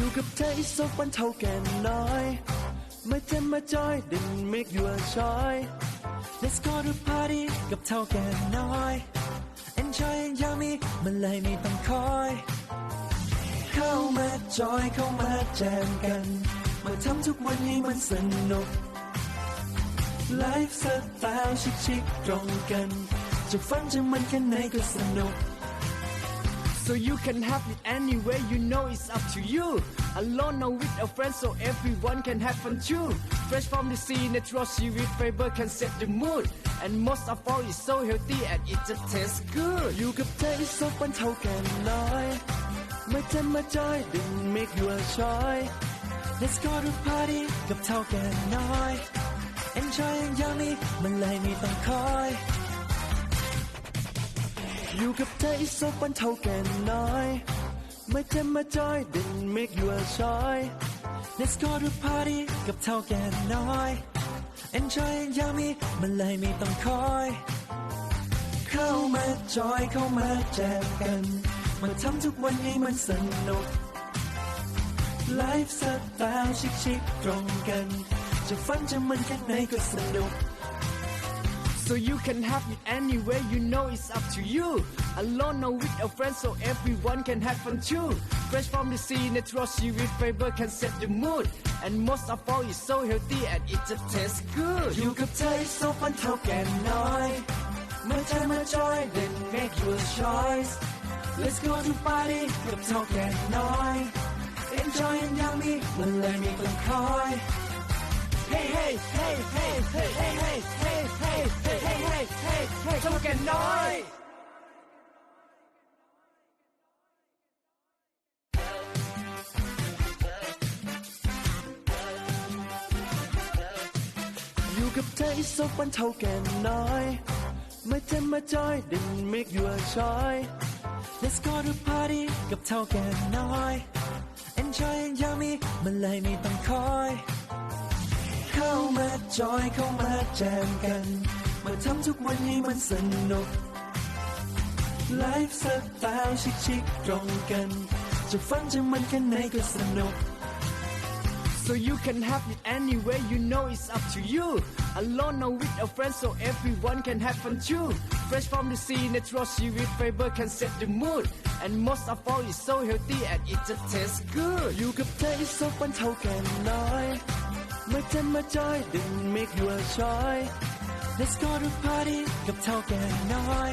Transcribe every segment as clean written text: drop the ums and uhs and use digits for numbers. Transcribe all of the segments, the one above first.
อยู่กับเธออีกสักวันเท่าแก่น้อยมาเจมมาจอย didn't make you a choice Let's go to party กับเท่าแก่น้อย Enjoy ยามีมันเลยไม่ต้องคอยเข้ามาจอยเข้ามาแจมกันมาทำทุกวันให้มันสนุกไลฟ์สไตล์ชิคๆตรงกันจะฟังจะมันแค่ไหนก็สนุก So you can have it anyway, you know it's up to you. Alone or with a friend, so everyone can have fun too. Fresh from the sea, natural seaweed fiber can set the mood. And most of all, it's so healthy and it just tastes good. อยู่กับเธออีกสักวันเท่าแก่น้อยมาเจมมาจอย didn't make you a choice Let's go to party กับเท่าแก่น้อย Enjoy ยามีมันเลยไม่ต้องคอยอยู่กับเธออีกสักวันเท่าแก่น้อยมาเจมมาจอย didn't make you a choice Let's go to party กับเท่าแก่น้อย Enjoy ยามีมันเลยไม่ต้องคอยเข้ามาจอยเข้ามาแจมกันมาทำทุกวันให้มันสนุกไลฟ์สไตล์ชิคๆตรงกันจะฟังจะมันแค่ไหนก็สนุกSo you can have it anyway, you know it's up to you. Alone or with a friend, so everyone can have fun too. Fresh from the sea, natural seaweed fiber can set the mood. And most of all, it's so healthy and it just tastes good. อยู่กับเธออีกสักวันเท่าแก่น้อยมาเจอมาจอย then make your choice Let's go to party กับเท่าแก่น้อย Enjoy ยามีมันเลยไม่ต้องคอย Hey, hey, hey, hey, hey, hey, hey, hey, hey, hey, hey, hey, hey, hey, เท่าแก่น้อย อยู่กับเธออีกสักวันเท่าแก่น้อยมาเจมมาจอย didn't make you a choice Let's go to party กับเท่าแก่น้อย Enjoy ยามีมันเลยไม่ต้องคอยเข้ามาจอยเข้ามาแจมกันมาทำทุกวันให้มันสนุกไลฟ์สไตล์ชิคๆตรงกันจะฟังจะมันแค่ไหนก็สนุก So you can have it anyway, you know it's up to you. Alone or with a friend, so everyone can have fun too. Fresh from the sea, natural seaweed fiber can set the mood. And most of all, it's so healthy and it just tastes good. อยู่กับเธออีกสักวันเท่าแก่น้อยมาเจมมาจอย didn't make you a choice Let's go to party กับเท่าแก่น้อย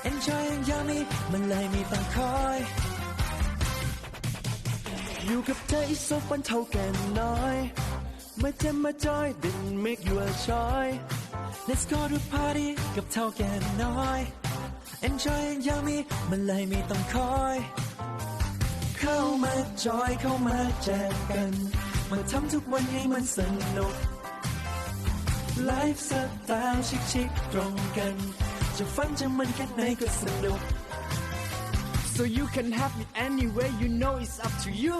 Enjoy ยามีมันเลยไม่ต้องคอยอยู่กับเธออีกสักวันเท่าแก่น้อยมาเจมมาจอย didn't make you a choice Let's go to party กับเท่าแก่น้อย Enjoy ยามีมันเลยไม่ต้องคอยเข้ามาจอยเข้ามาแจมกันมาทำทุกวันให้มันสนุกไลฟ์สไตล์ชิคๆตรงกันจะฟังจะมันแค่ไหนก็สนุก So you can have it anyway, you know it's up to you.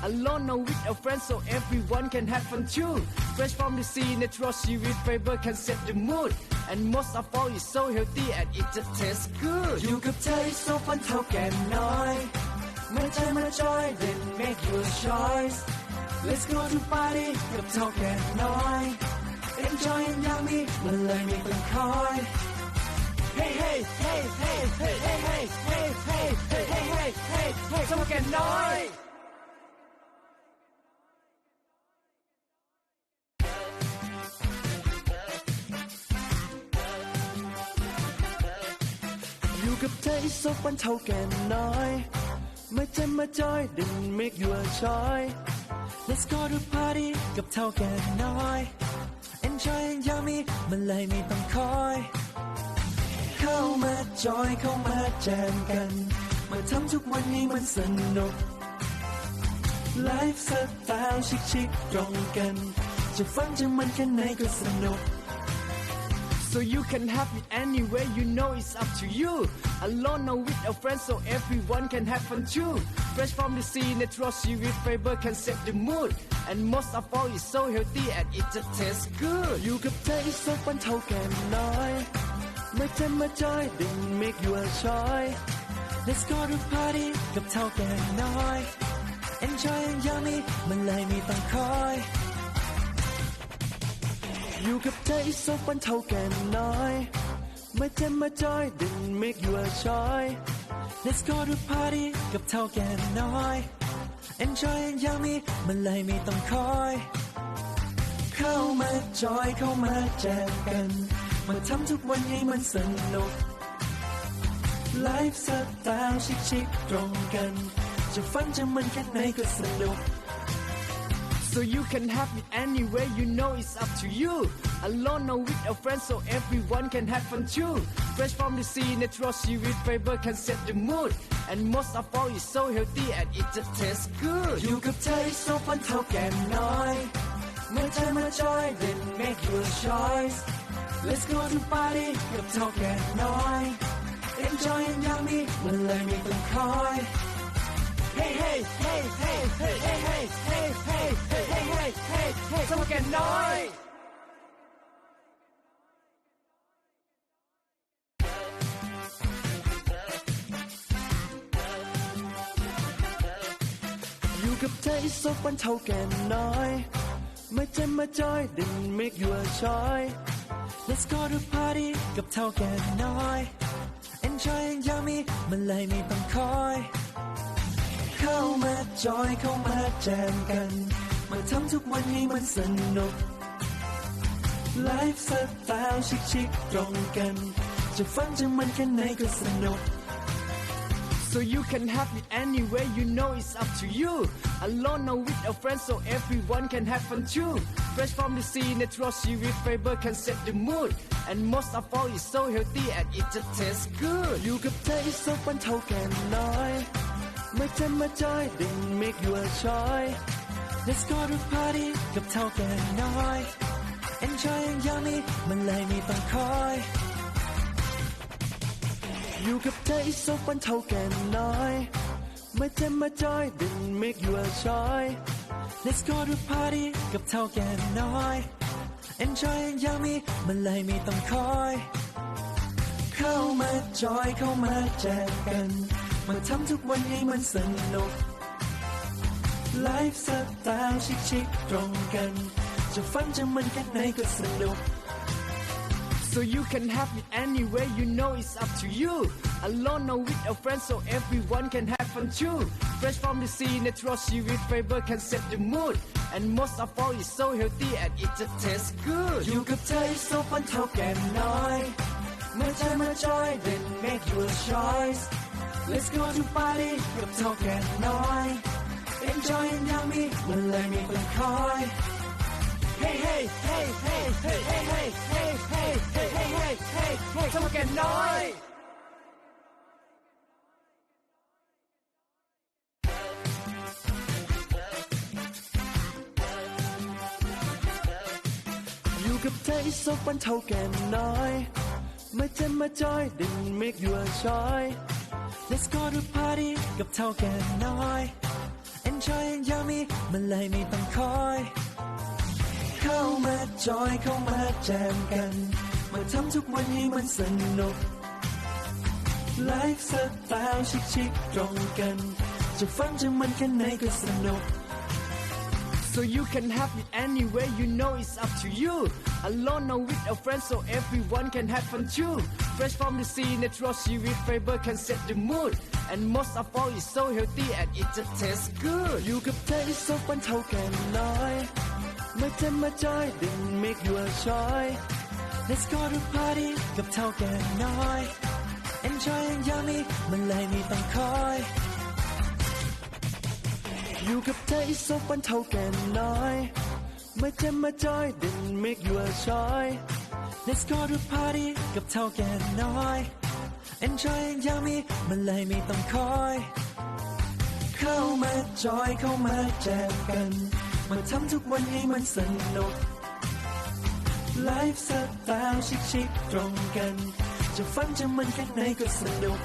Alone or with a friend, so everyone can have fun too. Fresh from the sea, natural seaweed fiber can set the mood. And most of all, it's so healthy and it just tastes good. อยู่กับเธออีกสักวันเท่าแก่น้อยมาเจอมาจอย then make your choice Let's go to party กับเท่าแก่น้อย Enjoy ยามีมันเลยไม่ต้องคอย Hey, hey, hey, hey, hey, hey, hey, hey, hey, hey, hey, hey, hey, hey, เท่าแก่น้อย อยู่กับเธออีกสักวันเท่าแก่น้อยมาเจมมาจอย didn't make you a choice Let's go to party กับเท่าแก่น้อย Enjoy ยามีมันเลยไม่ต้องคอยเข้ามาจอยเข้ามาแจมกันมาทำทุกวันให้มันสนุกไลฟ์สไตล์ชิคๆตรงกันจะฟังจะมันแค่ไหนก็สนุก So you can have it anyway, you know it's up to you. Alone or with a friend, so everyone can have fun too. Fresh from the sea, natural seaweed fiber can set the mood. And most of all, it's so healthy and it just tastes good. อยู่กับเธออีกสักวันเท่าแก่น้อยมาเจมมาจอย didn't make you a choice Let's go to party กับเท่าแก่น้อย Enjoy ยา มีมันเลยไม่ต้องคอยอยู่กับเธออีกสักวันเท่าแก่น้อยมาเจมมาจอย didn't make you a choice Let's go to party กับเท่าแก่น้อย Enjoy อย่างนี้มันเลยไม่ต้องคอยเข้ามาจอยเข้ามาแจมกันมาทำทุกวันให้มันสนุกไลฟ์สไตล์ชิคๆตรงกันจะฟังจะมันแค่ไหนก็สนุกSo you can have it anyway, you know it's up to you. Alone or with a friend, so everyone can have fun too. Fresh from the sea, natural seaweed fiber can set the mood. And most of all, it's so healthy and it just tastes good. อยู่กับเธออีกสักวันเท่าแก่น้อยเมื่อเธอมาจอย then make your choice. Let's go to party กับเท่าแก่น้อย Enjoy อย่างนี้มันเลยไม่ต้องคอย Hey, hey, hey, hey, hey, hey, hey, hey, hey, hey, hey, hey, hey, hey, เท่าแก่น้อย อยู่กับเธออีกสักวันเท่าแก่น้อยมาเจมมาจอย didn't make you a choice Let's go to party กับเท่าแก่น้อย Enjoy อย่างนี้มันเลยไม่ต้องคอยเข้ามาจอยเข้ามาแจมกันมาทำทุกวันให้มันสนุกไลฟ์สไตล์ชิคๆตรงกันจะฟังจะมันแค่ไหนก็สนุกSo you can have it anyway, you know it's up to you. Alone or with a friend, so everyone can have fun too. Fresh from the sea, natural seaweed fiber can set the mood. And most of all, it's so healthy and it just tastes good. อยู่กับเธออีกสักวันเท่าแก่น้อยมาเจมมาจอย didn't make you a choice Let's go to party กับเท่าแก่น้อย Enjoy อย่างนี้มันเลยไม่ต้องคอยอยู่กับเธออีกสักวันเท่าแก่น้อยมาเจมมาจอย didn't make you a choice Let's go to party กับเท่าแก่น้อย Enjoy อย่างนี้มันเลยไม่ต้องคอยเข้ามาจอยเข้ามาแจมกันมาทำทุกวันให้มันสนุกไลฟ์สไตล์ชิคๆตรงกันจะฟังจะมันแค่ไหนก็สนุก So you can have it anyway, you know it's up to you. Alone or with a friend, so everyone can have fun too. Fresh from the sea, natural seaweed fiber can set the mood. And most of all, it's so healthy and it just tastes good. อยู่กับเธออีกสักวันเท่าแก่น้อยมาเจอมาจอย then make your choice Let's go to party กับเท่าแก่น้อย Enjoy อย่างนี้มันเลยไม่ต้องคอย Hey, hey, hey, hey, hey, hey, hey, hey, hey, hey, hey, hey, hey, hey, เท่าแก่น้อย อยู่กับเธออีกสักวันเท่าแก่น้อยมาเจมมาจอย didn't make you a choice Let's go to party กับเท่าแก่น้อย Enjoy อย่างนี้มันเลยไม่ต้องคอยเข้ามาจอยเข้ามาแจมกันมาทำทุกวันให้มันสนุกไลฟ์สไตล์ชิคๆตรงกันจะฟังจะมันแค่ไหนก็สนุกSo you can have it anyway, you know it's up to you. Alone or with a friend, so everyone can have fun too. Fresh from the sea, natural seaweed fiber can set the mood. And most of all, it's so healthy and it just tastes good. อยู่กับเธออีกสักวันเท่าแก่น้อยมาเจมมาจอย didn't make you a choice Let's go to party กับเท่าแก่น้อย Enjoy อย่างนี้มันเลยไม่ต้องคอยอยู่กับเธออีกสักวันเท่าแก่น้อยมาเจมมาจอย didn't make you a choice Let's go to party กับเท่าแก่น้อย Enjoy อย่างนี้มันเลยไม่ต้องคอยเข้ามาจอยเข้ามาแจมกันมาทำทุกวันให้มันสนุกไลฟ์สไตล์ชิคๆตรงกันจะฟังจะมันแค่ไหนก็สนุก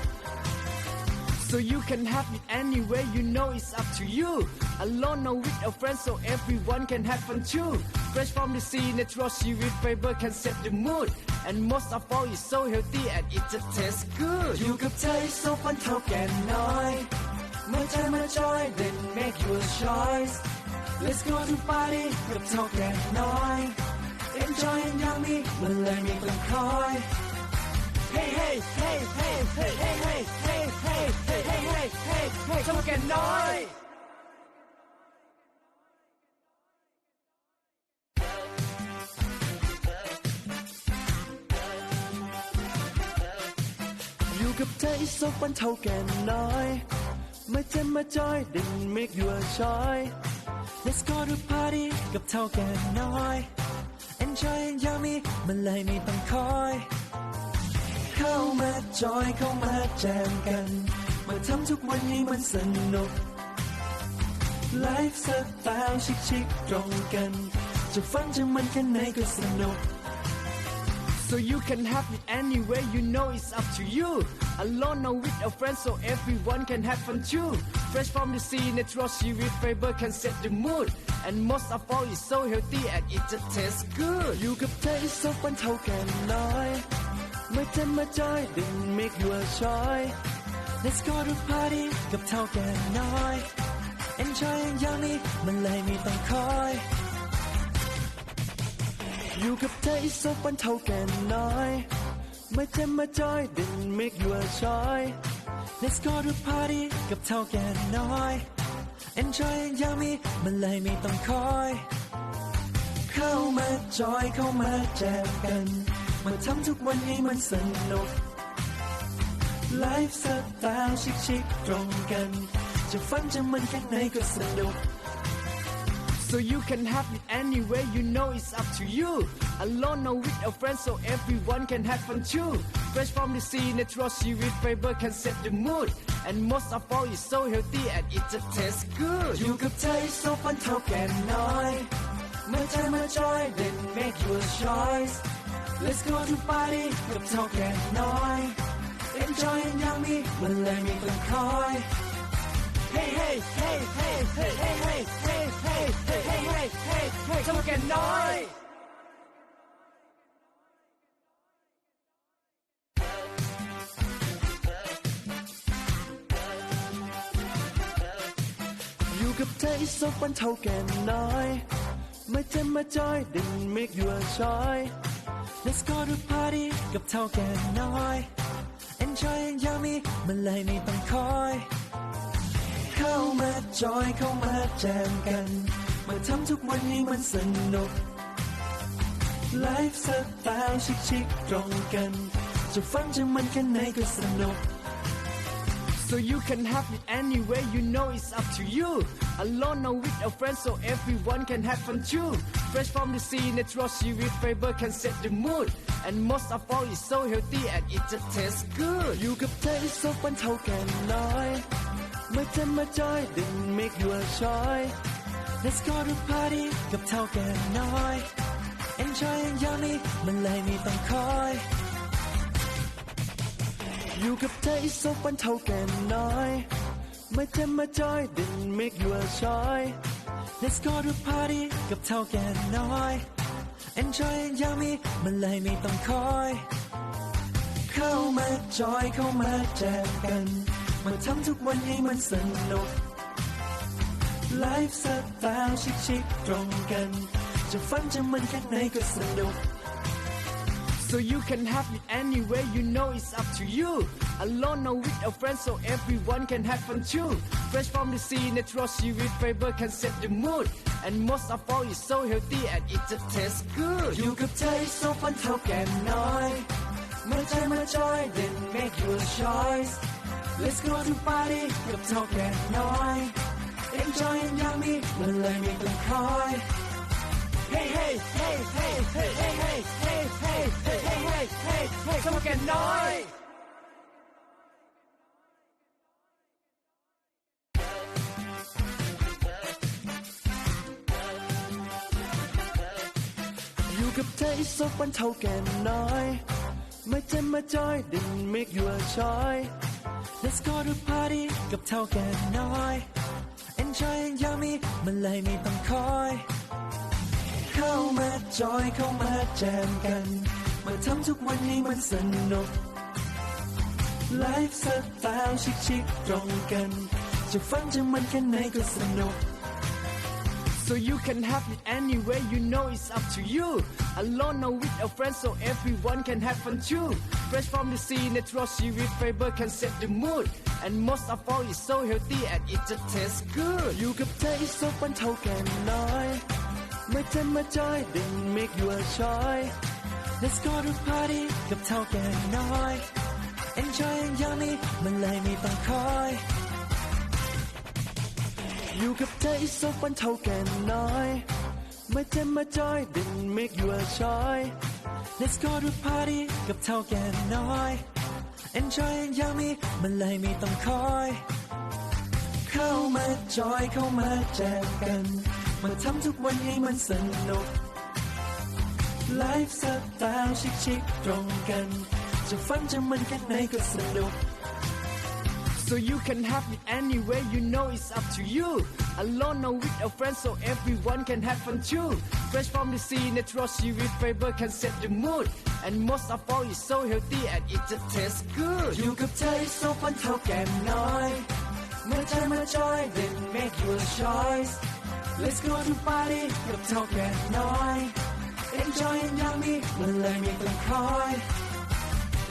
So you can have it anyway, you know it's up to you. Alone or with a friend, so everyone can have fun too. Fresh from the sea, natural seaweed fiber can set the mood. And most of all, it's so healthy and it just tastes good. อยู่กับเธออีกสักวันเท่าแก่น้อย มาใจมาจอย then make your choice let's go to party กับเท่าแก่น้อย enjoy อย่างนี้มันเลยไม่ต้องคอย hey hey hey hey hey hey hey hey hey hey hey hey hey hey เท่าแก่น้อย อยู่กับเธออีกสักวันเท่าแก่น้อยมาเจมมาจอย then make your choice let's go to party กับเท่าแก่น้อย enjoy อย่างนี้มันเลยไม่ต้องคอยเข้ามาจอยเข้ามาแจมกันมาทำทุกวันให้มันสนุกไลฟ์สไตล์ชิคๆตรงกันจะฟังจะมันแค่ไหนก็สนุกSo you can have it anywhere, you know it's up to you. Alone or with a friend, so everyone can have fun too. Fresh from the sea, natural seaweed fiber can set the mood. And most of all, it's so healthy and it just tastes good. อยู่กับเธออีกสักวันเท่าแก่น้อยมาเจมมาจอย then make your choice let's go to party กับเท่าแก่น้อย enjoy อย่างนี้มันเลยไม่ต้องคอยอยู่กับเธออีกสักวันเท่าแก่น้อยมาเจมมาจอย then make your choice let's go to party กับเท่าแก่น้อย enjoy อย่างนี้มันเลยไม่ต้องคอยเข้ามาจอยเข้ามาแจมกันมาทำทุกวันให้มันสนุกไลฟ์สไตล์ชิคๆตรงกันจะฟังจะมันแค่ไหนก็สนุกSo you can have it anywhere, you know it's up to you. Alone or with a friend, so everyone can have fun too. Fresh from the sea, natural seaweed fiber can set the mood. And most of all, it's so healthy and it just tastes good. อยู่กับเธออีกสักวันเท่าแก่น้อยมาใจมาจอย then make your choice let's go to party กับเท่าแก่น้อย enjoy อย่างนี้มันเลยไม่ต้องคอย Hey hey hey hey hey hey hey hey hey hey hey hey hey hey เท่าแก่น้อย อยู่กับเธออีกสักวันเท่าแก่น้อยมาเจมมาจอย then make your choice let's go to party กับเท่าแก่น้อย enjoy อย่างนี้มันเลยไม่ต้องคอยเข้ามาจอยเข้ามาแจมกันมาทำทุกวันให้มันสนุกไลฟ์สไตล์ชิคๆตรงกันจะฟังจะมันแค่ไหนก็สนุกSo you can have it anywhere, you know it's up to you. Alone or with a friend, so everyone can have fun too. Fresh from the sea, natural seaweed fiber can set the mood. And most of all, it's so healthy and it just tastes good. อยู่กับเธออีกสักวันเท่าแก่น้อยมาเจมมาจอย then make your choice let's go to party กับเท่าแก่น้อย enjoy อย่างนี้มันเลยไม่ต้องคอยอยู่กับเธออีกสักวันเท่าแก่น้อยมาเจมมาจอย then make your choice let's go to party กับเท่าแก่น้อย enjoy อย่างนี้มันเลยไม่ต้องคอยเข้ามาจอยเข้ามาแจมกันมาทำทุกวันให้มันสนุกไลฟ์สไตล์ชิคๆตรงกันจะฟังจะมันแค่ไหนก็สนุก So you can have it anywhere, you know it's up to you. Alone or with a friend, so everyone can have fun too. Fresh from the sea, natural seaweed fiber can set the mood. And most of all, it's so healthy and it just tastes good. อยู่กับเธออีกสักวันเท่าแก่น้อยมาใจมาจอย then make your choice let's go to party กับเท่าแก่น้อย enjoy อย่างนี้มันเลยไม่ต้องคอย Hey hey hey hey hey hey hey hey hey hey hey hey hey hey เท่าแก่น้อย อยู่กับเธออีกสักวันเท่าแก่น้อยมาเจมมาจอย then make your choice let's go to party กับเท่าแก่น้อย enjoy อย่างนี้มันเลยไม่ต้องคอยเข้ามาจอยเข้ามาแจมกันมาทำทุกวันให้มันสนุกไลฟ์สไตล์ชิคๆตรงกันจ จะฟังจะมันแค่ไหนก็สนุก So you can have it anyway, you know it's up to you. Alone or with a friend, so everyone can have fun too. Fresh from the sea, natural seaweed fiber can set the mood. And most of all, it's so healthy and it just tastes good. อยู่กับเธออีกสักวันเท่าแก่น้อยไม่เจ็บมาจอย then make your choice Let's go to party กับเท่าแก่น้อย Enjoy อย่างนี้มันเลยไม่ต้องคอยอยู่กับเธออีกสักวันเท่าแก่น้อยไม่เจ็บมาจอย then make your choice Let's go to party กับเท่าแก่น้อย Enjoy อย่างนี้มันเลยไม่ต้องคอยเข้ามาจอยเข้ามาแจมกันมาทำทุกวันให้มันสนุกไลฟ์สไตล์ชิคๆตรงกันจะฟังจะมันแค่ไหนก็สนุก So you can have it anyway, you know it's up to you. Alone or with a friend, so everyone can have fun too. Fresh from the sea, natural seaweed fiber can set the mood. And most of all, it's so healthy and it just tastes good. อยู่กับเธออีกสักวันเท่าแก่น้อยเมื่อใจมาจอย then make your choice Let's go to party กับเท่าแก่น้อย Enjoy อย่างนี้มันเลยไม่ต้องคอย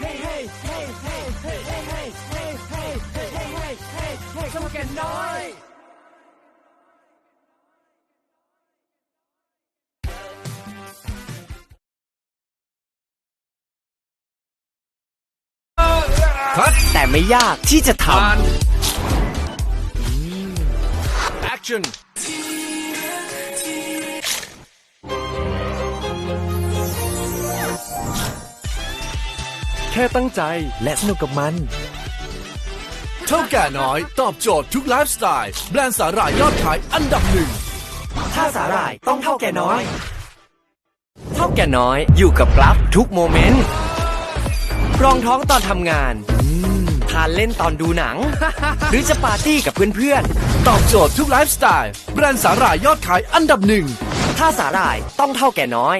Hey, hey, hey, hey, hey, hey, hey, hey, hey, hey, hey, hey, hey, hey, เท่าแก่น้อย แต่ไม่ยากที่จะทำ Action แค่ตั้งใจและสนุกกับมัน เท่าแก่น้อยตอบโจทย์ทุกไลฟ์สไตล์แบรนด์สาหร่ายยอดขายอันดับหนึ่ง ถ้าสาหร่ายต้องเท่าแก่น้อย เท่าแก่น้อยอยู่กับกราฟทุกโมเมนต์รองท้องตอนทำงานทานเล่นตอนดูหนัง หรือจะปาร์ตี้กับเพื่อน ตอบโจทย์ทุกไลฟ์สไตล์แบรนด์สาหร่ายยอดขายอันดับหนึ่ง ๆ ถ้าสาหร่ายต้องเท่าแก่น้อย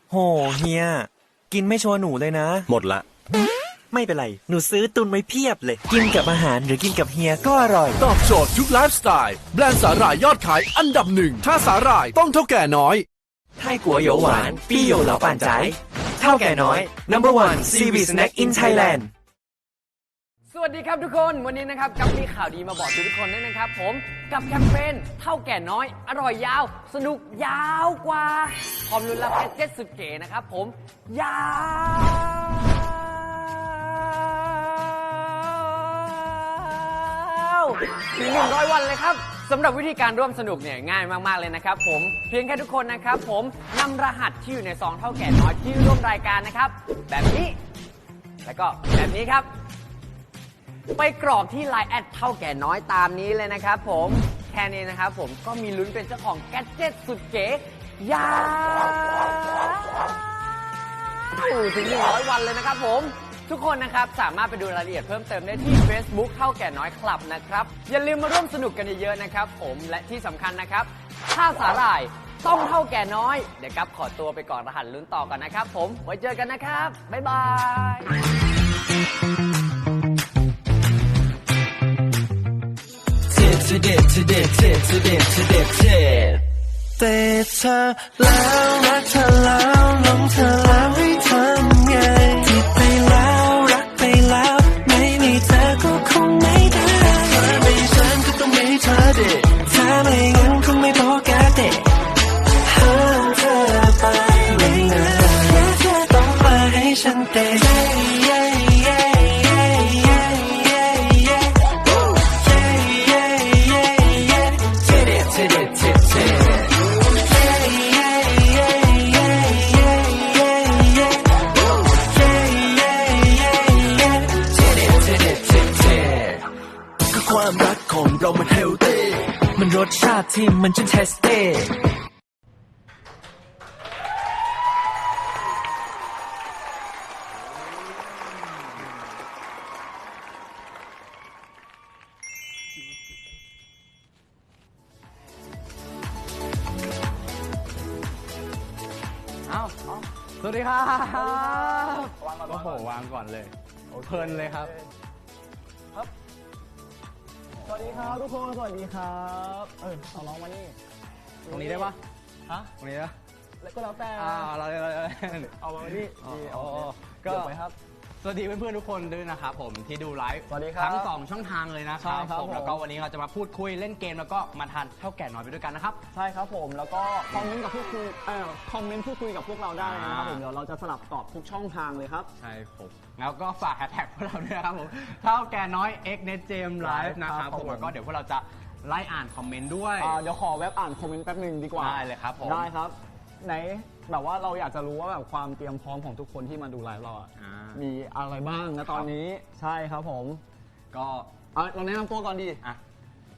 โหเฮียกินไม่โชว์หนูเลยนะ หมดละ ไม่เป็นไรหนูซื้อตุนไว้เพียบเลย กินกับอาหารหรือกินกับเฮียก็อร่อย ตอบโจทย์ทุกไลฟ์สไตล์แบรนด์สาหร่ายยอดขายอันดับหนึ่ง ถ้าสาหร่ายต้องเท่าแก่น้อย 泰国油丸必有老板宅เท่าแก่น้อย Number 1 seaweed snack in Thailand สวัสดีครับทุกคนวันนี้นะครับกับมีข่าวดีมาบอกทุกคนด้วยนะครับผมกับแคมเปญเท่าแก่น้อยอร่อยยาว สนุกยาวกว่าพร้อมลุ้นรับแพ็กเกจสุดเก๋นะครับผมยาวถึง100 วันเลยครับสำหรับวิธีการร่วมสนุกเนี่ยง่ายมากๆเลยนะครับผมเพียงแค่ทุกคนนะครับผมนำรหัสที่อยู่ในซองเท่าแก่น้อยที่ร่วมรายการนะครับแบบนี้แล้วก็แบบนี้ครับไปกรอกที่ Line แอดเท่าแก่น้อยตามนี้เลยนะครับผมแค่นี้นะครับผมก็มีลุ้นเป็นเจ้าของแกดเจ็ตสุดเก๋ยาวถึง100 วันเลยนะครับผมทุกคนนะครับสามารถไปดูรายละเอียดเพิ่มเติมได้ที่ Facebook เท่าแก่น้อยคลับนะครับอย่าลืมมาร่วมสนุกกันเยอะๆนะครับผมและที่สำคัญนะครับถ้าสาหร่ายต้องเท่าแก่น้อยเดี๋ยวกับขอตัวไปก่อนรหัสลุ้นต่อกันนะครับผมไว้เจอกันนะครับบ๊ายบาย แต่เธอแล้วรักเธอแล้วหลงเธอแล้วให้ทำไงผิดไปแล้วรักไปแล้วไม่มีเธอก็คงไม่ได้เธอไม่ฉันก็ต้องมีเธอเด็กถ้าไม่งั้นคงไม่พอแกเด็กห้ามเธอไปไม่นานและเธอต้องมาให้ฉันเตะความรักของเรามันเฮลตี้มันรสชาติที่มันจนเทสเต้สวัสดีครับโอ้โหวางก่อนเลยเพลินเลยครับ วัสดีครับทุกคนสวัสดีครับเอาน้องมานี่ ตรงนี้ได้ปะ ฮะ ตรงนี้นะ แล้วก็แล้วแต่ เราเลย เอามานี่ก็ ก็ เดี๋ยวไปครับ สวัสดีเพื่อนๆทุกคนด้วยนะครับผมที่ดูไลฟ์ สวัสดีครับ ทั้ง2ช่องทางเลยนะค ใช่ รับ ครับ ผมแล้วก็วันนี้เราจะมาพูดคุยเล่นเกมแล้วก็มาทานเท่าแก่น้อยไปด้วยกันนะครับ ใช่ครับผมแล้วก็คอมเมนต์กับพูดคุยคอมเมนต์พูดคุยกับพวกเราได้นะครับผมเดี๋ยวเราจะสลับตอบทุกช่องทางเลยครับ ใช่ผมแล้วก็ฝากแฮชแท็กพวกเราด้วยนะครับผมเท่าแก่น้อย X Net Gem Live นะครับผมแล้วก็เดี๋ยวพวกเราจะไล่อ่านคอมเมนต์ด้วย เดี๋ยวขอเว็บอ่านคอมเมนต์แป๊บหนึงดีกว่า ได้เลยครับผม ได้ครับไหนแบบว่าเราอยากจะรู้ว่าแบบความเตรียมพร้อมของทุกคนที่มาดูไลฟ์เราอะ อ่า มีอะไรบ้างนะตอนนี้ใช่ครับผม ก็ เราแนะนำตัวก่อนดี อ่ะ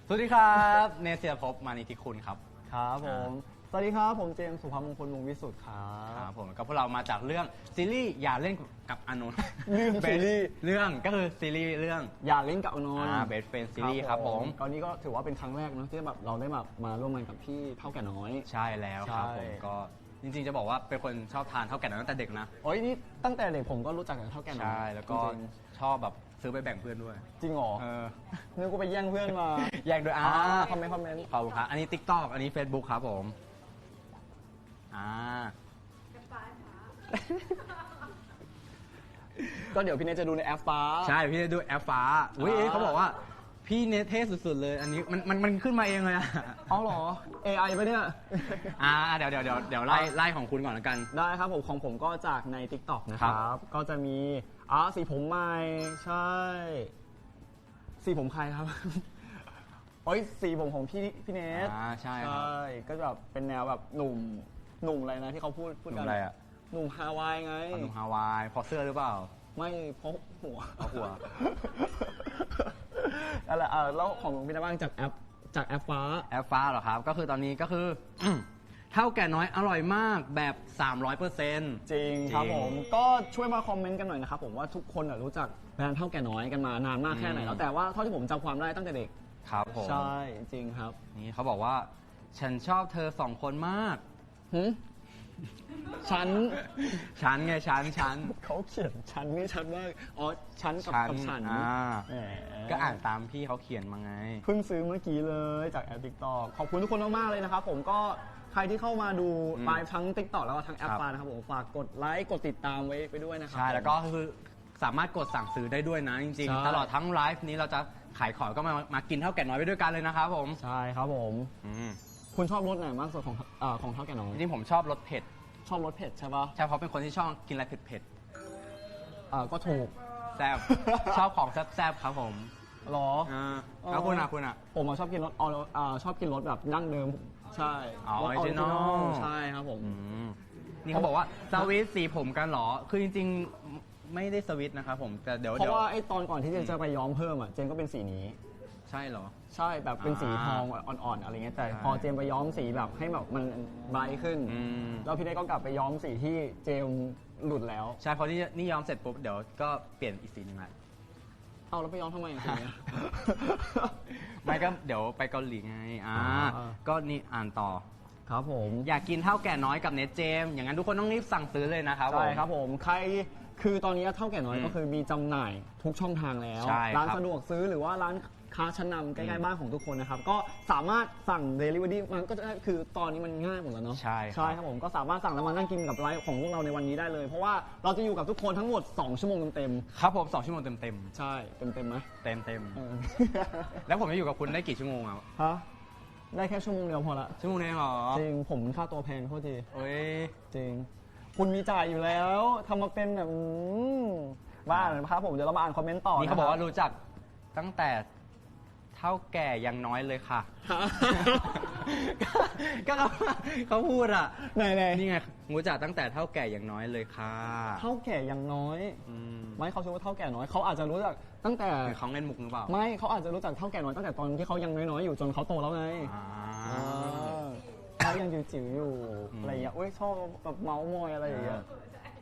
สวัสดีครับเนเซียภพมานิธิคุณครับ ครับผมสวัสดีครับผมเจมส์สุภาพมงคลวงศ์วิสุทธิ์ครั ครับ บผมก็พวกเรามาจากเรื่องซีรีส์อย่าเล่นกับอานนท์ เรื่องซีรีส์ เรื่องก็คือซีรีส์เรื่อง อย่าเล่นกับอนนท์ เบสเฟนซีรีส์ครับผม ก็นี่ก็ถือว่าเป็นครั้งแรกเนอะที่แบบเราได้แบบมาร่วมงานกับพี่เท่าแก่น้อย ใช่แล้วครับ ใช่ ผมก็จริงๆจะบอกว่าเป็นคนชอบทานเท่าแก่น้อยตั้งแต่เด็กนะ โอ้ยนี่ตั้งแต่เด็กผมก็รู้จักกับเท่าแก่น้อย ใช่แล้วก็ จริง ชอบแบบซื้อไปแบ่งเพื่อนด้วย ๆจริงเหรอ เออ นึกว่าไปแย่งเพื่อนมา แยกด้วยคอมเมนต์ ขอบคุณครับอันนี้ TikTok อันนี้ Facebook ครับผมก็เดี๋ยวพี่เนทจะดูในแอปฟ้า ใช่พี่ได้ดูแอปฟ้าอุ้ยเขาบอกว่าพี่เนเท่สุดๆเลยอันนี้มันขึ้นมาเองเลยอะ เอาเหรอ AI ปะเนี่ย เดี๋ยวไล่ของคุณก่อนแล้วกัน ได้ครับผมของผมก็จากใน TikTok นะค ครั รับ บ ก็จะมีสีผมใหม่ใช่ สีผมใครครับ โอ้ยสีผมของพี่เนท ใช่ครับ ก็แบบเป็นแนวแบบหนุ่มอะไรนะที่เขาพูด หนุ่ กั ม น อะไรอะ หนุ่มฮาวายไง ขนมฮาวายพอเสื้อหรือเปล่า ไม่เพราะหัว เพราะหัว นั่นแหละแล้วของพี่นบ้างจากแอปฟ้า แอปฟ้าเหรอครับ ก็คือตอนนี้ก็คือ เท่าแก่น้อยอร่อยมากแบบ 300% จริงครับผมก็ช่วยมาคอมเมนต์กันหน่อยนะครับผมว่าทุกคนรู้จักแบรนด์เท่าแก่น้อยกันมานานมากแค่ไหนแล้วแต่ว่าเท่าที่ผมจำความได้ตั้งแต่เด็ก ครับผม ใช่จริงครับ นี่เขาบอกว่า ฉันชอบเธอ2 คนมาก ฉัน ฉันไงฉัน เขาเขียนฉันนี่ชัดมากอ๋อฉันกับฉัน แหม ก็อ่านตามพี่เขาเขียนมาไง เพิ่งซื้อเมื่อกี้เลยจากแอป TikTok ขอบคุณทุกคนมากๆเลยนะครับผมก็ใครที่เข้ามาดูไลฟ์ทั้ง TikTok แล้วก็ทั้งแอป ครับ ฟ้านะครับผมฝากกดไลค์กดติดตามไว้ไปด้วยนะครั ใช่แล้วก็คือสามารถกดสั่งซื้อได้ด้วยนะจริง ใช่ ๆ ตลอดทั้งไลฟ์นี้เราจะขายของก็มากินเท่าแก่น้อยไปด้วยกันเลยนะครับผม ใช่ครับผม อืม คุณชอบรสไหนมากสุดของเท่าแก่น้อย จริงๆผมชอบรสเผ็ด ชอบรสเผ็ดใช่ปะ ใช่เพราะเป็นคนที่ชอบกินอะไรเผ็ด ก็ถูก ๆแซ่บ ชอบของแซ่บๆครับผม หรอ แล้วคุณอ่ะ ผมชอบกินรสชอบกินรสแบบดั้งเดิมใช่ อ๋อ รส original ใช่ครับผม นี่เขาบอกว่าสวิตช์สีผมกันเหรอ คือจริงๆไม่ได้สวิตช์นะครับผมแต่เดี๋ยว เพราะว่าไอ้ตอนก่อนที่เจนจะไปย้อมเพิ่มเจนก็เป็นสีนี้ ใช่เหรอ ใช่แบบเป็นสีทองอ่อนๆอะไรเงี้ยแต่ ใช่ พอเจมไปย้อมสีแบบให้แบบมันไบรท์ขึ้น แล้วพี่ได้ก็กลับไปย้อมสีที่เจมหลุดแล้ว ใช่พอนี่ย้อมเสร็จปุ๊บเดี๋ยวก็เปลี่ยนอีกสีหนึงละ เอาแล้วไปย้อมทำไมอ่ะสีเนี้ย ไม่ก็เดี๋ยวไปเกาหลีไงก็นี่อ่านต่อ ครับผม อยากกินเท่าแก่น้อยกับเนทเจมอย่างนั้นทุกคนต้องรีบสั่งซื้อเลยนะครับผม ใช่ครับผมใครคือตอนนี้เท่าแก่น้อยก็คือมีจำหน่ายทุกช่องทางแล้ว ใช่ครับ ร้านสะดวกซื้อหรือว่าร้านค้าชั้นนำใกล้ๆบ้านของทุกคนนะครับก็สามารถสั่ง Delivery มันก็จะคือตอนนี้มันง่ายหมดแล้วเนาะ ใช่ครับ ใช่ครับผมก็สามารถสั่งแล้วมานั่งกินกับไลฟ์ของพวกเราในวันนี้ได้เลย เพราะว่าเราจะอยู่กับทุกคนทั้งหมด2 ชั่วโมงเต็ม ครับผม2 ชั่วโมงเต็ม ๆใช่เต็มไหม ๆเต็ม เออ ๆแล้วผมจะอยู่กับคุณได้กี่ชั่วโมงอ่ะ ฮะได้แค่ชั่วโมงเดียวพอละ ชั่วโมงนึงเหรอ จริงผมค่าตัวแพงโทษที เอ้ย จริง คุณมีจ่ายอยู่แล้วทำมาเป็นแบบบ้านะครับผมเดี๋ยวเรามาอ่านคอมเมนต์ต่อ นี่เขาบอกว่ารู้จักตั้งแต่เท่าแก่ยังน้อยเลยค่ะ ก็เขาพูดอ่ะ ไหน นี่ไงรู้จักตั้งแต่เท่าแก่ยังน้อยเลยค่ะ เท่าแก่ยังน้อย อืม ไม่เขาชื่อว่าเท่าแก่น้อยเขาอาจจะรู้จักตั้งแต่ คือเขาเล่นมุกหรือเปล่า ไม่เขาอาจจะรู้จักเท่าแก่น้อยตั้งแต่ตอนที่เขายังน้อยๆอยู่จนเขาโตแล้วไง อ่า เขายังจิ๋วๆอยู่อะไรอย่างเงี้ยเอ้ยชอบแบบเมาส์มอยอะไรอย่างเงี้ย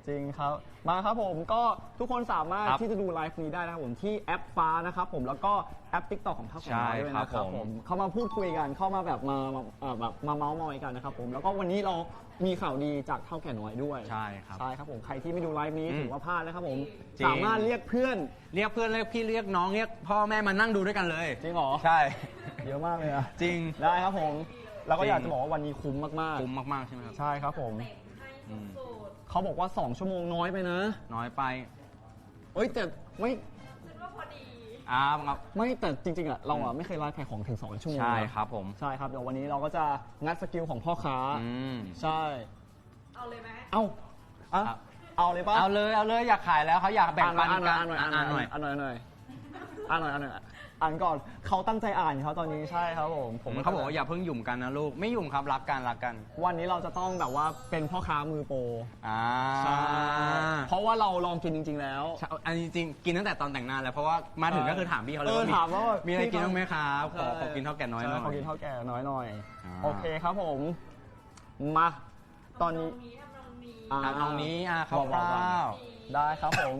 จริงครับมาครับผมก็ทุกคนสามารถ ครับ ที่จะดูไลฟ์นี้ได้นะครับผมที่แอปฟ้านะครับผมแล้วก็แอป TikTok ของเท่าแก่น้อยด้วยนะค ใช่ครั รับบ ผม เข้ามาพูดคุยกันเข้ามาแบบมาเมาส์มอยกันนะครับผมแล้วก็วันนี้เรามีข่าวดีจากเท่าแก่น้อยด้วย ใช่ครับ ใช่ครับผมใครที่ไม่ดูไลฟ์นี้ถือว่าพลาดนะครับผม จริง สามารถเรียกเพื่อน เรียกเพื่อนเรียกพี่เรียกน้องเรียกพ่อแม่มานั่งดูด้วยกันเลย จริงเหรอ ใช่ เยอะมากเลยอะ จริง ได้ครับผมแล้วก็ จริง อยากจะบอกว่าวันนี้คุ้มมาก คุ้มมากๆใช่ไหมครับ ๆใช่ครับผม อืม เขาบอกว่า 2 ชั่วโมงน้อยไปนะ น้อยไป เอ้ยแต่ไม่ ครับ ไม่แต่จริงๆอะเราอะไม่เคยไลฟ์ขายของถึง2ชั่วโมง ใช่ นะครับ ผม ใช่ครับเดี๋ยววันนี้เราก็จะงัดสกิลของพ่อค้า อืม ใช่ เอาเลยไหม เอ้าอะ ครับ เอาเลยปะ เอาเลยอยากขายแล้วเขาอยากแบ่งปันกัน อ่านหน่อยอ่านหน่อยอ่านหน่อยอ่านก่อนเขาตั้งใจอ่านเขาตอนนี้ใช่ครับผม เขาบอกว่าอย่าเพิ่งหยุ่มกันนะลูกไม่หยุ่มครับรักกัน วันนี้เราจะต้องแบบว่าเป็นพ่อค้ามือโปร อ่า ใช่เพราะว่าเราลองกินจริง ๆ แล้ว ใช่อันจริงๆกินตั้งแต่ตอนแต่งหน้าแล้วเพราะว่ามาถึงก็คือถามพี่เขาเลยว่า ถามว่า มีอะไร พี่ กินบ้างไหมครับ ใช่ ขอกินเท่าแก่น้อยหน่อย ใช่ขอกินเท่าแก่น้อยหน่อย อ่า โอเคครับผม มาตอนนี้ อ่ะตรงนี้ค บอก ร่าว ได้ครับผม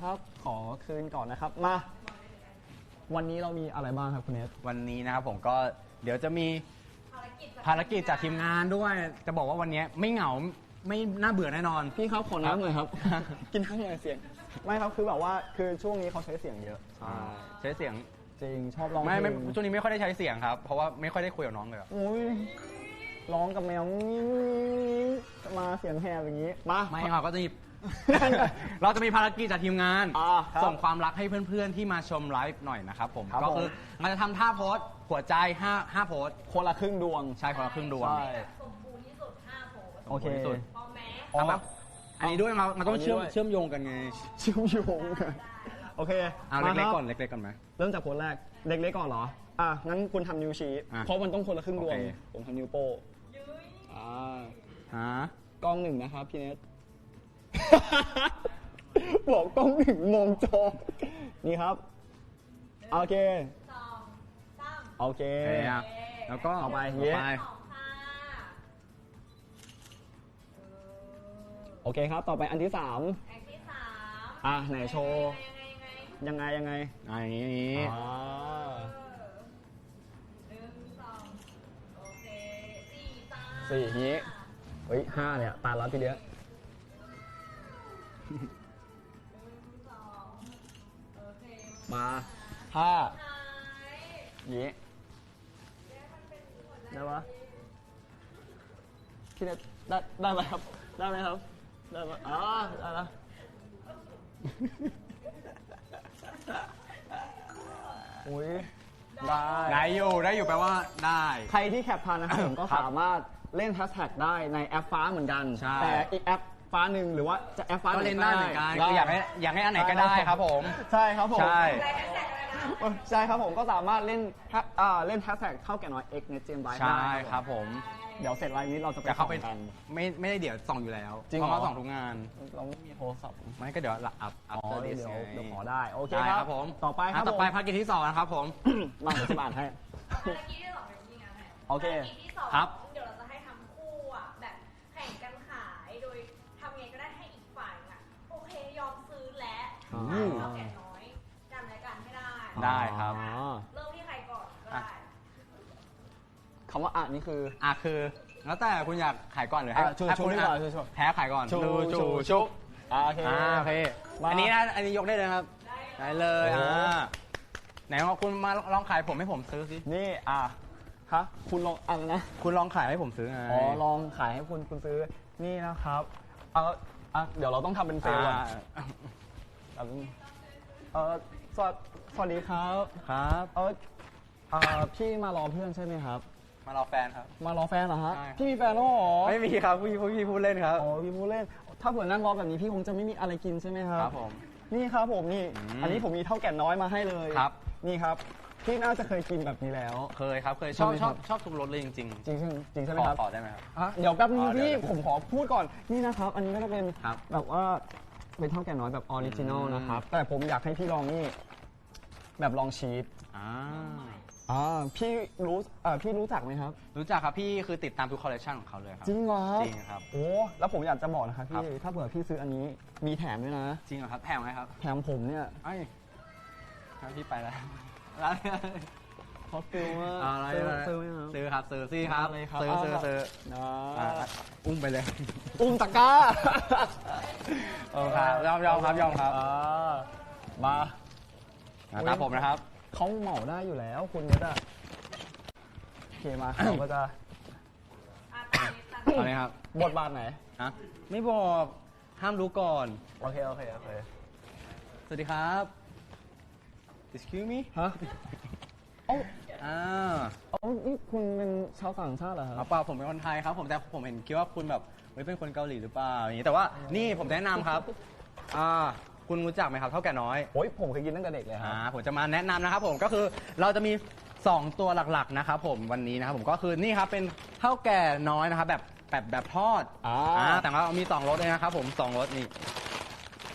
ครับ ขอคืนก่อนนะครับ มา วันนี้เรามีอะไรบ้างครับคุณเนส ๆวันนี้นะครับผมก็เดี๋ยวจะมีภารกิจจากทีมงานด้วย จะบอกว่าวันนี้ไม่เหงาไม่น่าเบื่อแน่นอน พี่ครับขอน้ำหน่อยครับ กินน้ำหน่อยเสียง ไม่ครับคือแบบว่าคือช่วงนี้เขาใช้เสียงเยอะ ใช้เสียง จริงชอบร้อง ไม่ เพลง ช่วงนี้ไม่ค่อยได้ใช้เสียงครับ เพราะว่าไม่ค่อยได้คุยกับน้องเลยอะ อุ้ยร้องกับแมวมาเสียงแหบอย่างนี้ มา ไม่ครับก็จะมี เราจะมีภารกิจจากทีมงาน ครับ ส่งความรักให้เพื่อนๆที่มาชมไลฟ์หน่อยนะครับผม ครับ ก็คือ ผม มันจะทำท่าโพสต์หัวใจ5โพสต์ คนละครึ่งดวง ใช่คนละครึ่งดวง ใช่ สมบูรณ์ที่สุด5โผล่ โอเค ที่สุด พอแม้ อ๋อ แบบอันนี้ด้วยมันต้อง อันนี้ เชื่อม ด้วย เชื่อมโยงกันไง เชื่อมโยงกันโอเค เอา มา เล็ก ครับ ๆก่อนเล็กๆก่อนไหม เริ่มจากคนแรกเล็กๆก่อนเหรอ งั้นคุณทำนิ้วชี้ อ่ะ เพราะมันต้องคนละครึ่งดวง โอเค ผมทำนิ้วโป้งฮะ กล้องหนึ่งนะครับพี่เนท บอกกล้องหนึ่งมองจอ นี่ครับ โอเค 2 3 โอเค โอเคครับแล้วก็ ต่อไป ต่ เย้ อไป 2ค่ะ โอเคครับ ต่อไปอันที่ 3 แอคที่3 ไหนโชว์ ยังไง อย่างนี้อย่างนี้ อ่า 1 2โอเค4จ้า สี่อย่างนี้ เฮ้ยห้าเนี่ย ตาลัดทีเดียว โอเค มาห้า ท้าย อย่างนี้ได้ปะพี่เนทได้ไหมครับ ได้ไหมครับ ได้ไหมได้แล้ว อุ้ยได้ ได้อยู่แปลว่าได้ ใครที่แคปทันนะครับผมก็สามารถเล่นแฮชแท็กได้ในแอปฟ้าเหมือนกัน ใช่ แต่อีกแอปฟ้าหนึ่งหรือว่าจะแอปฟ้า ก็เล่นได้เหมือนกัน ได้ คืออยากให้อันไหนก็ได้ครับผม ใช่ครับผม ใช่ ใช่ครับผมก็สามารถเล่นเล่นแฮชแท็กเท่าแก่น้อย X Net Gem Live ใช่ ได้ ครับผม เดี๋ยวเสร็จไลฟ์นี้เราจะไป จะเข้าไป ส่องกัน ไม่ได้เดี๋ยวส่องอยู่แล้ว จริง เพ เหรอ ราะว่าส่องทุกงาน เราไม่มีโทรศัพท์ ไม่ก็เดี๋ยวอัพ อ๋อ after เดี๋ this ยว ไง เดี๋ยวขอได้โอเค ได้ ค ค รั รั บบ ผม ต่อไปครับ ต่อไป ผม ภารกิจที่ 2 นะครับผม มาเดี๋ยวจะอ่านให้ ภารกิจที่ 2 เป็นยังไงแม่ โอเค ภารกิจที่2 ครับ เดี๋ยวเราจะให้ทำคู่อ่ะแบบแข่งกันขายโดยทำไงก็ได้ให้อีกฝ่ายอ่ะโอเคยอมซื้อและเท่าแก่น้อยกันและกันให้ได้ ได้ครับ อ๋อ เริ่มที่ใครก่อนก็ได้ คำว่านี่คือ คือแล้วแต่คุณอยากขายก่อนหรือให้ ชู ให้คุณ ดีกว่าชู แพ้ขายก่อน ชู ชู ชู โอเค โอเค มา อันนี้ยกได้เลยครับได้เลย โอ้โห ไหนคุณมาลองขายผมให้ผมซื้อสิ นี่ครับคุณลองอะไรนะ คุณลองขายให้ผมซื้อไง ลองขายให้คุณซื้อนี่นะครับเดี๋ยวเราต้องทำเป็นเซลล์ก่อนสวัสดีครับ ครับ พี่มารอเพื่อนใช่ไหมครับ มารอแฟนครับ มารอแฟนเหรอฮะ ใช่ครับ พี่มีแฟนแล้วเหรอ ไม่มีครับพี่พูดเล่นครับ อ๋อพี่พูดเล่น ถ้าเผื่อนั่งรอแบบนี้พี่คงจะไม่มีอะไรกินใช่ไหมครับ ครับผม นี่ครับผมนี่ ม อันนี้ผมมีเท่าแก่น้อยมาให้เลย ครับ นี่ครับพี่น่าจะเคยกินแบบนี้แล้ว เคยครับเคย ใช่ไหมครับ ชอบทุกรสเลยจริง จริงใช่ไหม ขอ ครับ ขอได้ไหมครับ เดี๋ยวแป๊บนึง เดี๋ พี่ ยว ผมขอพูดก่อนนี่นะครับ อันนี้ก็จะเป็น ครับ แบบว่าเป็นเท่าแก่น้อยแบบออริจินอลนะครับ แต่ผมอยากให้พี่ลองนี่แบบลองชีส พี่รู้จักไหมครับ รู้จักครับพี่คือติดตามทุกคอลเลคชันของเขาเลยครับ จริงเหรอ จริงครับ โอ้แล้วผมอยากจะบอกนะครับ ครั พี่ บ ถ้าเผื่อพี่ซื้ออันนี้มีแถมด้วยนะ จริงเหรอครับแถมไหมครับ แถมผมเนี่ย ไอ้ครับพี่ไปแล้ว เขาซื้อว่า อะไร ซื้อไหมครับ ซื้อครับซื้อสิครับ เลยครับ ซื้อ นะ อุ้มไปเลย อุ้มตะกร้า โอ้ครับยอมครับ มา ตามผมนะครับ เขาเหมาได้อยู่แล้วคุณก็จะโอเคมาเราก็จะ เอาเลยครับ บทบาทไหน ฮะไม่บอกห้ามรู้ก่อน โอเค สวัสดีครับ excuse me ฮะเอ้า นี่ คุณเป็นชาวต่างชาติเหรอค เอา รับ เปล่าผมเป็นคนไทยครับผมแต่ผมเห็นคิดว่าคุณแบบเป็นคนเกาหลีหรือเปล่าอย่างนี้แต่ว่านี่ผมแนะนำครับคุณรู้จักไหมครับเท่าแก่น้อย โอ้ยผมเคยกินตั้งแต่เด็กเลยครับ ผมจะมาแนะนำนะครับผมก็คือเราจะมี 2 ตัวหลักๆนะครับผมวันนี้นะครับผมก็คือนี่ครับเป็นเท่าแก่น้อยนะครับแบบทอดแต่ว่ามี2รสเลยนะครับผม2รสนี่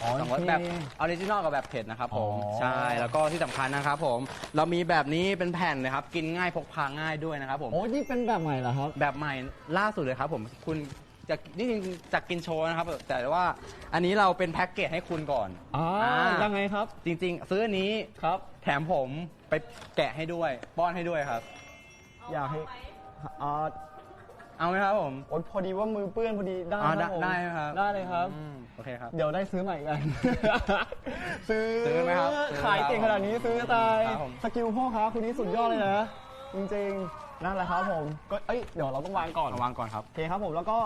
2รสแบบออริจินอลกับแบบเผ็ดนะครับผมใช่แล้วก็ที่สำคัญนะครับผมเรามีแบบนี้เป็นแผ่นนะครับกินง่ายพกพาง่ายด้วยนะครับผม โอ้นี่เป็นแบบใหม่เหรอครับ แบบใหม่ล่าสุดเลยครับผมคุณจะนี่จริงๆจะกินโชว์นะครับแต่ว่าอันนี้เราเป็นแพ็กเกจให้คุณก่อน ยังไงครับ จริงๆ ซื้ออันนี้ ครับ แถมผมไปแกะให้ด้วยป้อนให้ด้วยครับ อยากให้เอาไหมครับผม โอ้ยพอดีว่ามือเปื้อนพอดีได้ ได้ ครับผม ได้ครับ ได้เลยครับ โอเคครับ เดี๋ยวได้ซื้อใหม่กัน ซื้อไหมครับซื้อ ขายเก่งขนาดนี้ซื้อตาย ครับผม สกิลพ่อค้าคุณนี้สุดยอดเลยนะ จริงๆ นั่นแหละครับผมก็เดี๋ยวเราต้องวางก่อน เอาวางก่อนครับ โอเคครับผมแล้วก็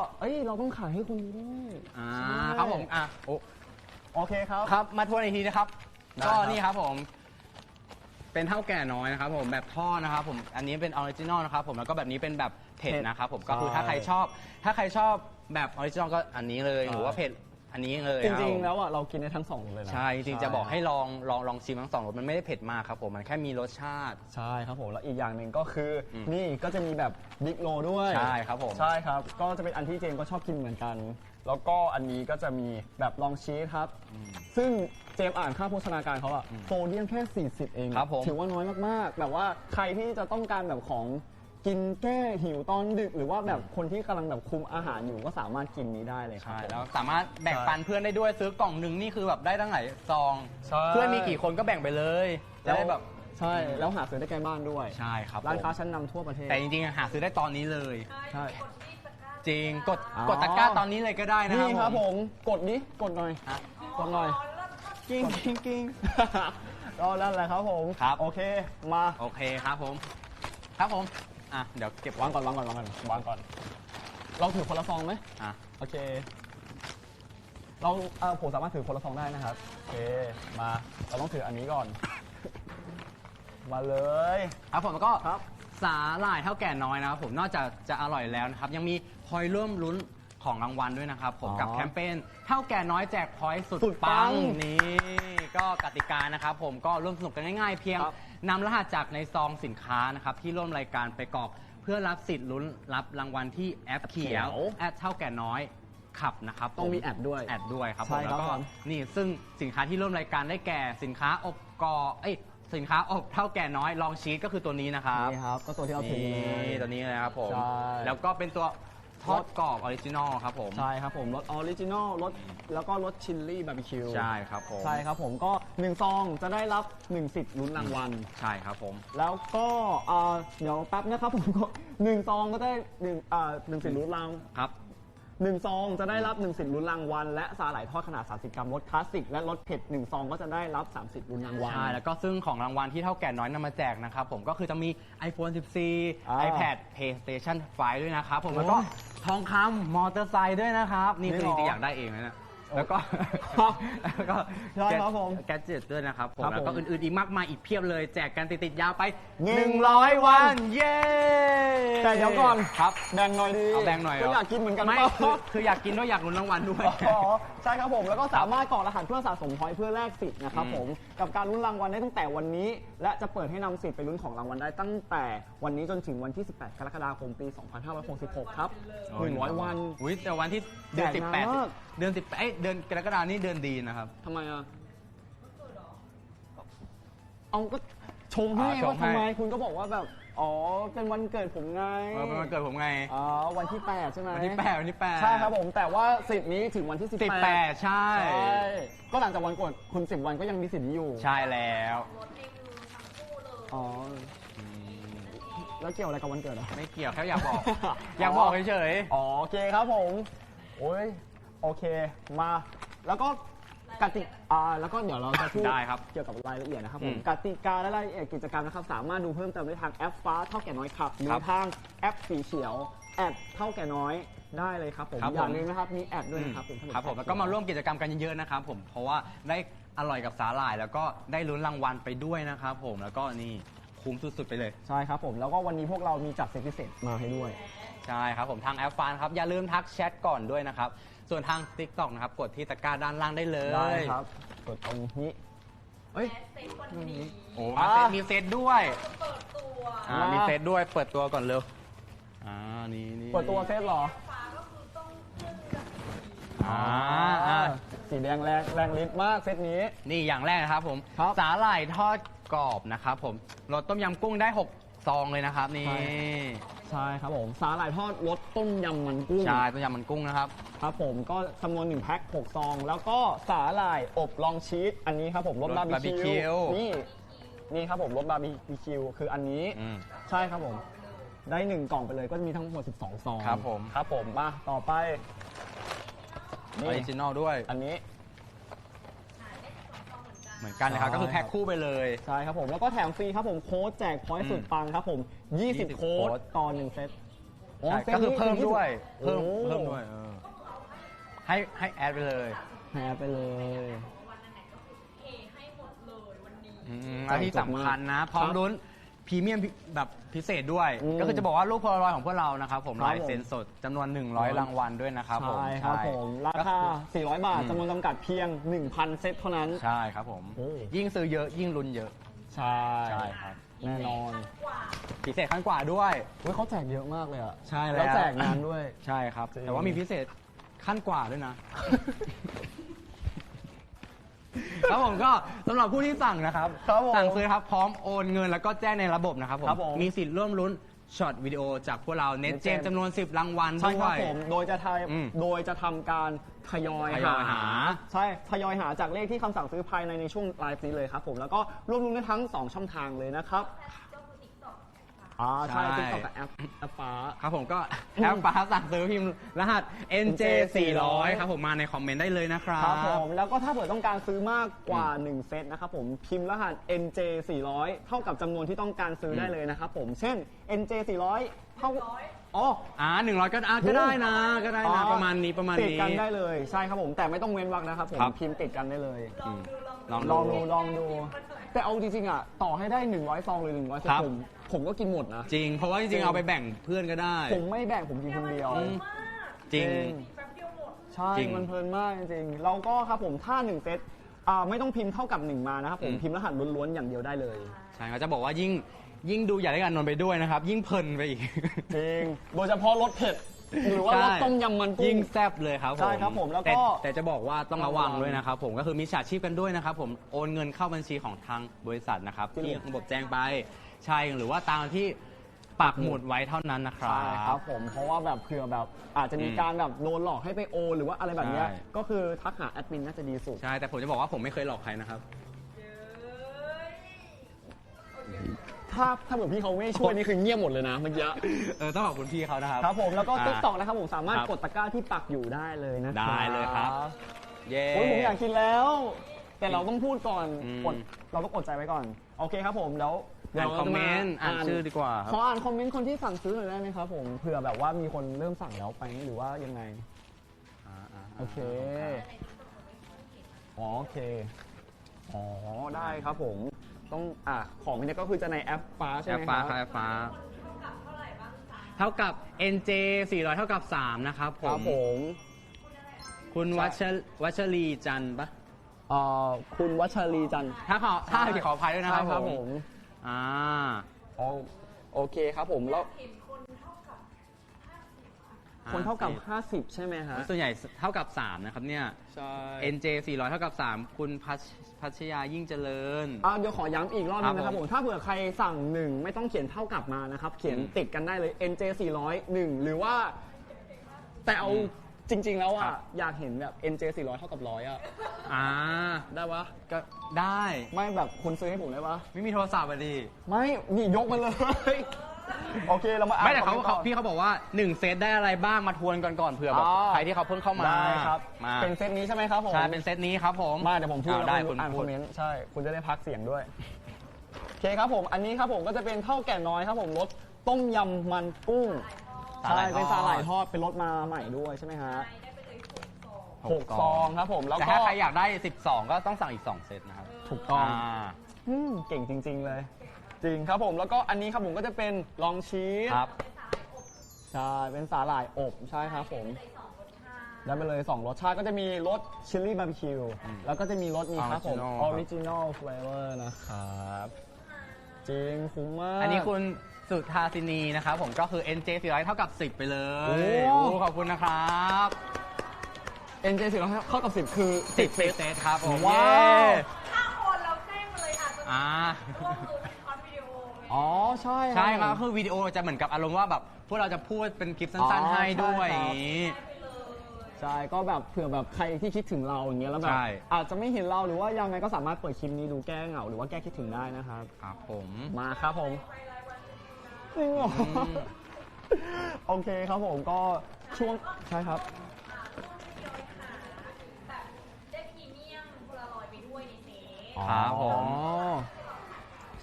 เราต้องขายให้คุณด้วยใช่ ครับผมโอเคครับ ครับมาทวนอีกทีนะครับ ได้ ก็ ครับ นี่ครับผมเป็นเท่าแก่น้อยนะครับผมแบบทอดนะครับผมอันนี้เป็นออริจินอลนะครับผมแล้วก็แบบนี้เป็นแบบเผ็ดนะครับผมก็คือถ้าใครชอบแบบออริจินอลก็อันนี้เลยหรือว่าเผ็ดอันนี้เลย จริงๆแล้วเรากินได้ทั้งสองเลยนะ ใช่จริงๆจะบอกให้ลองชิมทั้งสองรสมันไม่ได้เผ็ดมากครับผมมันแค่มีรสชาติ ใช่ครับผมแล้วอีกอย่างหนึ่งก็คืออ ม นี่ก็จะมีแบบบิ๊กโลด้วย ใช่ครับผม ใช่ครับก็จะเป็นอันที่เจมส์ก็ชอบกินเหมือนกัน แล้วก็อันนี้ก็จะมีแบบลองชีสครับซึ่งเจมส์อ่านค่าโภชนาการเขาอะโซเดียมแค่40เอง ครับผม ถือว่าน้อยมากๆแบบว่าใครที่จะต้องการแบบของกินแก้หิวตอนดึก หรือว่าแบบคนที่กำลังแบบคุมอาหารอยู่ก็สามารถกินนี้ได้เลยครับ ใช่แล้วสามารถแบ่งปันเพื่อนได้ด้วยซื้อกล่องหนึ่งนี่คือแบบได้ตั้งหลายซอง ใช่ เพื่อนมีกี่คนก็แบ่งไปเลยจะได้แบบ ใช่แล้วหาซื้อได้ใกล้บ้านด้วย ใช่ครับ ร้านค้า ผม ชั้นนำทั่วประเทศ แต่จริงๆหาซื้อได้ตอนนี้เลย ใช่ จริงกด อ๋อ กดตะกร้าตอนนี้เลยก็ได้นะ นี่ครับ ผ ผม มกดนี้กดหน่อย ฮะ กดหน่อย กิ้งกิ้งกิ้ง ก็นั่นแหละครับผม ครับ โอเคมา โอเคครับผม ครับผมเดี๋ยวเก็บ วางก่อนเราถือคนละซองไหม อ่ะ โอเคเราผมสามารถถือคนละซองได้นะครับโอเคมาเราต้องถืออันนี้ก่อน มาเลย ครับผมแล้วก็ ครับ สาหร่ายเท่าแก่น้อยนะครับผมนอกจากจะอร่อยแล้วนะครับยังมีพอยต์ร่วมลุ้นของรางวัลด้วยนะครับผมกับแคมเปญเท่าแก่น้อยแจกพอยต์สุดปังนี่ก็กติกานะครับผมก็ร่วมสนุกกันง่ายๆเพียงนำรหัสจากในซองสินค้านะครับที่ร่วมรายการไปกรอกเพื่อรับสิทธิ์ลุ้นรับรางวัลที่แอปเขียวแอดเท่าแก่น้อยขับนะครับ ต้องมีแอดด้วย แอดด้วยครับผ ใช่ ม ครั แล้ บ วก็ ผม นี่ซึ่งสินค้าที่ร่วมรายการได้แก่สินค้าอบสินค้าอบเท่าแก่น้อยลองชีสก็คือตัวนี้นะครับ นี่ครับก็ตัวที่เราถืออยู่เลย นี่ตัวนี้เลยครับผม ใช่ แล้วก็เป็นตัวทอดกรอบออริจินอลครับผม ใช่ครับผมรสออริจินอลรสแล้วก็รสชิลลี่บาร์บีคิว ใช่ครับผม ใช่ครับผมก็1ซองจะได้รับ1สิทธิ์ลุ้นรางวัล ใช่ครับผม แล้วก็เดี๋ยวแป๊บนะครับผมก็1ซองก็ได้1สิทธิ์ลุ้นราง ครับ 1ซองจะได้รับ1สิทธิ์ลุ้นรางวัลและสาหร่ายทอดขนาด30กรัมรสคลาสสิกและรสเผ็ด1ซองก็จะได้รับ3สิทธิ์ลุ้นรางวัล ใช่แล้วก็ซึ่งของรางวัลที่เท่าแก่น้อยนำมาแจกนะครับผมก็คือจะมี iPhone 14 iPad PlayStation 5 ด้วยนะครับผมแล้วก็ทองคำมอเตอร์ไซค์ด้วยนะครับนี่คือจริงๆอยากได้เองนะเนี่ยแล้วก็ ใช่ครับผม แกดเจ็ตด้วยนะครับผม ครับ แล้วก็ ผม อื่นๆอีกมากมายอีกเพียบเลยแจกกันติดๆยาวไป 100 วัน เย้ แต่เดี๋ยวก่อน ครับ แบ่งหน่อยดี เอาแบ่งหน่อยเหร ก็อยากกินเหมือนกัน ไม่ เปล่า คืออยากกินด้วยอยากลุ้นรางวัลด้วย อ๋อใช่ครับผมแล้วก็สามารถกรอกรหัสเพื่อสะสมพอยต์เพื่อแลกสิทธิ์นะครับผมกับการลุ้นรางวัลได้ตั้งแต่วันนี้ และจะเปิดให้นำสิทธิ์ไปลุ้นของรางวัลได้ตั้งแต่วันนี้จนถึงวันที่ 18 กรกฎาคมปี 2566 ครับ100 วัน อุ้ยแต่วันที่เดือน แจกนานมาก 18เดือน10เดือนกรกฎาคมนี่เดือนดีนะครับ ทำไมอ่ะเอาก็โช ชงให้ ชง ว่า ให้ ทำไมคุณก็บอกว่าแบบอ๋อเป็นวันเกิดผมไง เป็นวันเกิดผมไง อ๋อวันที่ 8 ใช่ไหม วันที่ 8 วันที่ 8 ใช่ครับผมแต่ว่าสิทธิ์นี้ถึงวันที่ 18 ใช่ ใช่ก็หลังจากวันเกิดคุณ10 วันก็ยังมีสิทธิ์นี้อยู่ ใช่แล้ว รถในมือทั้งคู่เลย อ๋อแล้วเกี่ยวอะไรกับวันเกิดอ่ะ ไม่เกี่ยวแค่อยากบอก อยากบอกเฉย อ๋อโอเคครับผมโอ้ยโอเคมาแล้วก็กติแล้วก็เดี๋ยวเราจะพูด ได้ครับ เกี่ยวกับรายละเอียดนะครับผม อืม กติกาและรายละเอียดกิจกรรมนะครับสามารถดูเพิ่มเติมได้ทางแอปฟ้าเท่าแก่น้อยครับหรื ครั อบ ทางแอปสีเขียวแอดเท่าแก่น้อยได้เลยครับผม ครับผม อย่าลืมนะครับมีแอดด้วยนะครับ ครับผมแล้วก็มาร่วมกิจกรรมกันเยอะๆนะครับผมเพราะว่าได้อร่อยกับสาหร่าย แล้วก็ได้ลุ้นรางวัลไปด้วยนะครับผมแล้วก็นี่คุ้มสุดๆไปเลย ใช่ครับผมแล้วก็วันนี้พวกเรามีจัดเซตพิเศษมาให้ด้วย ใช่ครับผมทางแอปฟานครับอย่าลืมทักแชทก่อนด้วยนะครับส่วนทาง TikTok นะครับกดที่ตะกร้าด้านล่างได้เลย ได้ครับกดตรงนี้เอ้ย เซ็ตวันนี้ โอ้มีเซตด้วย เปิดตัว มีเซตด้วยเปิดตัวก่อนเร็วนี่ เปิดตัวเซตเหรอ ฟ้าก็คือต้องขึ้นกับสี สีแดงแรงฤทธิ์มากเซตนี้ นี่อย่างแรกนะครับผม ครับ สาหร่ายทอดกรอบนะครับผมรสต้มยำกุ้งได้6ซองเลยนะครับนี่ ใช่ครับผมสาหร่ายทอดรสต้มยำมันกุ้ง ใช่ต้มยำมันกุ้งนะครับ ครับผมก็จำนวน1แพ็ค6ซอง แล้วก็สาหร่ายอบลองชีสอันนี้ครับผมรส รส บาร์บี barbecue คิวนี่ครับผมรสบาร์บีคิวคืออันนี้ ใช่ครับผมได้1กล่องไปเลยก็มีทั้งหมด12ซอง ครับผม ครับผมมาต่อไป ออริจินอลด้วย อันนี้ เหมือนกันเลยครับ ใช่ ก็คือแพ็คคู่ไปเลย ใช่ครับผมแล้วก็แถมฟรีครับผมโค้ดแจกพอยต์สุดปังครับผม20 โค้ดต่อ1เซต ใช่ก็คือเพิ่มด้วย โอ้ เพิ่มด้วยให้แอดไปเลย แพ้ไปเลย วันนั้นก็คือเทให้หมดเลยวันนี้ และที่สำคัญนะพร้อมลุ้นพรีเมียมแบบพิเศษด้วย อืม ก็คือจะบอกว่ารูปโพลารอยด์ของพวกเรานะครับผม ครับ ลายเซ็นสดจำนวน 100 รางวัลด้วยนะครับผม ใช่ครับผมราคา400 บาทจำนวนจำกัดเพียง 1,000 เซตเท่านั้น ใช่ครับผม โอ้ ยิ่งซื้อเยอะยิ่งลุ้นเยอะ ใช่ ใช่ครับ แน่นอน พิเศษขั้นกว่าด้วย เฮ้ยเขาแจกเยอะมากเลยอ่ะ ใช่แล้ว แล้วแจกนานด้วย ใช่ครับ จริง แต่ว่ามีพิเศษขั้นกว่าด้วยนะ ครับผมก็สำหรับผู้ที่สั่งนะครับ ครับผม สั่งซื้อครับพร้อมโอนเงินแล้วก็แจ้งในระบบนะครับผม ครับผม มีสิทธิ์ร่วมลุ้นช็อตวิดีโอจากพวกเราเน็ตเจม Net Gem จำนวน 10 รางวัล ใช่ ด้ คว รับ ย ผมโดยจะ อืม ทำการทยอย ทยอยหา ใช่ทยอยหาจากเลขที่คำสั่งซื้อภายในช่วงไลฟ์นี้เลยครับผมแล้วก็ร่วมรุ้นได้ทั้ง 2 ช่องทางเลยนะครับใช่ ใช่ ติ๊กต็อกกับแอปฟ้า ครับผมก็แอปฟ้าสั่งซื้อพิมพ์รหัส NJ 400ครับผมมาในคอมเมนต์ได้เลยนะครับ ครับผมแล้วก็ถ้าเกิดต้องการซื้อมากกว่า 1 เซตนะครับผมพิมพ์รหัส NJ 400เท่ากับจำนวนที่ต้องการซื้อได้เลยนะครับผมเช่น NJ 400เท่าอ๋อ 100ก็ได้นะก็ได้นะประมาณนี้ ติดกันได้เลยใช่ครับผมแต่ไม่ต้องเว้นวรรคนะครับผม ครับ พิมพ์ติดกันได้เลย ลอง ลอง ดู ดูแต่เอาจริงๆอ่ะต่อให้ได้100ซองหรือ100เซต ครับ ผมก็กินหมดนะ จริง เพราะว่าจริงๆเอาไปแบ่งเพื่อนก็ได้ ผมไม่แบ่งผมกินคนเดียว จริง แป๊บเดียวหมด ใช่ จริง มันเพลินมากจริงๆเราก็ครับผมถ้า1เซตไม่ต้องพิมพ์เท่ากับ1มานะครับผมพิมพ์รหัสล้วนๆอย่างเดียวได้เลย ใช่เขาจะบอกว่ายิ่งดูอยากได้การนนท์ไปด้วยนะครับ ยิ่งเพลินไปอีก จริงโดยเฉพาะรสเผ็ดหรือว่ารสต้มยำมันกุ้ ยิ่ ง งแซ่บเลยครับผม ใช่ครับผมแล้วก็ แต่จะบอกว่าต้องระวังด้วยนะครับผมก็คือมีฉาชีพกันด้วยนะครับผมโอนเงินเข้าบัญชีของทางบริษัทนะครับที่ระบบแจ้งไปใช่หรือว่าตามที่ปักหมุดไว้เท่านั้นนะครั ใช่ครับ บ ผมเพราะว่าแบบเผื่อแบบอาจจะมีการแบบโดนหลอกให้ไปโอนหรือว่าอะไรแบบเนี้ย ใช่ ก็คือทักหาแอดมินน่าจะดีสุด ใช่แต่ผมจะบอกว่าผมไม่เคยหลอกใครนะครับ ถ้าเหมือนพี่เขาไม่ช่วยนี่คือเงียบหมดเลยนะเมื่อกี้ ต้องขอบคุณพี่เขานะครับ ครับผมแล้วก็ อ่า TikTok นะครับผมสามารถ ครับ กดตะกร้าที่ปักอยู่ได้เลยนะ ได้เลยครับ เย้ โอ้ยผมอยากกินแล้ว แต่เราต้องพูดก่อน อืม เราต้องอดใจไว้ก่อนโอเคครับผมแล้ว อ่านคอมเมนต์อ่านชื่อดีกว่าครับ ขออ่านคอมเมนต์คนที่สั่งซื้อหน่อยได้ไหมครับผมเผื่อแบบว่ามีคนเริ่มสั่งแล้วไปหรือว่ายังไงโอเคโอเคอ๋อได้ครับผมต้องของนี้ก็คือจะในแอปฟ้าใช่ แอ ไห ป ม ฟ้า ค ครั รั บบ แอปฟ้าเท่ากับ NJ 400 เท่ากับ 3 นะครับผ ครับ ม ผม คุณวัชรีจันทร์ปะ คุณวัชรีจันทร์ ถ้าขออภัยด้วยนะครับ ใช่ครับ ผ ผม ม อ่า โอเคครับผมแล้ว คนเท่ากับ 50 ใช่ไหมฮะ ส่วนใหญ่เท่ากับ 3 นะครับเนี่ย ใช่ NJ 400 เท่ากับ 3 คุณพัชยายิ่งเจริญ เดี๋ยวขอย้ำอีกรอบนึงนะครับ ครับ ผ ผม ม ถ้าเผื่อใครสั่ง 1 ไม่ต้องเขียนเท่ากับมานะครับ เขียนติดกันได้เลย NJ 400 1 หรือว่า แต่เอาจริง ๆ แล้วอ่ะ อยากเห็นแบบ NJ 400 เท่ากับ 100 อ่ะ ได้ปะ ก็ได้ ไม่แบบคุณซื้อให้ผมได้ปะ ไม่มีโทรศัพท์อะดิ ไม่นี่ยกมาเลย โอเคเรามาอ่าน ไม่แต่ คอมมนต์ก่อน พี่เขาบอกว่า 1 เซตได้อะไรบ้างมาทวนก่อนเผื่อแบบ อ๋อ ใครที่เขาเพิ่งเข้ามา ได้ครับ มา เป็นเซตนี้ใช่ไหมครับผม ใช่เป็นเซตนี้ครับผม มาเดี๋ยวผมพูดแล้ว ได้ คุ คุณ ณ อ่าน พู คอ ด มเมนต์ใช่ คุณจะได้พักเสียงด้วย โอเคครับผมอันนี้ครับผมก็จะเป็นเท่าแก่น้อยครับผมรสต้มยำมันกุ้ง สาหร่าย ใช่เป็น ทอด สาหร่ายทอดเป็นรสมาใหม่ด้วยใช่ไหมฮะ ได้ไปเลย6 ซ6 ซององครับผมแล้ว แต่ ก็ ถ้าใครอยากได้ 12 ก็ต้องสั่งอีก 2 เซตนะครับ ถูกต้อง า เก่งจริง ๆ เลย จริงครับผมแล้วก็อันนี้ครับผมก็จะเป็นลองชีส ครับ ใช่เป็นสาหร่ายอบใช่ครับผมได้ไปเลย 2 รสชาติก็จะมีรสชิลลี่บาร์บีคิวแล้วก็จะมีรสนี้ครับผมออริจินอลเฟลเวอร์นะครับจริงคุ้มมาก อันนี้คุณสุธาสินีนะครับผมก็คือ NJ 400 เท่ากับ 10 ไปเลย โอ้ โอ้ขอบคุณนะครับ NJ 400เข้ากับ 10 คือ 10 เซตครับผม ว้าว เย้ ถ้าโอนเราแจ้งมาเลยอาจจะ อ่า ร่วมมือเป็นคอนวิดีโอไง อ๋อใช่ ใช่ครับคือวิดีโอจะเหมือนกับอารมณ์ว่าแบบพวกเราจะพูดเป็นคลิปสั้นๆให้ด้วยอย่างนี้ ใช่ก็แบบเผื่อแบบใครที่คิดถึงเราอย่างเงี้ยแล้วแบบ ใช่ อาจจะไม่เห็นเราหรือว่ายังไงก็สามารถเปิดคลิปนี้ดูแก้เหงาหรือว่าแก้คิดถึงได้นะครับ ครับผม มาครับผมจริงเหรอโอเคครับผมก็ช่วงใช่ครับ แบบได้พรีเมียมโพลารอยด์ไปด้วยในเซต ครับผม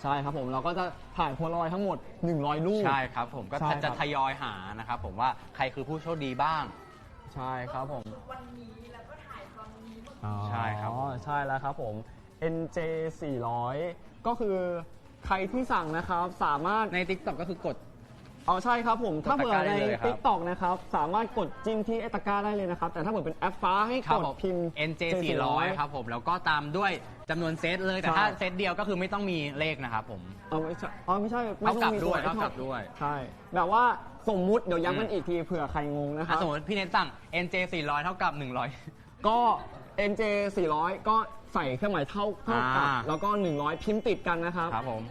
ใช่ครับผมเราก็จะถ่ายโพลารอยด์ทั้งหมด100 รูป ใช่ครับผมก็ ใช่ครับ จะทยอยหานะครับผมว่าใครคือผู้โชคดีบ้าง ใช่ครับผม วันนี้แล้วก็ถ่ายตอนนี้เมื่อ อ๋อ ใช่ครับ ใช่แล้วครับผม NJ 400ก็คือใครที่สั่งนะครับสามารถ ใน TikTok ก็คือกด ใช่ครับผมถ้าเผื่อใน ได้เลยครับ TikTok นะครับสามารถกดจิ้มที่ไอตะกร้าได้เลยนะครับแต่ถ้าเผื่อเป็นแอปฟ้าให้ ครั ก บ ด ผม พิมพ์ NJ 400ครับผมแล้วก็ตามด้วยจำนวนเซตเลยแต่ ใช่ ถ้าเซตเดียวก็คือไม่ต้องมีเลขนะครับผม ไม่ใช่ไม่ใช่ไม่ต้องมี เท่ากับด้วย ใช่แบบว่าสมมุติเดี๋ยวย้ำกันอีกทีเผื่อใครงงนะค อ่ะ รับ สมมติพี่เนทสั่ง NJ 400 เท่ากับ 100 ก็ NJ 400 ก็ใส่เครื่องหมายเท่ากับ แล้วก็ 100 พิมพ์ติดกันนะครับ ครับผม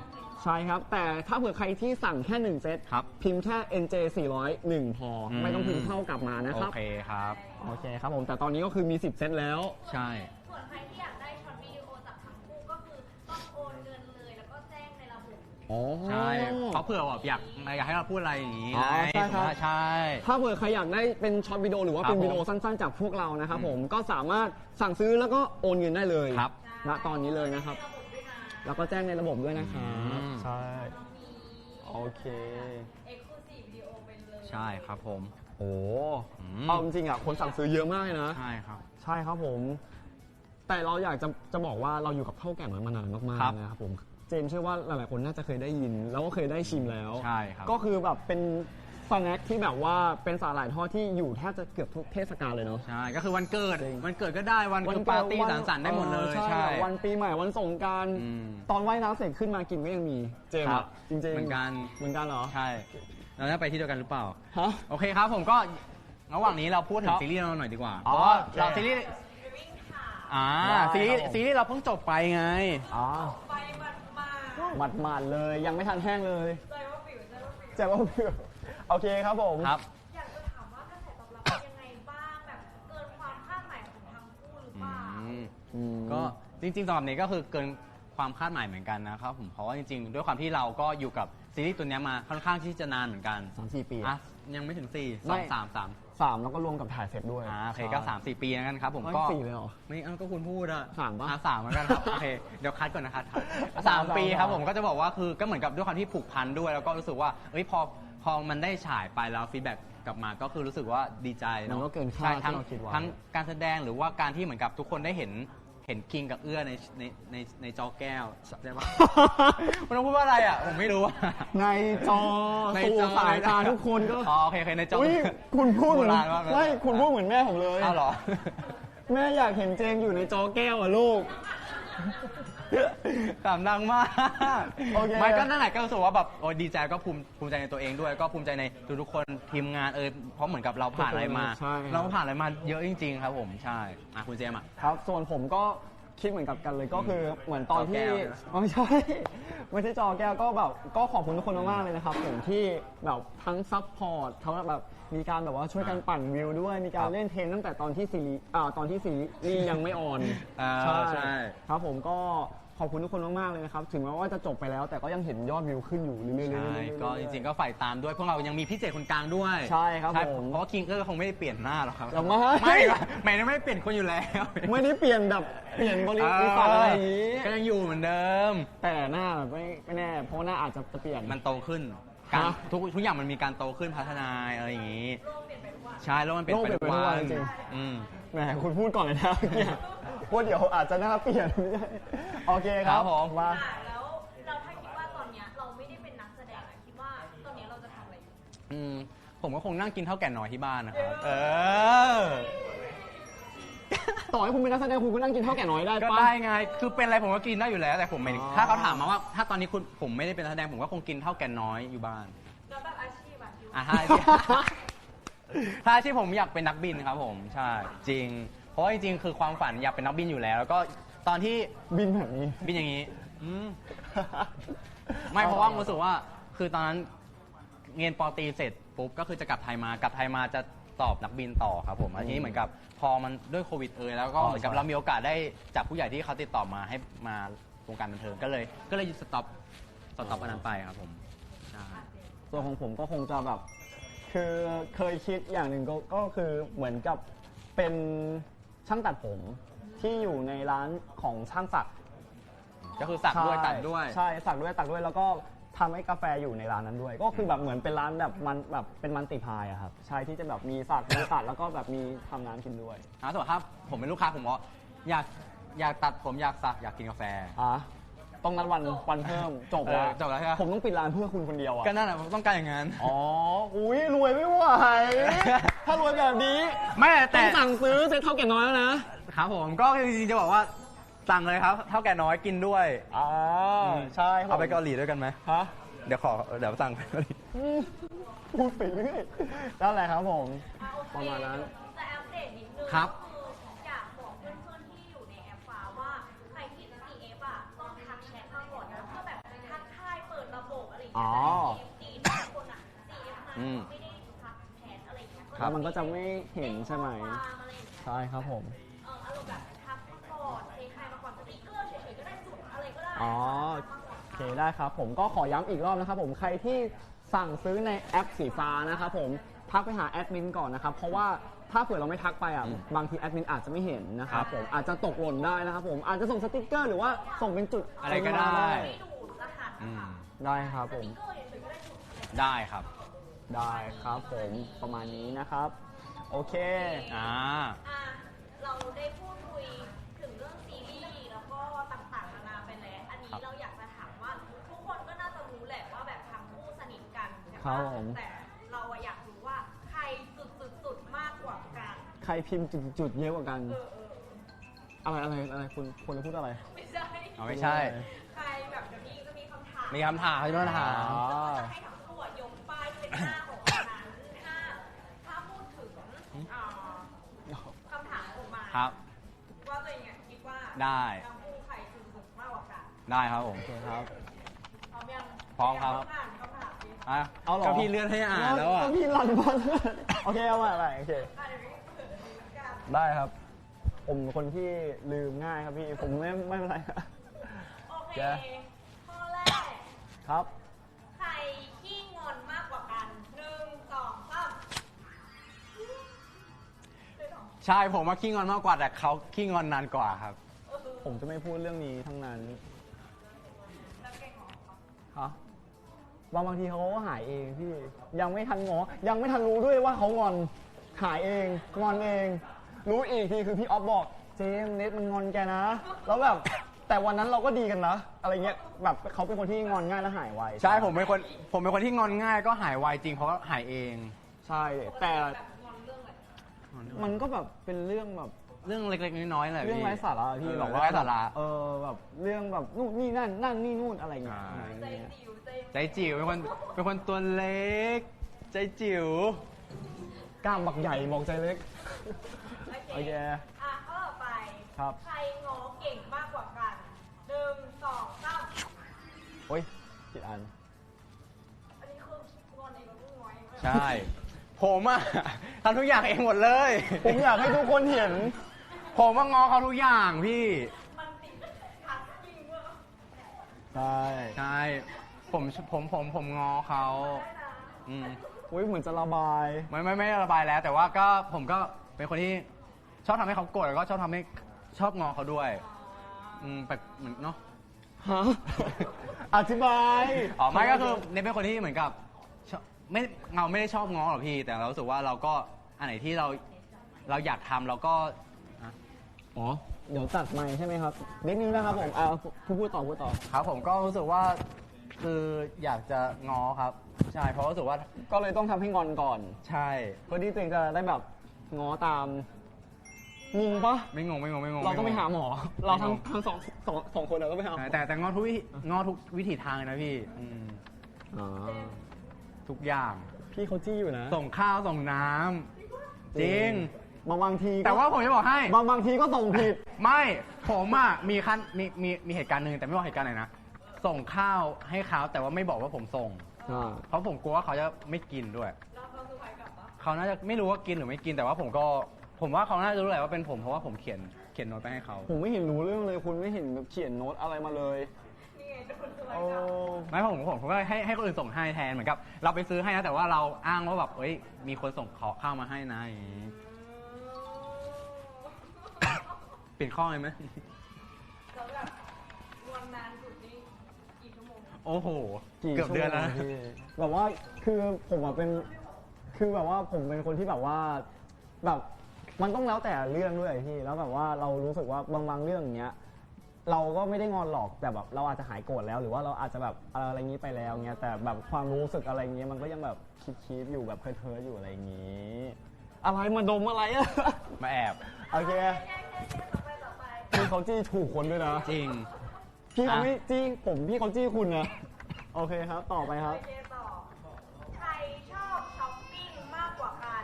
ใช่ครับ แต่ถ้าเผื่อใครที่สั่งแค่ 1 เซต ครับ พิมพ์แค่ NJ 400 1 พออ ม ไม่ต้องพิมพ์เท่ากับมานะ โอ ครับ เคครับ โอเคครับผม แต่ตอนนี้ก็คือมี 10 เซตแล้ว ใช่ ส่วนใครที่อยากได้ช็อตวิดีโอจากทั้งคู่ก็คือต้องโอนเงินเลยแล้วก็แจ้งในระบบ อ๋อ ใช่เพราะเผื่อแบบอยากให้เราพูดอะไรอย่างนี้ อ๋อใช่ครับ ใช่ ถ้าเผื่อใครอยากได้เป็นช็อตวิดีโอหรือว่า ครับ เป็นวิดีโอสั้นๆ จากพวกเรานะครับผม ก็สามารถสั่งซื้อแล้วก็โอนเงินได้เลย ครับ ณตอนนี้เลยนะครับ แล้วก็แจ้งในระบบด้วยนะครับ อืม ใช่ โอเค เอ็กซ์คลูซีฟวิดีโอเป็นเลย ใช่ครับผม โอ้ อืม เอาจริงๆอ่ะ คนสั่งซื้อเยอะมากเลยนะ ใช่ครับ ใช่ครับผม แต่เราอยากจะบอกว่าเราอยู่กับเท่าแก่น้อยมานานมาก ครับ ๆนะครับผม เจมส์เชื่อว่าหลายๆคนน่าจะเคยได้ยิน แล้วก็เคยได้ชิมแล้ว ใช่ครับ ก็คือแบบเป็นสแน็คที่แบบว่าเป็นสาหร่ายทอดที่อยู่แทบจะเกือบทุกเทศกาลเลยเนาะ ใช่ ก็คือวันเกิด จริง วันเกิดก็ได้วันคือปาร์ตี้สังสรรค์ได้หมดเลย ใช่วันปีใหม่วันสงกราร อืม ตอนว่ายน้ำเสร็จขึ้นมากินก็ยังมีเจมส์ ครั อะ บ จริงๆ เหมือนกัน เหมือนกันเหรอ ใช่เราจะไปที่เดียวกันหรือเปล่า ฮะ โอเคครับผมก็ระหว่างนี้เราพูดถึ ค ง รับ ซีรีส์เราหน่อยดีกว่า อ๋อ เพราะว่า โอเค เราซีรีส์ได้ ซีรีส์ ครับผม ซีรีส์เราเพิ่งจบไปไง อ๋อ ไปมันมา หมาดๆเลยยังไม่ทันแห้งเลย ใจว่าปิวใจว่าปิว แจ้งว่าเพื่อโอเคครับผม ครับ อยากจะถามว่ากระแสตอบรับเป็นยังไงบ้างแบบเกินความคาดหมายของทั้งคู่หรือเปล่า ก็จริงๆตอนนี้ก็คือเกินความคาดหมายเหมือนกันนะครับผมเพราะว่าจริงๆ ด้วยความที่เราก็อยู่กับซีรีส์ตัวเนี้ยมาค่อนข้างที่จะนานเหมือนกัน 3-4 ปี อ่ะยังไม่ถึง4 ไม่ 2 3 3 3แล้วก็รวมกับถ่ายเสร็จด้วย โอเคก็3-4 ปีแล้วกันครับผม เฮ้ย ก็ 4เลยเหรอ ไม่เอาก็คุณพูดอะ 3ปะ 3เหมือนกันครับโอเคเดี๋ยวคัดก่อนนะครับสาม 3 ปีครับผมก็จะบอกว่าคือก็เหมือนกับด้วยความที่ผูกพันด้วยแล้วก็รู้สึกว่าเอ้ยพอมันได้ฉายไปแล้วฟีดแบ็กกลับมาก็คือรู้สึกว่าดีใจ มัน เนาะ ก็เกินคาด ใช่ ที่เราคิดไว้ ทั้งการแสดงหรือว่าการที่เหมือนกับทุกคนได้เห็นคิงกับเอื้อในจอแก้วใช่ปะ มันต้องพูดว่าอะไรอ่ะผมไม่รู้อะ ในจอ ใน สู่ จอ สายตาทุกคนก็ อ๋อโอเคในจอ อุ้ยคุณพูดเหมือน โบราณมากเลย ไม่คุณพูดเหมือนแม่ผมเลย อ้าวเหรอ แม่อยากเห็นเจมส์อยู่ในจอแก้วอ่ะลูก จ ขำดังมาก โอเค ไม่ก็นั่นแหละก็รู้สึกว่าแบบโอ้ดีใจก็ภูมิใจในตัวเองด้วย ก็ภูมิใจในทุกๆคนทีมงานเพราะเหมือนกับเราผ่านอะไรมา ใช่ เราผ่านอะไรมาเยอะจริง ๆ ครับผมใช่คุณเจมส์ ครับส่วนผมก็คิดเหมือนกับกันเลยก็คือเหมือนตอนที่ จอแก้ว ไม่ใช่ไม่ใช่จอแก้วก็แบบก็ขอบคุณทุกคนมากๆเลยนะครับผมที่แบบทั้งซัพพอร์ตทั้งแบบมีการแบบว่าช่วยกันปั่นวิวด้วยมีการเล่นเทรนตั้งแต่ตอนที่ซีรีส์ยังไม่ออน ใช่ ครับผมก็ขอบคุณทุกคนมากๆเลยนะครับถึงแม้ว่าจะจบไปแล้วแต่ก็ยังเห็นยอดวิวขึ้นอยู่เรื่อยๆ ใช่ก็จริงๆก็ฝ่ายตามด้วยพวกเรายังมีพิเศษคนกลางด้วย ใช่ครับผม เพราะว่าคิงก็คงไม่ได้เปลี่ยนหน้าหรอกครับ เราไม่ ไม่ได้เปลี่ยนคนอยู่แล้ว ไม่ได้เปลี่ยนแบบเปลี่ยนบริษัทอะไรอย่างนี้ ก็ยังอยู่เหมือนเดิม แต่หน้าแบบไม่แน่เพราะว่าหน้าอาจจะเปลี่ยน มันโตขึ้นการ ฮะ ทุกอย่างมันมีการโตขึ้นพัฒนาอะไรอย่างนี้ใช่แล้วมันเปลี่ยน โลก ไป เปลี่ยนไปทุกวันจริง อืม แหมคุณพูดก่อนเลยนะเนี่ยว่าเดี๋ยวอาจจะหน้าเปลี่ยนไม่ใช่โอเคครับ ครับผม มา แล้วเราถ้าคิดว่าตอนเนี้ยเราไม่ได้เป็นนักแสดงอะคิดว่าตอนเนี้ยเราจะทำอะไรอยู่ ผมก็คงนั่งกินเท่าแก่น้อยที่บ้านนะครับ ต่อให้คุณเป็นนักแสดงคุณก็นั่งกินข้าวแก่น้อยได้ ก็ ปะ ได้ไงคือเป็นอะไรผมก็กินได้อยู่แล้วแต่ผมไม่ถ้าเขาถามมาว่าถ้าตอนนี้ผมไม่ได้เป็นนักแสดงผมก็คงกินเท่าแก่น้อยอยู่บ้าน แล้วแบบอาชีพอะคิดว่า ถ้าอาชีพผมอยากเป็นนักบินครับผมใช่จริง เพราะว่าจริงๆคือความฝันอยากเป็นนักบินอยู่แล้ว แล้วก็ตอนที่ บินแบบนี้ บินอย่างนี้ไม่เพราะว่ารู้สึกว่าคือตอนนั้นเรียนปอตรีเสร็จปุ๊บก็คือจะกลับไทยมาจะสอบนักบินต่อครับผมอันนี้เหมือนกับพอมันด้วยโควิดแล้วก็เหมือนกับเรามีโอกาสได้จากผู้ใหญ่ที่เขาติดต่อมาให้มาวงการบันเทิงก็เลยสต็อปอันนั้นไปครับผมใช่ ส่วนของผมก็คงจะแบบคือเคยคิดอย่างหนึ่งก็คือเหมือนกับเป็นช่างตัดผมที่อยู่ในร้านของช่างสัก ก็คือสักด้วยตัดด้วย ใช่สักด้วยตัดด้วยแล้วก็ทำให้กาแฟอยู่ในร้านนั้นด้วย ก็คือแบบเหมือนเป็นร้านแบบเป็นมันติพายอะครับใช่ที่จะแบบมีสักมีตัดแล้วก็แบบมีทำน้ำกินด้วย ส่วนถ้าผมเป็นลูกค้าผมก็อยากตัดผมอยากสักอยากกินกาแฟ ต้องนัดวันเพิ่มจบแล้ว จบแล้วใช่ไหม ผมต้องปิดร้านเพื่อคุณคนเดียวอะ ก็นั่นแหละผมต้องการอย่างนั้น อ๋ออุ้ยรวยไม่ไหวถ้ารวยแบบนี้ ไม่ ต้ แต่ องสั่งซื้อเซ็ตเท่าแก่น้อยแล้วนะครับ ผมก็จริงๆจะบอกว่าสั่งเลยครับเท่าแก่น้อยกินด้วย ใช่ครับ เอาไปเกาหลีด้วยกันไหม ฮะ เดี๋ยวสั่งไปเกาหลี พูดไปเรื่อยนั่นแหละครับผมประมาณนั้น แต่อัปเดตนิดนึง ครับ คืออยากบอกเพื่อนๆที่อยู่ในแอปฟ้าว่าใครที่ CF อ่ะต้องทักแชทมาก่อนนะเพื่อแบบทักทายเปิดระบบอะไรอย่างเงี้ยแต่ CF จีนบางคนอ่ะ CF มาไม่ได้ทักแชทอะไรอย่างเงี้ย แล้วมันก็จะไม่เห็นใช่ไหม ความอะไรอย่างเงี้ย ใช่ครับผม อารมณ์แบบทักมาก่อนเทคใครมาก่อนสติ๊กเกอร์เฉยๆก็ได้จุดอะไรก็ได้ อ๋อ โอเคได้ครับผมก็ขอย้ำอีกรอบนะครับผมใครที่สั่งซื้อในแอปสีฟ้านะครับผมทักไปหาแอดมินก่อนนะครับเพราะว่าถ้าเผื่อเราไม่ทักไปอ่ะบางทีแอดมินอาจจะไม่เห็นนะครับผมอาจจะตกหล่นได้นะครับผมอาจจะส่งสติ๊กเกอร์หรือว่าส่งเป็นจุด อะไรก็ได้ ไม่ดูรหัสนะคะ ได้ครับผม สติ๊กเกอร์เฉยๆก็ได้จุดอะไร ได้ครับ ได้ครับผมประมาณนี้นะครับโอเค อ่ะเราได้พูดคุยถึงเรื่องซีรีส์แล้วก็ต่างๆนานาไปแล้ว อันนี้เราอยากจะถามว่าทุกคนก็น่าจะรู้แหละว่าแบบทั้งคู่สนิทกันใช่ไหม ครับผม แต่เราอะอยากรู้ว่าใครสุดๆมากกว่ากัน ใครพิมพ์จุดๆเยอะกว่ากันอะไรคุณจะพูดอะไร ไม่ใช่ เอาไม่ใช่ ใครแบบเดี๋ยวนี้ก็มีคำถาม มีคำถามเขาจะมาถาม จะให้ทั้งคู่อะยกป้ายที่เป็นหน้าของอันนั้นถ้าพูดถึงคำถามออกมา ครับ ว่าตัวเองอะคิดว่า ได้ ทั้งคู่ใครสุดๆมากกว่ากัน ได้ครับผม โอเคครับ พร้อมยัง พร้อมครับ อ่านคำถามสิ เอาเหรอ ก็พี่เลื่อนให้อ่านแล้วอ่ะ ก็พี่รันมาโอเคเอาใหม่โอเค เดี๋ยวนี้เปิดดูกัน ได้ครับ ผมเป็นคนที่ลืมง่ายครับพี่ ผมไม่เป็นไรครับ โอเค เดี๋ยว ข้อแรก ครับ ใครขี้งอนมากกว่ากัน1 2 3 ใช่ผมว่าขี้งอนมากกว่าแต่เขาขี้งอนนานกว่าครับ ผมจะไม่พูดเรื่องนี้ทั้งนั้นฮะบางทีเขาก็หายเองพี่ ยังไม่ทันง้อยังไม่ทันรู้ด้วยว่าเขางอน หายเอง งอนเอง รู้อีกทีคือพี่ออฟบอก เจมส์เน็ตมันงอนแกนะ แล้วแบบ แต่วันนั้นเราก็ดีกันนะ อะไรเงี้ย แบบเขาเป็นคนที่งอนง่ายและหายไว ใช่ผมเป็นคนที่งอนง่ายก็หายไวจริงเพราะหายเอง ใช่ แต่มันก็แบบเป็นเรื่องแบบ เรื่องเล็กๆน้อยๆแหละ เรื่อง พี่ ไร้สาระพี่ เออ แบบว่า ไร้สาระ แบบเรื่องแบบนู่นนี่นั่นนี่นู่นอะไรเงี้ย ใจจิ๋วใจ ใจจิ๋วเป็นคนตัวเล็ก ใจจิ๋ว กล้ามบักใหญ่มองใจเล็ก โอ โอเค อ่ะข้อต่อไป ครับ ใครงอเก่งมากกว่ากัน1 2 3 โอ้ยผิดอัน อันนี้คืองอนเองกับลูกน้อย ใช่ ผมอะทำทุกอย่างเองหมดเลย ผมอยากให้ทุกคนเห็น ผมว่างอเขาทุกอย่างพี่ มันติดขัดจริงเว้ย ใช่ ใช่ผมงอเขาอืม อุ้ยเหมือนจะระบาย ไม่ระบายแล้ว แต่ว่าก็ผมก็เป็นคนที่ชอบทำให้เขาโกรธแล้วก็ชอบทำให้ชอบงอเขาด้วยแบบเหมือนเนาะ ฮะ อธิบาย อ๋อไม่ก็คือเนทเป็นคนที่เหมือนกับไม่ได้ชอบง้อหรอกพี่ แต่เรารู้สึกว่าเราก็อันไหนที่เราอยากทำเราก็ อ๋อ เดี๋ยวตัดไมค์ใช่ไหมครับนิดนึงนะครับผมพูดต่อ ครับผมก็รู้สึกว่าคืออยากจะง้อครับ ใช่เพราะรู้สึกว่า ก็เลยต้องทำให้งอนก่อน ใช่ เพื่อที่ตัวเองจะได้แบบง้อตามงงปะ ไม่งง เราต้องไปหาหมอ เราทั้งสองคนเราต้องไปหาหมอ แต่ง้อทุกวิถีทางเลยนะพี่อ๋อ ทุกอย่าง พี่เขาจี้อยู่นะ ส่งข้าวส่งน้ำจริง บางทีก็ แต่ว่าผมจะบอกให้ บางทีก็ส่งผิด ไม่ผมอ่ะมีเหตุการณ์หนึ่งแต่ไม่บอกเหตุการณ์ไหนนะส่งข้าวให้เขาแต่ว่าไม่บอกว่าผมส่ง เพราะผมกลัวว่าเขาจะไม่กินด้วยเขาน่าจะไม่รู้ว่ากินหรือไม่กินแต่ว่าผมว่าเขาน่าจะรู้แหละว่าเป็นผมเพราะว่าผมเขียนโน้ตไปให้เขา ผมไม่เห็นรู้เรื่องเลยคุณไม่เห็นแบบเขียนโน้ตอะไรมาเลย นี่ไงจะคนสวย โอ้ ไม่ผมก็ให้คนอื่นส่งให้แทนเหมือนกับ เราไปซื้อให้นะแต่ว่าเราอ้างว่าแบบมีคนส่งข้าวมาให้นะอย่างนี้เปลี่ยนข้อเลยไหม แล้วแบบวันนานสุดนี่กี่ชั่วโมง โอ้โห กี่ เกือบเดือนแล้ว ชั่วโมงพี่แบบว่าคือผมอะเป็นคือแบบว่าผมเป็นคนที่แบบว่าแบบมันต้องแล้วแต่เรื่องด้วยพี่แล้วแบบว่าเรารู้สึกว่าบางเรื่องอย่างเงี้ยเราก็ไม่ได้งอนหรอกแต่แบบเราอาจจะหายโกรธแล้วหรือว่าเราอาจจะแบบอะไรงี้ไปแล้วเงี้ยแต่แบบความรู้สึกอะไรเงี้ยมันก็ยังแบบคิดอยู่แบบเพ้อๆอยู่อะไรอย่างงี้อะไรมาดมอะไรอะ มาแอบ โอเค ต่อไป พี่เขาจี้ถูกคนด้วยนะ จริง พี่เขาไม่จี้ผมพี่เขาจี้คุณนะโอเคครับต่อไปครับ โอเคต่อ ใครชอบช้อปปิ้งมากกว่ากัน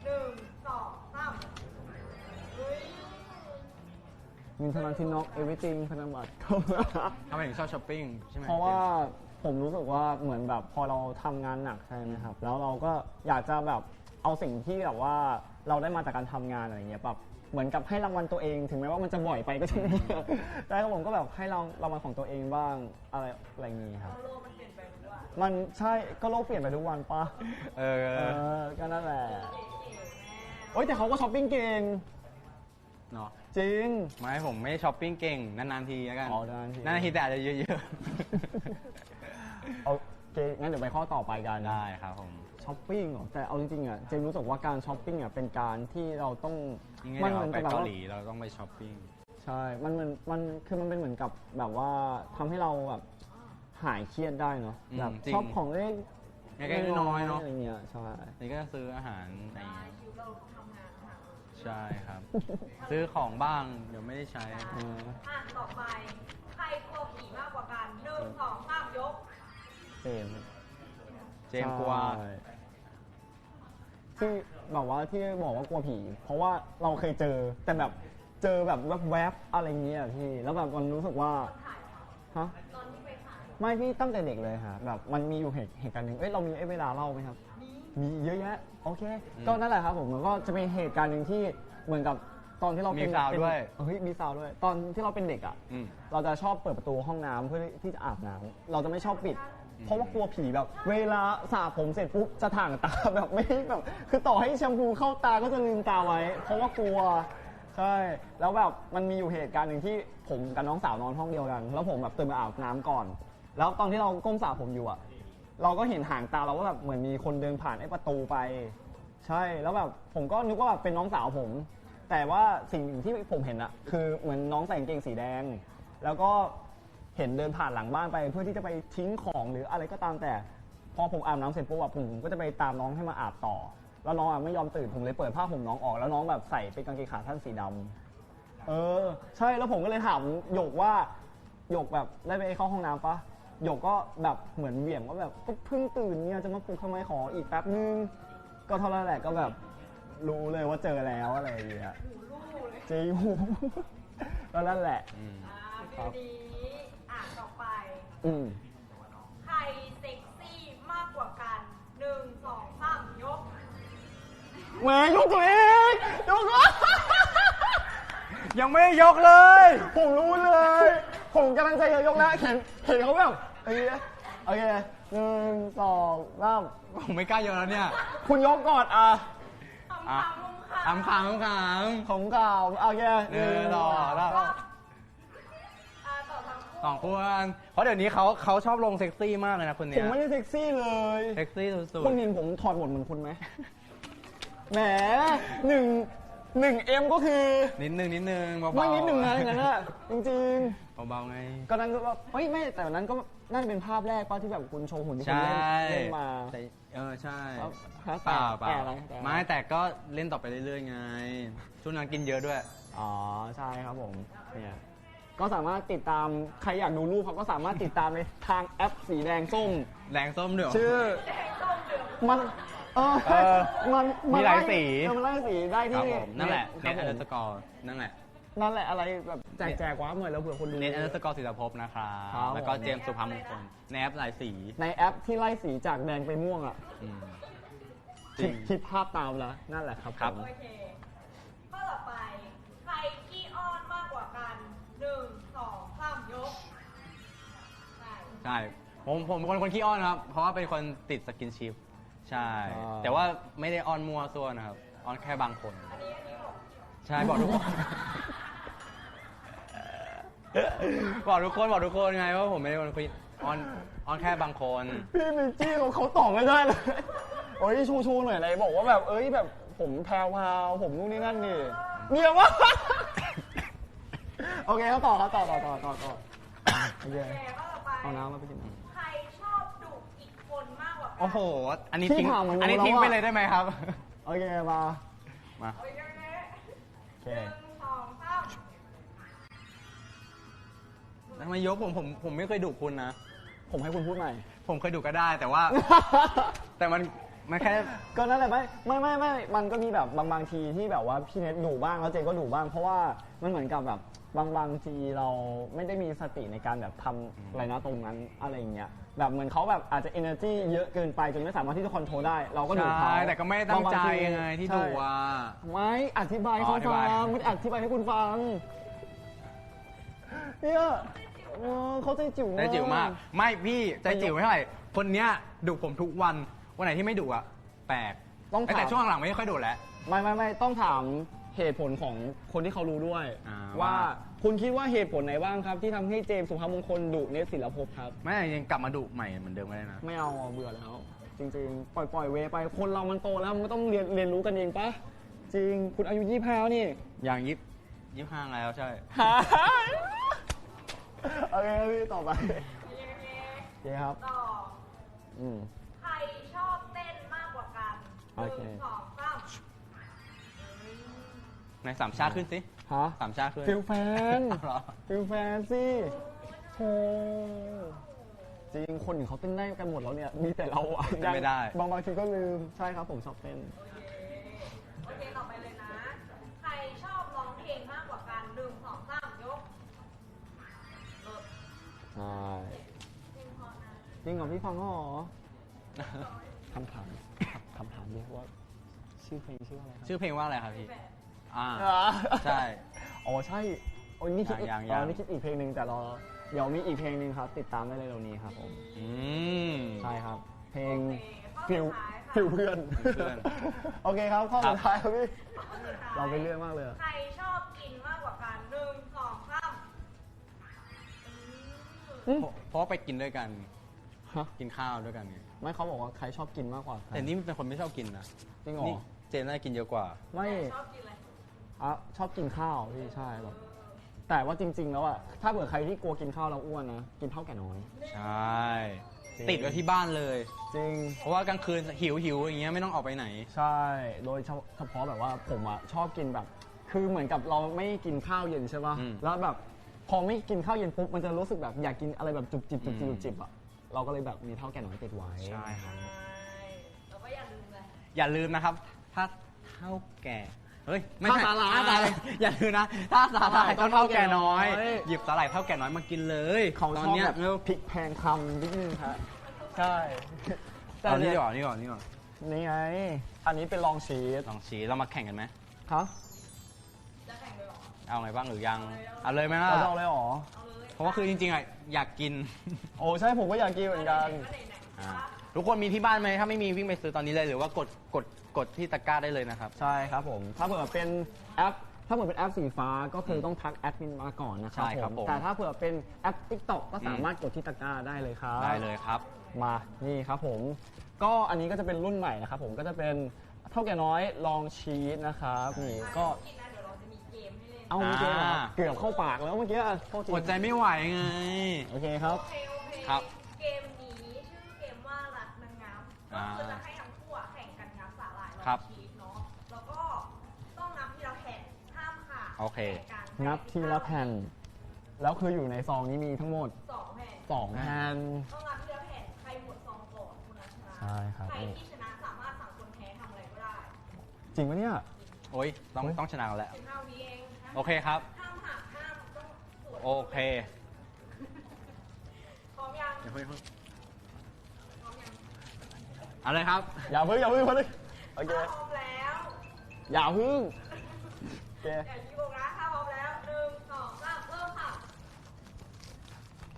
1 2 3เฮ้ย มินทนันทินอก everything พนันบัตร ทำไมถึงชอบช้อปปิ้งใช่ไหม เพราะว่าผมรู้สึกว่าเหมือนแบบพอเราทำงานหนักใช่ไหมครับแล้วเราก็อยากจะแบบเอาสิ่งที่แบบว่าเราได้มาจากการทำงานอะไรเงี้ยแบบเหมือนกับให้รางวัลตัวเองถึงแม้ว่ามันจะบ่อยไปก็ใช่ไหม แต่ผมก็แบบให้รางวัลของตัวเองบ้างอะไรอย่างงี้ครับ โลกมันเปลี่ยนไปทุกวัน มันใช่ก็โลกเปลี่ยนไปทุกวันปะ เออ ก็นั่นแหละโอ๊ยแต่เขาก็ช้อปปิ้งเก่ง เนาะ จริง ไม่ผมไม่ช้อปปิ้งเก่งนานๆทีแล้วกัน อ๋อนานๆที นานๆทีแต่อาจจะเยอะ โอเคงั้นเดี๋ยวไปข้อต่อไปกัน ๆ ได้ครับผม ช้อปปิ้งเหรอแต่เอาจริงๆอ่ะเจมรู้สึกว่าการช้อปปิ้งอ่ะเป็นการที่เราต้อง ยังไงเราไปเกาหลีเราต้องไปช้อปปิ้ง ใช่มันคือมันเป็นเหมือนกับแบบว่าทำให้เราแบบหายเครียดได้เนาะแบบ จริง ชอบของเล็ก เล็กๆน้อยๆเนอะ อะไรเงี้ยใช่ นี่ก็ซื้ออาหารอะไรอย่างเงี้ย ชีวิตเราทำงานค่ะ ใช่ครับ ซื้อของบ้างเดี๋ยวไม่ได้ใช้ เออ ต่อไป ใครกลัวผีมากกว่ากัน1 2 3ยก เจม เจมส์กลัว ใช่ที่แบบว่าที่บอกว่ากลัวผี เพราะว่าเราเคยเจอแต่แบบเจอแบบแวบๆอะไรเงี้ยพี่แล้วแบบมันรู้สึกว่าฮะ ตอนที่ไปถ่าย ไม่พี่ตั้งแต่เด็กเลยค่ะแบบมันมีอยู่เหตุการณ์หนึ่งเรามีเวลาเล่าไหมครับ มีเยอะแยะโอเค ก็นั่นแหละครับผมมันก็จะเป็นเหตุการณ์หนึ่งที่เหมือนกับตอนที่เราเป็น มีซาวด์ด้วย เฮ้ยมีซาวด์ด้วย ตอนที่เราเป็นเด็กอ่ะ อืม เราจะชอบเปิดประตูห้องน้ำเพื่อที่จะอาบน้ำเราจะไม่ชอบปิด เพราะว่ากลัวผีแบบ เวลาสระผมเสร็จปุ๊บจะถ่างตาแบบไม่แบบคือต่อให้แชมพูเข้าตาก็จะลืมตาไว้ เพราะว่ากลัวใช่แล้วแบบมันมีอยู่เหตุการณ์หนึ่งที่ผมกับน้องสาวนอนห้องเดียวกัน แล้วผมแบบตื่นมาอาบน้ำก่อน แล้วตอนที่เราก้มสระผมอยู่อะเราก็เห็นห่างตาเราว่าแบบเหมือนมีคนเดินผ่านไอ้ประตูไป ใช่แล้วแบบผมก็นึกว่าแบบเป็นน้องสาวผม แต่ว่าสิ่งหนึ่งที่ผมเห็นอะคือเหมือนน้องใส่กางเกงสีแดง แล้วก็เห็นเดินผ่านหลังบ้านไปเพื่อที่จะไปทิ้งของหรืออะไรก็ตามแต่ พอผมอาบน้ำเสร็จปุ๊บอะผมก็จะไปตามน้องให้มาอาบต่อ แล้วน้องอ่ะไม่ยอมตื่นผมเลยเปิดผ้าห่มน้องออกแล้วน้องแบบใส่เป็นกางเกงขาสั้นสีดำใช่แล้วผมก็เลยถามหยกว่าหยกแบบได้ไปเข้าห้องน้ำปะหยกก็แบบเหมือนเหวี่ยงว่าแบบก็เพิ่งตื่นเนี่ยจะมาปลุกทำไมขออีกแป๊บนึงก็เท่านั้นแหละก็แบบรู้เลยว่าเจอแล้วอะไรอย่างเงี้ยจริงก็นั่นแหละฟิลนี้ต่อไป ใครเซ็กซี่มากกว่ากัน1 2 3ยกแหวยกตัวเอง ยกยังไม่ได้ยกเลย ผมรู้เลย ผมกำลังจะยกแล้วเห็นเขาแบบโอเค1 2 3ผมไม่กล้ายกแล้วเนี่ย คุณยกก่อนขำข่าวโอเค1 2 สองคนเพราะเดี๋ยวนี้เขาชอบลงเซ็กซี่มากเลยนะคนนี้ผมไม่ได้เซ็กซี่เลยเซ็กซี่สุดๆคุณเห็นผมถอดหมดเหมือนคุณไหมแหม1M ก็คือนิดนึงเบาๆไม่นิดนึงนะอย่างนั้นอะจริงๆเบาๆไงก็นั้นก็แบบไม่แต่นั้นก็น่าจะเป็นภาพแรกป่ะที่แบบคุณโชว์หุ่นที่คุณเล่นมาใช่เปล่าไม่แต่ก็เล่นต่อไปเรื่อยๆไงช่วงนั้นกินเยอะด้วยอ๋อใช่ครับผมเนี่ยก็สามารถติดตามใครอยากดูรูปเขาก็สามารถติดตามในทางแอปสีแดงส้มเดือดชื่อมันมีหลายสี มันหลายสีได้ที่นั่นแหละเน็ตอันเดอร์สกอร์นั่นแหละอะไรแบบแจกว้าเหมือนแล้วเผื่อคนดูเน็ตอันเดอร์สกอร์ศิลภพนะครับแล้วก็เจมส์สุภาพมงคลในแอปหลายสีในแอปที่ไล่สีจากแดงไปม่วงอ่ะคิดภาพตามแล้วนั่นแหละครับโอเคข้อต่อไปใครขี้อ้อนมากกว่ากัน1 2 3ยกใช่ผมเป็นคนขี้อ้อนครับเพราะว่าเป็นคนติดสกินชิปใช่แต่ว่าไม่ได้อ้อนมัวซั่วนะครับอ้อนแค่บางคนใช่บอกทุกคนบอกทุกคนไงว่าผมไม่ได้เป็นคนอ้อนแค่บางคนพี่มิจี้เขาตอบไม่ได้เลยโอ้ยชูหน่อยอะไรบอกว่าแบบแบบผมแพรวๆผมนู่นนี่นั่นนี่เนี่ยว่าโอเคเขาต่อโอเคเอาน้ำมาไปกินใครชอบดุอีกคนมากกว่ากันโอ้โหอันนี้ทิ้งไปเลยได้ไหมครับโอเคมาโอเค1 2 3ทำไมยกผมไม่เคยดุคุณนะผมให้คุณพูดใหม่ผมเคยดุก็ได้แต่ว่าแต่มันแค่ก็นั่นแหละไม่มันก็มีแบบบางทีที่แบบว่าพี่เน็ตดุบ้างแล้วเจก็ดุบ้างเพราะว่ามันเหมือนกับแบบบางทีเราไม่ได้มีสติในการแบบทำอะไรนะตรงนั้นอะไรอย่างเงี้ยแบบเหมือนเขาแบบอาจจะ energy เยอะเกินไปจนไม่สามารถที่จะคอนโทรลได้เราก็ดุเขาใช่แต่ก็ไม่ตั้งใจยังไงที่ดุอ่ะไม่อธิบายเขาฟังไม่อธิบายให้คุณฟังเนี่ยเขาใจจิ๋วมากไม่พี่ใจจิ๋วไม่เท่าไหร่คนเนี้ยดุผมทุกวันไหนที่ไม่ดุอ่ะแปลกแต่ช่วงหลังไม่ค่อยดุแล้วไม่ต้องถามเหตุผลของคนที่เขารู้ด้วยว่าคุณคิดว่าเหตุผลไหนบ้างครับที่ทำให้เจมส์สุภาพมงคลดุเนสศิลภพครับไม่ยังกลับมาดุใหม่เหมือนเดิมไม่ได้นะไม่เอาเบื่อแล้วจริงๆปล่อยเวไปคนเรามันโตแล้วมันก็ต้องเรียนรู้กันเองปะจริงคุณอายุ25นี่อย่าง25แล้วใช่โอเคพี่ต่อไปโอเคครับต่อใครชอบเต้นมากกว่ากัน1 2 3ใน3ชาขึ้นสิ3ชาขึ้นฟิลแฟนสิโธ่จริงคนอื่นเขาเต้นได้กันหมดแล้วเนี่ยมีแต่เราไม่ได้บางทีก็ลืมใช่ครับผมชอบเต้นโอเคต่อไปเลยนะใครชอบร้องเพลงมากกว่ากัน1 2 3ยกใช่จริงเหรอพี่ฟังเหรอคำถามเรียกว่าชื่อเพลงชื่ออะไรครับชื่อเพลงว่าอะไรครับพี่ใช่ใช่นี่คิดอีกเพลงหนึ่งแต่เดี๋ยวมีอีกเพลงหนึ่งครับติดตามได้เลยเร็วนี้ครับผมใช่ครับเพลงฟิลเพื่อนโอเคครับข้อสุดท้ายครับพี่เราไปเรื่องมากเลยใครชอบกินมากกว่ากัน1 2 3เพราะไปกินด้วยกันกินข้าวด้วยกันไงไม่เขาบอกว่าใครชอบกินมากกว่าแต่นี่เป็นคนไม่ชอบกินนะจริงเหรอเจนน่ากินเยอะกว่าไม่ชอบกินอะไรชอบกินข้าวพี่ใช่แบบแต่ว่าจริงๆแล้วถ้าเผื่อใครที่กลัวกินข้าวแล้วอ้วนนะกินเท่าแก่น้อยใช่จ ติดไว้ที่บ้านเลย จริง เพราะว่ากลางคืนหิวอย่างเงี้ยไม่ต้องออกไปไหน ใช่ โดยเฉพาะแบบว่าผมอะชอบกินแบบ คือเหมือนกับเราไม่กินข้าวเย็นใช่ป่ะ อืม แล้วแบบพอไม่กินข้าวเย็นปุ๊บมันจะรู้สึกแบบอยากกินอะไรแบบจุบจิบจุบจิบจุบจิบอะเราก็เลยแบบมีเท่าแก่น้อยติดไว้ ใช่ครับ แล้วก็อย่าลืมเลย อย่าลืมนะครับ ถ้าเท่าแก่เฮ้ยไม่ใช่ ถ้าสาหร่าย ถ้สร่อย่าลืมนะ ถ้าสาหร่ายต้องเท่าแก่น้อย เฮ้ย หยิบสาหร่ายเท่าแก่น้อยมากินเลย เขา ตอ ช น อบ เนี้ย แบบพริกแพงคำนิดนึงครับใช่ เอานี่ก่อนนี่ก่อน นี่ไง อันนี้เป็นลองชีส ลองชี้เรามาแข่งกันไหม ครับ เอาไงบ้างหรือยังเอาเลยไหมล่ะ เราจะเอาเลยเหรอ เพราะว่าคือจริงๆอ่ะอยากกิน โอ้ใช่ผมก็อยากกินเหมือนกัน อ่าทุกคนมีที่บ้านไหมถ้าไม่มีวิ่งไปซื้อตอนนี้เลยหรือว่ากดที่ตะกร้าได้เลยนะครับ ใช่ครับผม ถ้าเผื่อเป็นแอป ถ้าเผื่อเป็นแอปสีฟ้าก็คือต้องทักแอดมินมาก่อนนะครั ใช่ครับผม แต่ถ้าเผื่อเป็นแอป TikTok ก็สามารถกดที่ตะกร้าได้เลยครับ ได้เลยครับ มา นี่ครับผม ก็อันนี้ก็จะเป็นรุ่นใหม่นะครับผม ก็จะเป็นเท่าแก่น้อยลองชีสนะครับนี่ก็ กินนะเดี๋ยวเราจะมีเกมให้เล่น เอาเมื่อกี้เหรอ อ่า เกือบเข้าปากแล้วเมื่อกี้โทษที อดใจไม่ไหวไง โอเคครับ โอเค ครับ เกมนี้ชื่อเกมว่ารักนางงามก็ อ่า คือจะให้ทั้งคู่อะแข่งกันงับสาหร่าย ครับ ชีสเนาะ แล้วก็ต้องนับทีละแผ่นห้ามขาด โอเค แข่งกัน งับทีละแผ่น แล้วคืออยู่ในซองนี้มีทั้งหมด สองแผ่น 2 แผ่น ต้องนับทีละแผ่นใครหมดซองก่อนคนนั้นชนะ ใช่ครับ ใครที่ชนะสามารถสั่งคนแพ้ทำอะไรก็ได้ จริงปะเนี่ย โอ้ยต้องชนะกันแล้ว 15 วิเองนะ โอเคครับ ห้ามหักห้ามต้องสวด โอเค พร้อมยัง อย่าเพิ่ง พร้อมยัง เอาเลยครับ อย่าเพิ่งอย่าเพิ่งโอเค ถ้าพร้อมแล้ว อย่าเพิ่งโอเค อย่ายิงวงนะถ้าพร้อมแล้ว1 2 3เริ่มค่ะ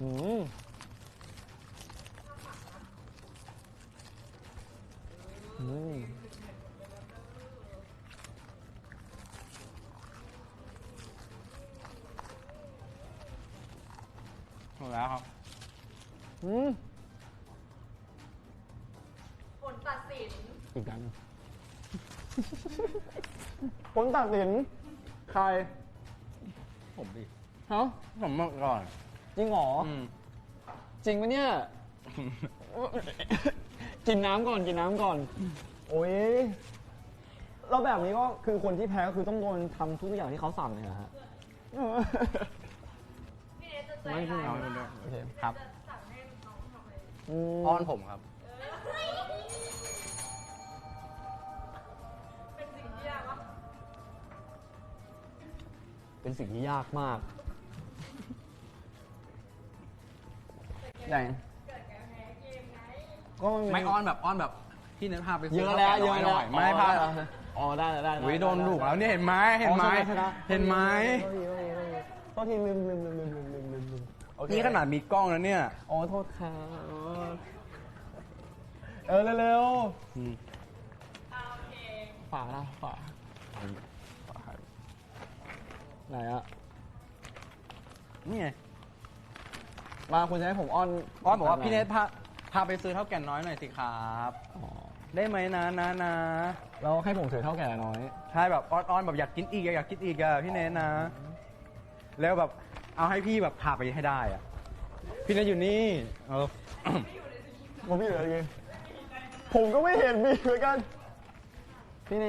อืมอืม ถูกแล้วครับ อืม ผลตัดสิน อีกอันผลตัดสินใคร ผมดิ ฮะ ผมมาก่อน จริงเหรอ อืม จริงปะเนี่ย กินน้ำก่อนกินน้ำก่อน โอ้ยแล้วแบบนี้ก็คือคนที่แพ้ก็คือต้องโดนทำทุกอย่างที่เขาสั่งเลยเหรอฮะ พี่เนสจะใจ ไม่พี่ ร้าย เอา มาก โอเค ครับ จะสั่งให้น้องทำอะไร อ้อนผมครับ เป็นสิ่งที่ยากวะ เป็นสิ่งที่ยากมากไหน เกิดการแพ้เกมไง ก็ ไม่อ้อนแบบพี่เน็ตพาไป เยอะแล้วเยอะแล้ว ไม่พา อ๋อได้ได้ อุ้ยโดนดุแล้วเนี่ยเห็นไหมเห็นไหม ชนะ เห็นไหม โทษทีลืมโอเค นี่ขนาดมีกล้องแล้วเนี่ย อ๋อโทษค่ะเร็ว อืม โอเค ๆฝาละฝาไหนอะ นี่ไง มาคุณจะให้ผมอ้อน อ้อนบอกว่าพี่เน็ตพาไปซื้อเท่าแก่น้อยหน่อยสิครับ อ๋อ ได้ไหมนะ แล้วให้ผมถือเท่าแก่น้อย ใช่แบบอ้อนๆแบบอยากกินอีกอะอยากกินอีกอะพี่เน็ตนะ แล้วแบบเอาให้พี่แบบพาไปให้ได้อะพี่เน็ตอยู่นี่เออ ผมไม่อยู่อะไรเลยผมก็ไม่เห็นมีเหมือนกัน พี่เน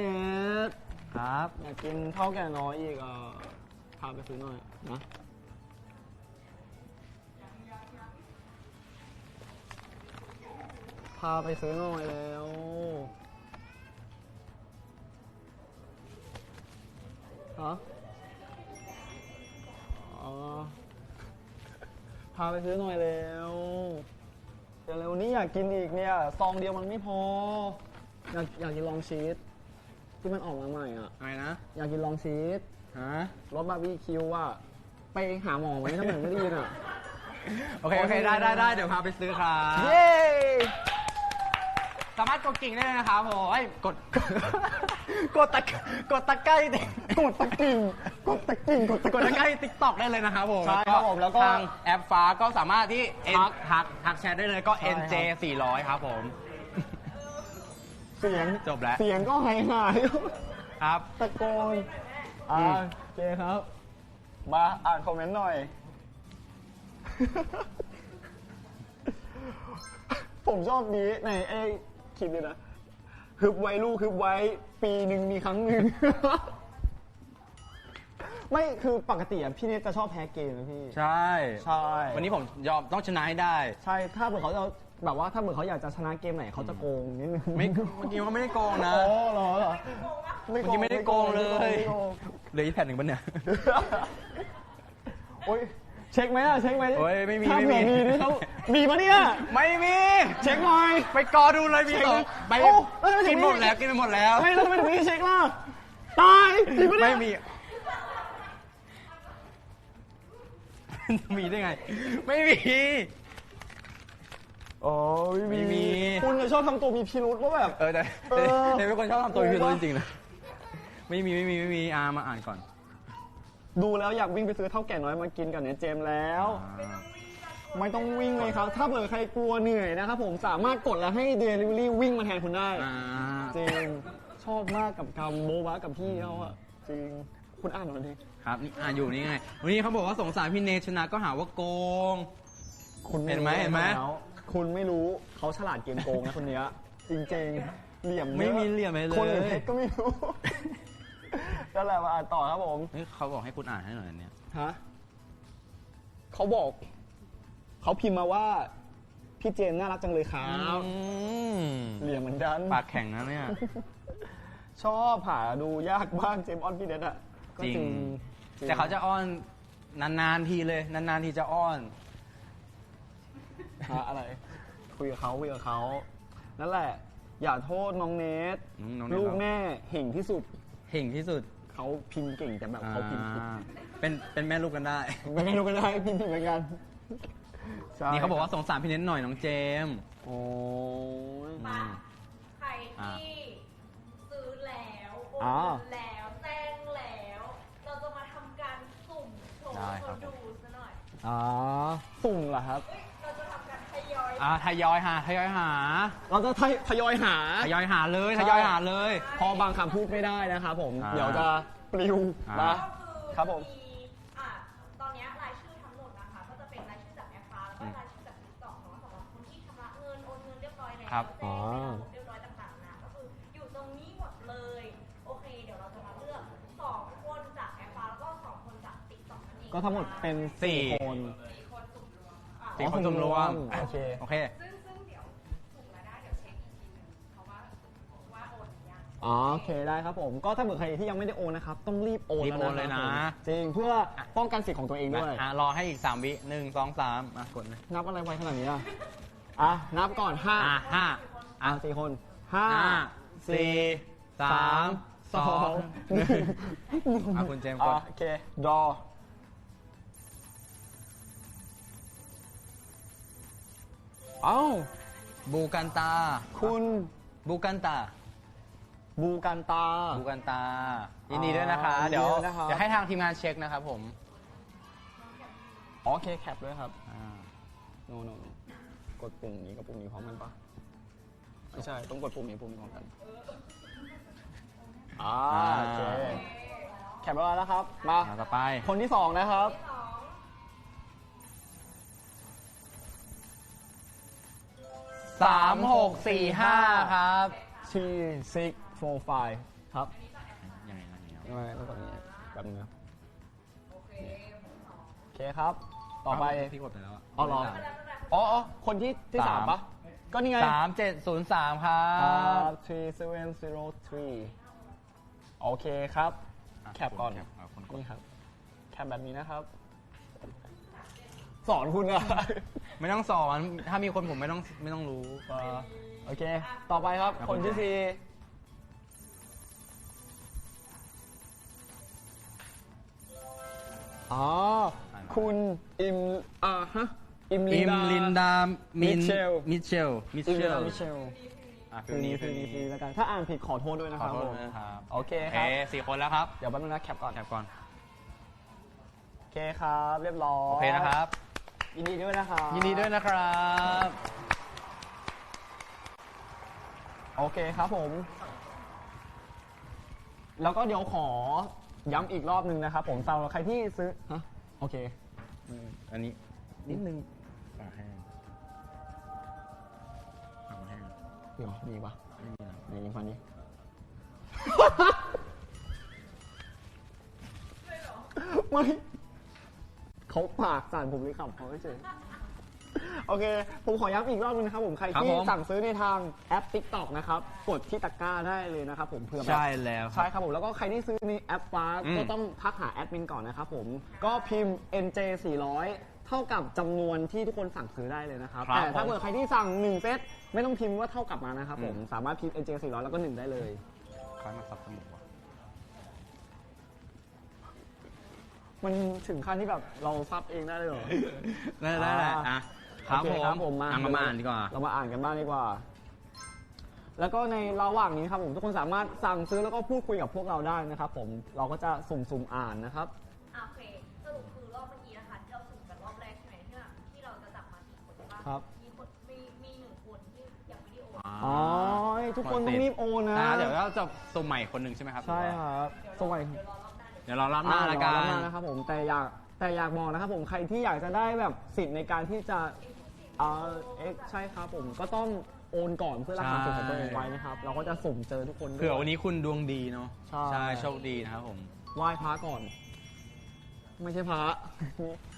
ท ครับ อยากกินเท่าแก่น้อยอีกพาไปซื้อหน่อยนะพาไปซื้อหน่อยแล้วฮะอ๋อพาไปซื้อหน่อยแล้วเดี๋ยวเร็วนี้อยากกินอีกเนี่ยซองเดียวมันไม่พอ อยากกินลองชีสที่มันออกมาใหม่อ่ะ อะไรนะ อยากกินลองชีส ฮะ รสบาร์บีคิวอ่ะ ไปหาหมอไหมถ้าเหมือนไม่ได้ยินอ่ะ โอเคได้เดี๋ยวพาไปซื้อครับ เย้ สามารถกดกิ่งได้เลยนะครับผมเอ้ยกดตะไคร้ดิ กดตะกิ่งกดตะกิ่ง กดตะไคร้ติ๊กต็อกได้เลยนะครับผม ใช่ครับผมแล้วก็ ทางแอปฟ้าก็สามารถที่ทักแชทได้เลยก็ NJ 400ครับผม เสียง จบแล้ว เสียงก็หาย ครับ ตะโกนโอเคครับ มาอ่านคอมเมนต์หน่อย ผมชอบนี้ในไอ้คลิปเลยนะฮึบไว้ลูกฮึบไว้ปีหนึ่งมีครั้งหนึ่ง ไม่คือปกติอะพี่เนทจะชอบแพ้เกมนะพี่ ใช่ ใช่ วันนี้ผมยอมต้องชนะให้ได้ ใช่ถ้าเหมือนเขาจะแบบว่าถ้าเหมือนเขาอยากจะชนะเกมไหนเขาจะโกงนิดนึง ไม่เมื่อกี้เขาไม่ได้โกงนะ อ๋อเหรอ เมื่อกี้ไม่ได้โกงเลย ไม่โกง เหลืออีกแผ่นหนึ่งปะเนี่ย โอ้ยเช็คไหมอะเช็คไหม โอ้ยไม่มี ถ้า ไม่ เผื่ มี อนี่เขามีปะเนี่ย ไม่มี เช็คหน่อย ไปกอดูเลยมีสองไป โอ้แล้วทำไมถึ กิ ง นหมดแล้วกินไปหมดแล้ว ไม่แล้วทำไมถึงไม่เช็คล่ะตายมีปะเนี่ย ไม่มี มีได้ไง ไม่มี อ๋อ ไม่มี คุณชอบทำตัวมีพิรุธว่าแบบ แต่ เออ เป็นคนชอบทำตัวพิรุธจริงๆนะไม่มีมาอ่านก่อน ดูแล้วอยากวิ่งไปซื้อเท่าแก่น้อยมากินกับเนี่ยเจมส์แล้ว ไม่ต้องวิ่งเลยครับ ถ้าเผื่อใครกลัวเหนื่อยนะครับผมสามารถกดแล้วให้ Delivery วิ่งมาแทนคุณได้ จริง ชอบมากกับคำโบบะกับพี่เขาอะจริง คุณอ่านหน่อยดิ ครับนี่อ่านอยู่นี่ไงวันนี้เขาบอกว่าสงสารพี่เนชนะก็หาว่าโกง คุณ เห็นไหม แล้วคุณไม่รู้เขาฉลาดเกมโกงนะคนเนี้ยจริงๆเหลี่ยมยอะ ไม่มีเหลี่ยมอะไรเลย คนอื่นเพชรก็ไม่รู้ นั่นแหละมาอ่านต่อครับผม เฮ้ยเขาบอกให้คุณอ่านให้หน่อยเนี่ย ฮะเขาบอกเขาพิมพ์มาว่า พี่เจมส์น่ารักจังเลยครับเหลี่ยมเหมือนกัน ปากแข็งนะเนี่ย ชอบหาดูยากบ้างเจมส์ออนพี่เดชอะก็ จริง จริง แต่เขาจะอ้อนนานๆทีเลยนานๆทีจะอ้อน หาอะไร คุยกับเขานั่นแหละ อย่าโทษน้องเนท น้องเนท ลูกแม่เห่งที่สุด เห่งที่สุด เขาพิมพ์เก่งแต่แบบเขาพิมพ์ผิด เป็นแม่ลูกกันได้ ไม่รู้ก็ได้พิมพ์ผิดเหมือนกันใช่ นี่เขาบอกว่าสงสารพี่เน้นหน่อยน้องเจมส์ โอ้ย มาใครที่ซื้อแล้วโอ อ่า นแล้วแจ้งแล้ว เราจะมาทำการสุ่มโชว์คนดูซะหน่อย สุ่มเหรอครับ เราจะทำการทยอย ทยอยหา เราจะทยอยหา ทยอยหาเลย ใช่ ทยอยหาเลย พอบางคำพูดไม่ได้นะครับผม อ่า เดี๋ยวจะปลิว อ่า นะ ก็คือ ครับผม ตอนนี้รายชื่อทั้งหมดนะคะ ก็จะเป็นรายชื่อจากแอปฟ้าแล้วก็รายชื่อจากติ๊กต็อกเนาะสำหรับคนที่ชำระเงินโอนเงินเรียบร้อยแล้ว ครับ แจ้งในระบบเรียบร้อยต่างๆนะก็คืออยู่ตรงนี้หมดเลย โอเค เดี๋ยวเราจะมาเลือก2คนจากแอปฟ้าแล้วก็2คนจากติ๊กต็อกนั่นเอง ก็ทั้งหมดเป็น สี่ 4 คน 4 คนสุ่มรวมอ่ะ สี่คนจุ่มรวม โอเค โอเค ซึ่งเดี๋ยวสุ่มแล้วได้เดี๋ยวเช็คอีกทีหนึงเพราะว่าโอนหรือยัง อ๋อโอเคได้ครับผม ก็ถ้าเกิดใครที่ยังไม่ได้โอนนะครับ ต้องรีบโอน รีบโอน แว เลยนะ ครับผมจริงเพื่อป้องกันสิทธิ์ของตัวเองด้วย รอให้อีก3 วิ 1 2 3กดเลย นับอะไรไวขนาดนี้นับก่อน5 4 คน5 4 3 2 คุณเจมส์กด โอเครอเอ้า บูกันตา คุณ บูกันตา บูกันตา บูกันตา ยินดีด้วยนะคะ ยินดี เดี๋ยว ด้วยนะครับ ให้ทางทีมงานเช็คนะครับผม โอเคแคปด้วยครับโนกดปุ่มนี้กับปุ่มนี้พร้อมกันปะไม่ใช่ ต้องกดปุ่มนี้ปุ่มนี้พร้อมกันโอเคแคปแล้วนะครับ มา ต่อไป คนที่ 2 นะครับ 3645 ครับ 6 4 5ครับ ยังไงนะเนี่ย ไม่ต้องกดนี้แบบนึงนะโอเคครับ ต่อไป พี่กดไปแล้วอะ อ๋อเหรออ๋อคนที่ 3 ปะก็นี่ไง 3703 ครับ 3703โอเคครับ แคปก่อน นี่ครับ แคปแบบนี้นะครับ สอนคุณอะ ไม่ต้องสอน ถ้ามีคนผมไม่ต้องรู้ โอเค ต่อไปครับ คนที่ 4คุณอิมอิม อิมลินดา มิเชล มิเชล คืนนี้แล้วกัน ถ้าอ่านผิดขอโทษด้วยนะ ข ค อ รับ โทษ ผม นะครับ โอเค โอ ค เค รับ 4 คนแล้วครับ เดี๋ยวแป๊บนึงนะแคปก่อน แคปก่อน โอเคครับ เรียบร้อย โอเคนะครับ ยินดีด้วยนะครับ ยินดีด้วยนะครับ โอเคครับผม แล้วก็เดี๋ยวขอย้ำอีกรอบหนึ่งนะครับผมสำหรับใครที่ซื้อโอเค อันนี้นิดนึงปากแห้ง มีเหรอมีปะมีฟันนี้ ไม่เขาปากสั่นผมเลยขับเขาไม่เฉยโอเค ผมขอย้ำอีกรอบนึงนะครับผมใครที่สั่งซื้อในทางแอป TikTok นะครับกดที่ตะกร้าได้เลยนะครับผมเพื่อแบบ ใช่แล้ว ใช่ครับผมแล้วก็ใครที่ซื้อในแอปฟ้าก็ต้องทักหาแอดมินก่อนนะครับผมก็พิมพ์ NJ 400เท่ากับจำนวนที่ทุกคนสั่งซื้อได้เลยนะครับแต่ถ้าเกิดใครที่สั่ง1เซตไม่ต้องพิมพ์ว่าเท่ากับมานะครับผมสามารถพิมพ์ NJ 400แล้วก็1ได้เลยคล้ายมาซับสมุนมันถึงขั้นที่แบบเราซับเองได้เลยเหรอ ได้อ่ะครับผมมาอ่านดีกว่าเรามาอ่านกันบ้างดีกว่า แล้วก็ในระหว่างนี้ครับผมทุกคนสามารถสั่งซื้อแล้วก็พูดคุยกับพวกเราได้นะครับผมเราก็จะสุ่มๆอ่านนะครับโอเคสรุปคือรอบเมื่อกี้นะคะที่เราสุ่มกันรอบแรกใช่ไหมที่เราจะจับมากี่คนบ้างครับมีหนึ่งคนที่ยังไม่ได้โอนอ๋อทุกคนต้องรีบโอนนะเดี๋ยวเราจะสุ่มใหม่คนหนึ่งใช่ไหมครับใช่ครับสุ่มใหม่เดี๋ยวรอรอบหน้าแล้วกันนะครับผมแต่อยากบอกนะครับผมใครที่อยากจะได้แบบสิทธิ์ในการที่จะใช่ครับผมก็ต้องโอนก่อนเพื่อรักษาสิทธิ์ของตัวเองไว้นะครับเราก็จะสุ่มเจอทุกคนเผื่อวันนี้คุณดวงดีเนาะใช่โชคดีนะครับผมไหว้พระก่อนไม่ใช่พระ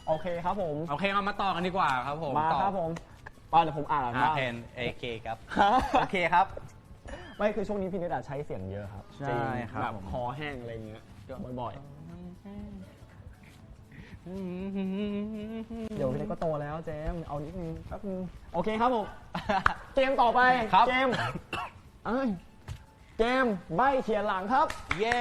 โอเคครับผมโอเคเอามาต่อกันดีกว่าครับผมมาครับผมเดี๋ยวผมอ่านว่าเพนAKครับโอเคครับไม่คือช่วงนี้พี่เนตใช้เสียงเยอะครับใช่ครับแบบคอแห้งอะไรเงี้ยบ่อยๆเดี๋ยวพี่เล็กก็โตแล้วเจมเอานิดนึงแป๊บนึงโอเคครับผมเกมต่อไปเกมใบเขียนหลังครับเย้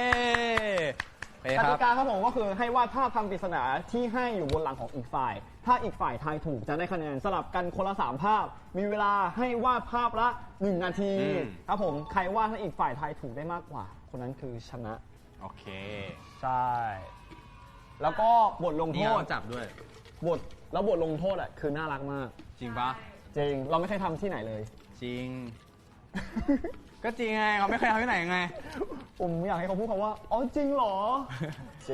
กติกาครับผมก็คือให้วาดภาพคำปริศนาที่ให้อยู่บนหลังของอีกฝ่ายถ้าอีกฝ่ายทายถูกจะได้คะแนนสลับกันคนละ3ภาพมีเวลาให้วาดภาพละ1นาทีครับผมใครวาดให้อีกฝ่ายทายถูกได้มากกว่าคนนั้นคือชนะโอเคใช่แล้วก็บทลงโทษจับด้วยแล้วบทลงโทษคือน่ารักมากจริงปะจริงเราไม่เคยทำที่ไหนเลยจริงก็จริงไงเขาไม่เคยทำที่ไหนไงผมอยากให้เขาพูดคำว่าอ๋อจริงเหรอจ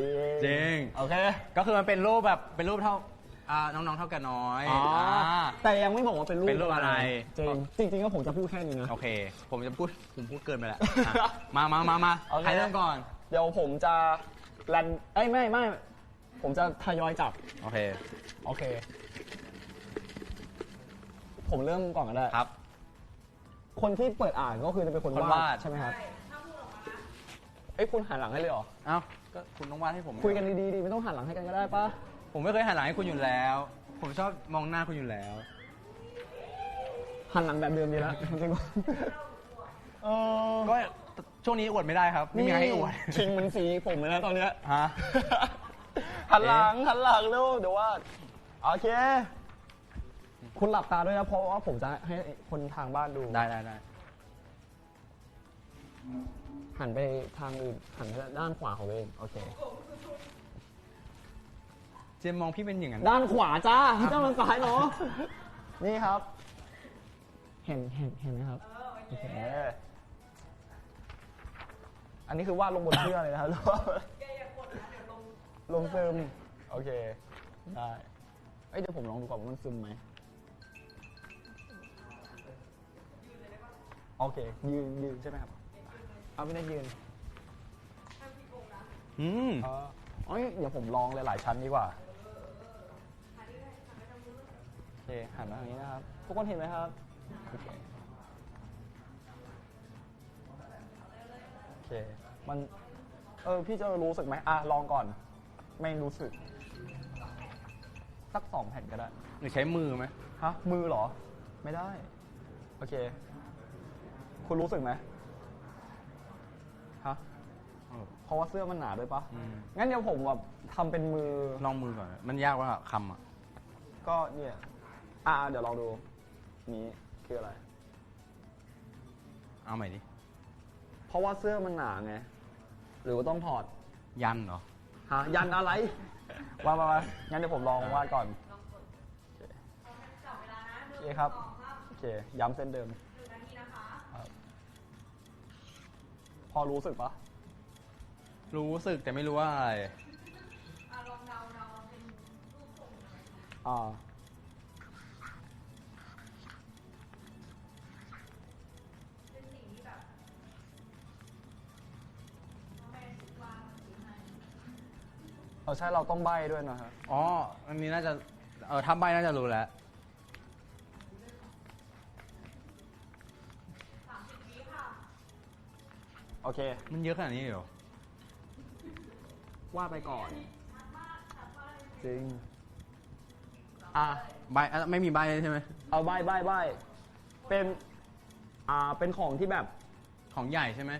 ริงโอเคก็คือมันเป็นรูปแบบเป็นรูปเท่าน้องๆเท่ากันน้อยแต่ยังไม่บอกว่าเป็นรูปอะไรจริงก็ผมจะพูดแค่นี้นะโอเคผมพูดเกินไปแล้วมาใครเริ่มก่อนเดี๋ยวผมจะไม่ผมจะทยอยจับโอเคผมเริ่มก่อนก็ได้ครับคนที่เปิดอ่านก็คือจะเป็นคนวาดใช่ไหมครับคุณหันหลังให้เลยเหรอเอ้าก็คุณต้องวาดให้ผมคุยกันดีๆไม่ต้องหันหลังให้กันก็ได้ปะผมไม่เคยหันหลังให้คุณอยู่แล้วผมชอบมองหน้าคุณอยู่แล้วหันหลังแบบเดิมดีแล้วจริงก็ช่วงนี้อวดไม่ได้ครับไม่มีใครให้อวดชิงมันสีผมเลยนะตอนนี้หันหลังเร็วเดี๋ยวว่าโอเคคุณหลับตาด้วยนะเพราะว่าผมจะให้คนทางบ้านดูได้หันไปทางอื่นหันไปด้านขวาของตัวเองโอเคเจมมองพี่เป็นอย่างนั้นด้านขวาจ้าด้านซ้ายเนาะนี่ครับเห็นไหมครับโอเคอันนี้คือวาดลงบนเสื้อเลยนะครับลงซึมโอเคได้เดี๋ยวผมลองดูก่อนว่ามันซึมไหมโอเคยืนใช่ไหมครับเอาไม่ได้ยืนเดี๋ยวผมลองหลายชั้นดีกว่าโอเคหันมาทางนี้นะครับทุกคนเห็นไหมครับโอเคมันพี่จะรู้สึกไหมลองก่อนไม่รู้สึกสัก2 แผ่นก็ได้หรือใช้มือไหมมือเหรอไม่ได้โอเคคุณรู้สึกไหมเพราะว่าเสื้อมันหนาด้วยปะงั้นเดี๋ยวผมแบบทำเป็นมือลองมือก่อนมันยากว่าคำก็เนี่ยเดี๋ยวลองดูนี้คืออะไรเอาใหม่ดิเพราะว่าเสื้อมันหนาไงหรือว่าต้องถอดยันเหรอยันอะไรมางั้นเดี๋ยวผมลองวาดก่อนโอเคครับโอเคย้ำเส้นเดิมพอรู้สึกปะรู้สึกแต่ไม่รู้ว่าอะไรลองเดาเป็นรูปทรง ใช่เราต้องใบ้ด้วยนะฮะ อ๋อ อันนี้น่าจะ ถ้าใบน่าจะรู้แล้ว โอเค มันเยอะขนาดนี้เหรอ ว่าไปก่อน จริง ใบไม่มีใบใช่ไหม เอาใบ้เป็นเป็นของที่แบบ ของใหญ่ใช่ไหม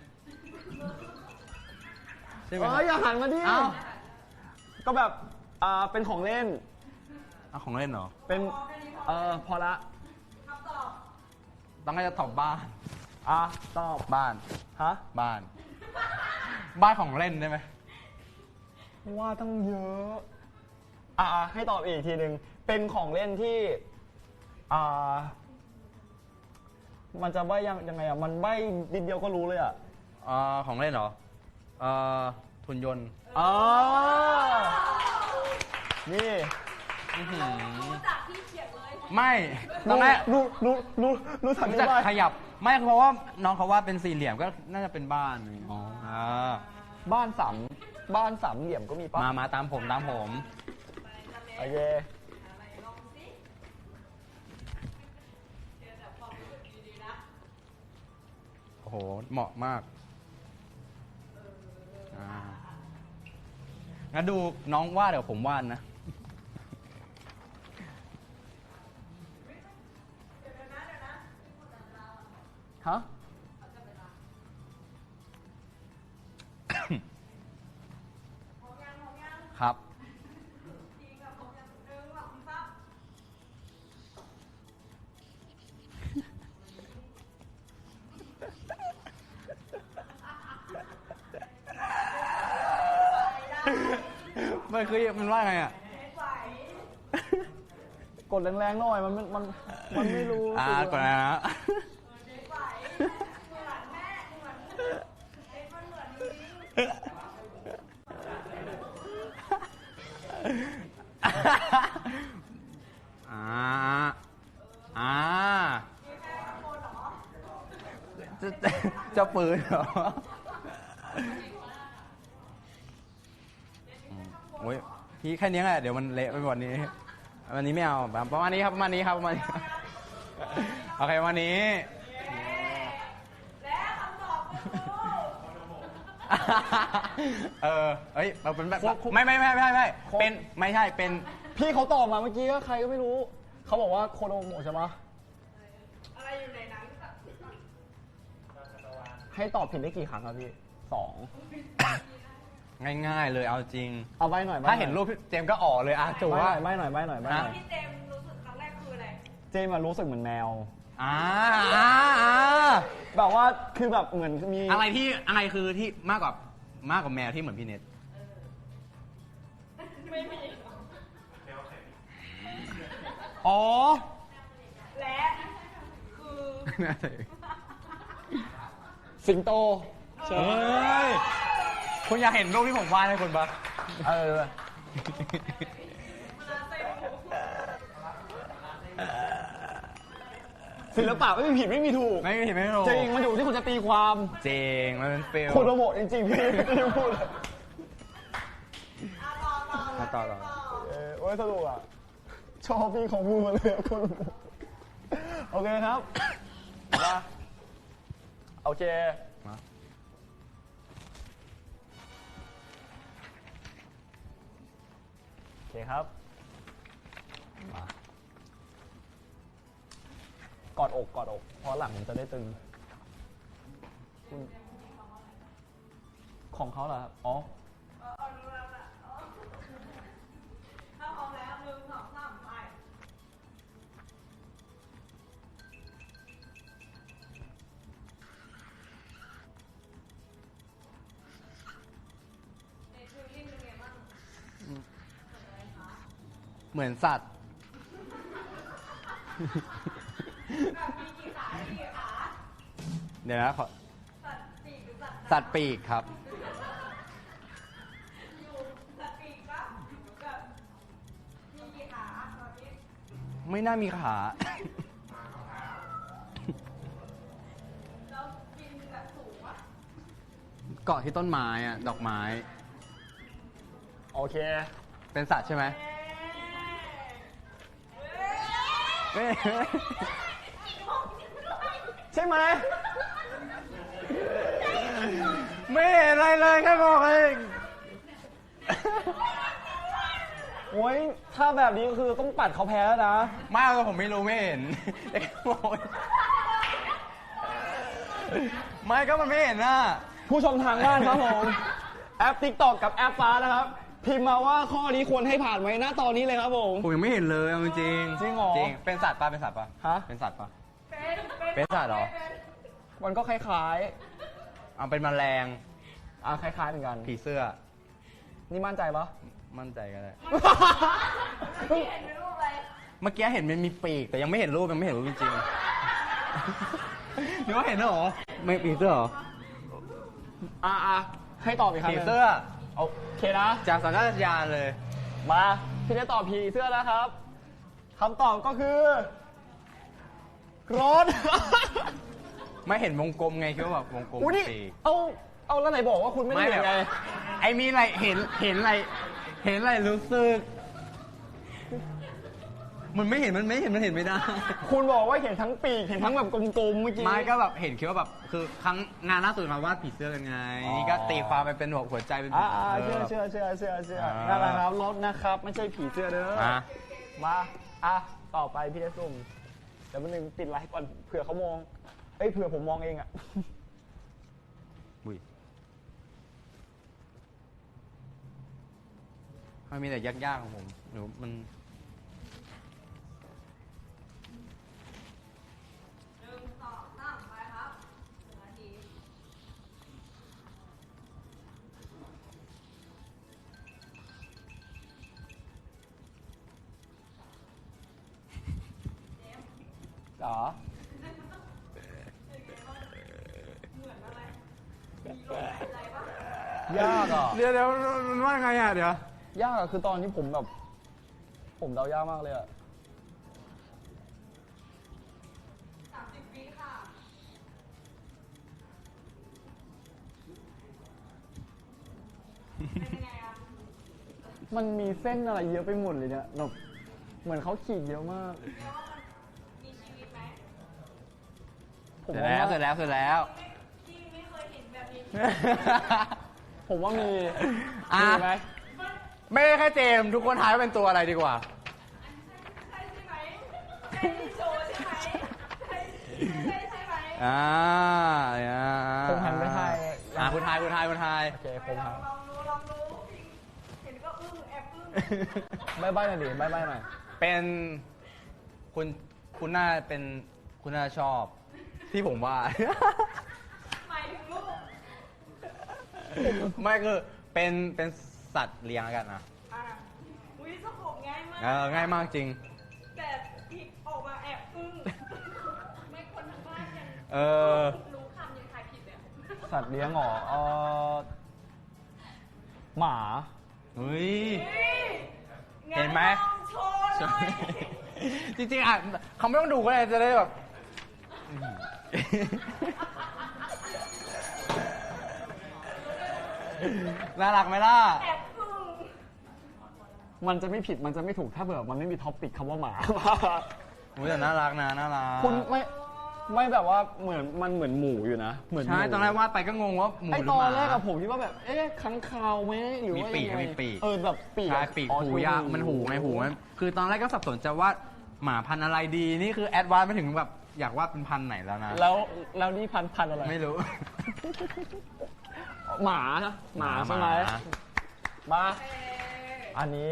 ใช่ไหม อย่าหันมาดิ อ้าว ก็แบบเป็นของเล่น เอาของเล่นเหรอ เป็นพอละ ต้องให้จะตอบบ้าน ตอบ บ้าน ฮะ บ้าน บ้านของเล่นได้ไหม ว่าต้องเยอะให้ตอบอีกทีหนึ่งเป็นของเล่นที่มันจะใบ้ยังไงอ่ะมันใบ้นิดเดียวก็รู้เลยอ่ะ ของเล่นเหรอทุนยนต์ นี่ จากที่เขียนเลย ไม่ตอนแรก รู้สัน รู้ นิ จัก บาต ขยับ ไม่เพราะว่าน้องเขาว่าเป็นสี่เหลี่ยมก็น่าจะเป็นบ้านอ๋อ บ้านสามเหลี่ยมก็มีปะ มาตามผม โอเค โอ้โห เหมาะมากงั้นดูน้องวาดเดี๋ยวผมวาดนะ ฮะ ครับ มันคือมันว่าไงอ่ะ กดแรงๆหน่อยมันไม่รู้ ก่อนนะจะปืนเหรอโอ้ยพี่แค่นี้แหละเดี๋ยวมันเละไปหมดนี้วันนี้ไม่เอาประมาณนี้ครับประมาณนี้โอเควันนี้เอ้ยเราเป็นแบบไม่เป็นไม่ใช่เป็น พี่เขาตอบมาเมื่อกี้ก็ใครก็ไม่รู้เขาบอกว่าโคโดโมะใช่ไหมอะไรอยู่ในนั้นให้ตอบผิดได้กี่ครั้งครับพี่2 ง่ายๆเลยเอาจริง เอาใบหน่อย ถ้าเห็นรูปเจมส์ก็ออกเลยจูว่า ใบหน่อย ที่เจมส์รู้สึกครั้งแรกคืออะไร เจมส์รู้สึกเหมือนแมว อ่า แบบว่าคือแบบเหมือนมี อะไรคือที่มากกว่าแมวที่เหมือนพี่เน็ต ไม่มี อ๋อ และคือ สิงโต เฮ้ยคุณอยากเห็นรูปที่ผมวาดให้คุณปะ ศิลปะไม่มีผิดไม่มีถูก ไม่ถูก จริงมันอยู่ที่คุณจะตีความ จริงมันเป็นฟิล โคโดโมะจริงๆพี่ไม่ได้พูดเลย ต่อ โอ้ยสนุกอ่ะชอบพี่ของมือมาเลยโคโดโมะโอเคครับมาโอเคโอเคครับกอดอกเพราะหลังมันจะได้ตึงคุณของเขาเหรอครับอ๋อ ถ้าพร้อมแล้ว1 2 3ไปในฟิลลิ่งเป็นไงบ้าง เหมือนสัตว์ มีกี่ขากี่ขา เดี๋ยวนะขอ สัตว์ปีกหรือสัตว์ สัตว์ปีกครับ อยู่สัตว์ปีกปะแบบมีกี่ขาตอนนี้ ไม่น่ามีขา แล้วบินแบบสูงวะ เกาะที่ต้นไม้อะดอกไม้ โอเค เป็นสัตว์ใช่ไหมไม่ ใช่ไหม ไม่เห็นอะไรเลยแค่บอกเอง โอ้ยถ้าแบบนี้ก็คือต้องปัดเขาแพ้แล้วนะ ไม่เอาผมไม่รู้ไม่เห็นแต่แค่บอกไม่ก็มันไม่เห็นน่ะ ผู้ชมทางบ้านครับผม แอป TikTok กับแอปฟ้านะครับ พิมพ์มาว่าข้อนี้ควรให้ผ่านไหมหน้าตอนนี้เลยครับผม ผมยังไม่เห็นเลยเอาจริง จริงเหรอ จริงเป็นสัตว์ป่ะเป็นสัตว์ป่ะ ฮะ เป็นสัตว์ป่ะเป็นสัตว์เหรอ มันก็คล้าย เอาเป็นแมลง ๆคล้ายๆเหมือนกัน ผีเสื้อ นี่มั่นใจปะ มั่นใจก็ได้เมื่อกี้เห็นมันมีปีกแต่ยังไม่เห็นรูปยังไม่เห็นรูปจริงๆนึกว่าเห็นแล้วเหรอไม่ผีเสื้อเหรอ ให้ตอบอีกครับ ผีเสื้อ โอเคนะ จากสัญชาตญาณเลย มาพี่ได้ตอบผีเสื้อนะครับคำตอบก็คือรถ ไม่เห็นวงกลมไงคิดว่าแบบวงกลม อุ้ยนี่ ปีก เอาแล้วไหนบอกว่าคุณไม่ได้ ไม่ เห็น แบบ ไง ไอ้มีอะไรเห็นอะไรรู้สึก มันไม่เห็นมันไม่ได้ คุณบอกว่าเห็นทั้งปีกเห็นทั้งแบบกลมๆเมื่อกี้ ไม่ก็แบบเห็นคิดว่าแบบคือครั้งงานล่าสุดมาวาดผีเสื้อกันไงนี่ก็ตีความไปเป็นหัวใจเป็นผี เชื่อนั่นแหละครับรถนะครับ ไม่ใช่ผีเสื้อเด้อมาต่อไปพี่ได้สุ่มเดี๋ยวมันนึงติดไลค์ก่อนเผื่อเขามองเผื่อผมมองเองอ่ะ อุ้ยมันมีแต่ยากๆของผมหนูมันจ๋อยากอ่ะ เดี๋ยวมันว่าไงอ่ะเดี๋ยวย ากอ่ะคือตอนนี้ผมแบบผมเดายากมากเลยอ่ะ30 วิค่ะมันมีเส้นอะไรเยอะไปหมดเลยเนี่ยแบบเหมือนเขาขีดเยอะมาก มีชีวิตไหม ผม เสร็จ ว่า แล้ว ที่ไม่เคยเห็นแบบนี้ ผมว่ามี อ่ะ มีไหม ไม่ใช่แค่เจมส์ทุกคนทายว่าเป็นตัวอะไรดีกว่า ใช่ไหมใช่ที่โชว์ใช่ไหมใช่ไหม ผมหันไปทาย คุณทาย โอเคผมหัน ลองดูเห็นก็อึ้งแอบอึ้ง ใบ้หน่อยดิใบ้หน่อย เป็นคุณน่าเป็นคุณน่าชอบ ที่ผมว่า หมายถึงลูก ไม่คือเป็นสัตว์เลี้ยงแล้วกันนะ อุ้ยสกปง่ายมาก ง่ายมากจริง แต่พลิกออกมาแอบอึ้งไม่คนทั้งบ้านยัง รู้คำยังทายผิดเลย สัตว์เลี้ยงเหรอหมา เฮ้ย งั้ เห็นไหม ลองโชว์หน่อย จริงๆอ่ะเขาไม่ต้องดูก็ได้จะได้แบบ น่ารักไหมล่ะ แอบอึ้ง มันจะไม่ผิดมันจะไม่ถูกถ้าเผื่อมันไม่มีท็อปปิกคำว่าหมา แต่น่ารักนะน่ารัก คุณไม่แบบว่าเหมือนมันเหมือนหมูอยู่นะเหมือนหมู ใช่ตอนแรกวาดไปก็งงว่าหมู ไอ หรือ ตอ ห น มา แรกอะผมคิดว่าแบบค้างคาวไหมหรือว่า มีปีก ยังไง มีปีก แบบปีก ใช่ปีก อ๋อ หูยาวมันหูไงหูมันคือตอนแรกก็สับสนจะวาดหมาพันธุ์อะไรดีนี่คือแอดวานซ์ไปถึงแบบอยากวาดเป็นพันธุ์ไหนแล้วนะ แล้วนี่พันอะไร ไม่รู้ หมาใช่ไหมมาอันนี้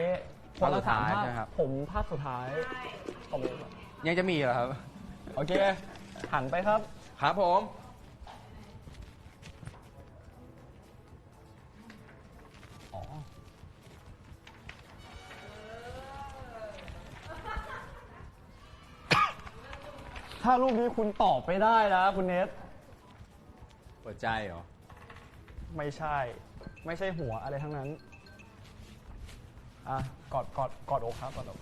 คนละสามภาพ ใช่ครับ ผมภาพสุดท้ายขอบคุณครับ ยังจะมีเหรอครับ โอเคหันไปครับ ครับผม ถ้ารูปนี้คุณตอบไม่ได้นะคุณเนท หัวใจเหรอ ไม่ใช่ หัวอะไรทั้งนั้นกอดอกครับกอดอก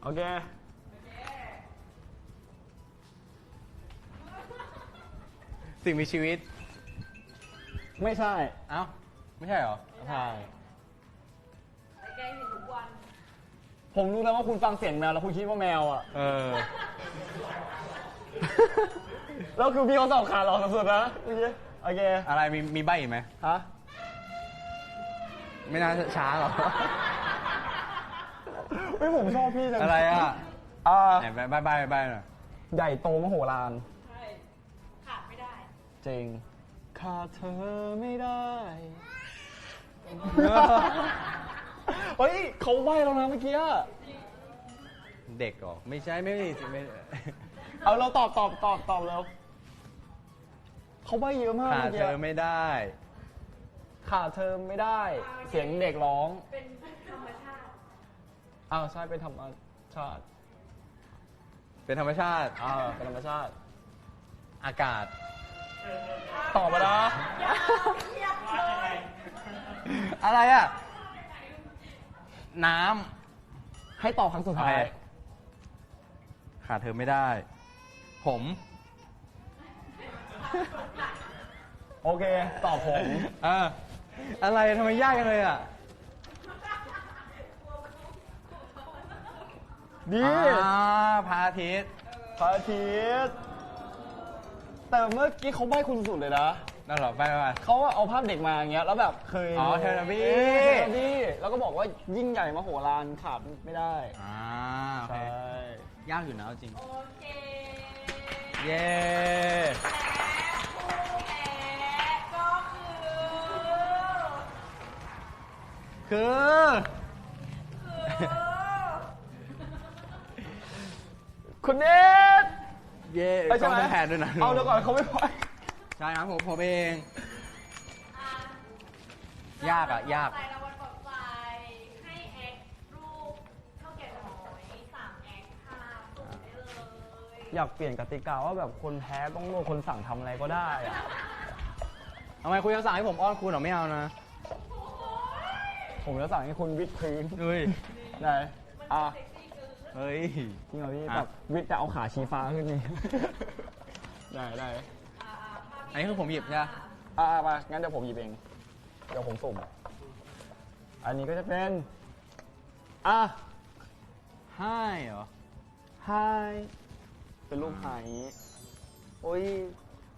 โอเค สิ่งมีชีวิต ไม่ใช่ เอ้า ไม่ใช่เหรอ ใช่ แต่แกเห็นทุกวัน ผมรู้แล้วว่าคุณฟังเสียงแมวแล้วคุณคิดว่าแมวอ่ะ เออ แล้วคือพี่เขาสอบขาดเราสุดๆนะเมื่อกี้โอเค อะไรมีใบอีกไหม ฮะ ไม่น่าช้าหรอ ไม่ผมชอบพี่จัง อะไรอ่ะ ไหนใบหน่อย ใหญ่โตมโหฬาร ใช่ ขาดไม่ได้ จริงขาดเธอไม่ได้ เฮ้ยเขาใบ้แล้วนะเมื่อกี้อะ เด็กเหรอ ไม่ใช่ไม่ไม่ เอาเราตอบแล้วเขาใบ้เยอะมาก ขาด เมื่อ เธ กี้ อไม่ได้ ขาดเธอไม่ได้ เสียงเด็กร้อง เป็นธรรมชาติ อ้าวใช่เป็นธรรมชาติ เป็นธรรมชาติ เป็นธรรมชาติ อากาศ ตอบมาแล้ว อะไรอ่ะ น้ ให้ตอบครั้งสุด ำ ท้าย ขาดเธอไม่ได้ ผม โอเค ตอบผม อะไรทำไมยากจังเลยอ่ะ ดี พระอาทิตย์ พระอาทิตย์แต่เมื่อกี้เขาใบ้คุณสุดเลยนะ นั่นเหรอไป เขาเอาภาพเด็กมาอย่างเงี้ยแล้วแบบเคย เทเลบี้ เทเลบี้แล้วก็บอกว่ายิ่งใหญ่มโหฬารขาดไม่ได้ โอเค ใช่ ยากอยู่นะเอาจริง โอเค เย้ ก็คือ คือ คุณเนท เย้ ใช่ ต้อง ไหม เป็นแผนด้วยนะ เอาเดี๋ยวก่อนเขาไม่พอ ใช่ครับผมเอง ยากอ่ะ ยาก ใส่รางวัลปลอบใจให้แอครูปเท่าแก่น้อย3แอคค่ะส่งได้เลย อยากเปลี่ยนกติกาว่าแบบคนแพ้ต้องโดนคนสั่งทำอะไรก็ได้อะ ทำไมคุณจะสั่งให้ผมอ้อนคุณเหรอไม่เอานะ ผมจะสั่งให้คุณวิดพื้น เฮ้ย ได้อ่ะ เฮ้ย จริงเหรอพี่ อ่ะ แบบวิดแต่เอาขาชี้ฟ้าขึ้นนี่ ได้ อันนี้คือผมหยิบใช่ไหม มางั้นเดี๋ยวผมหยิบเองเดี๋ยวผมสุ่มอันนี้ก็จะเป็นให้เหรอ ไฮเป็นรูปไฮอย่างนี้โอ้ย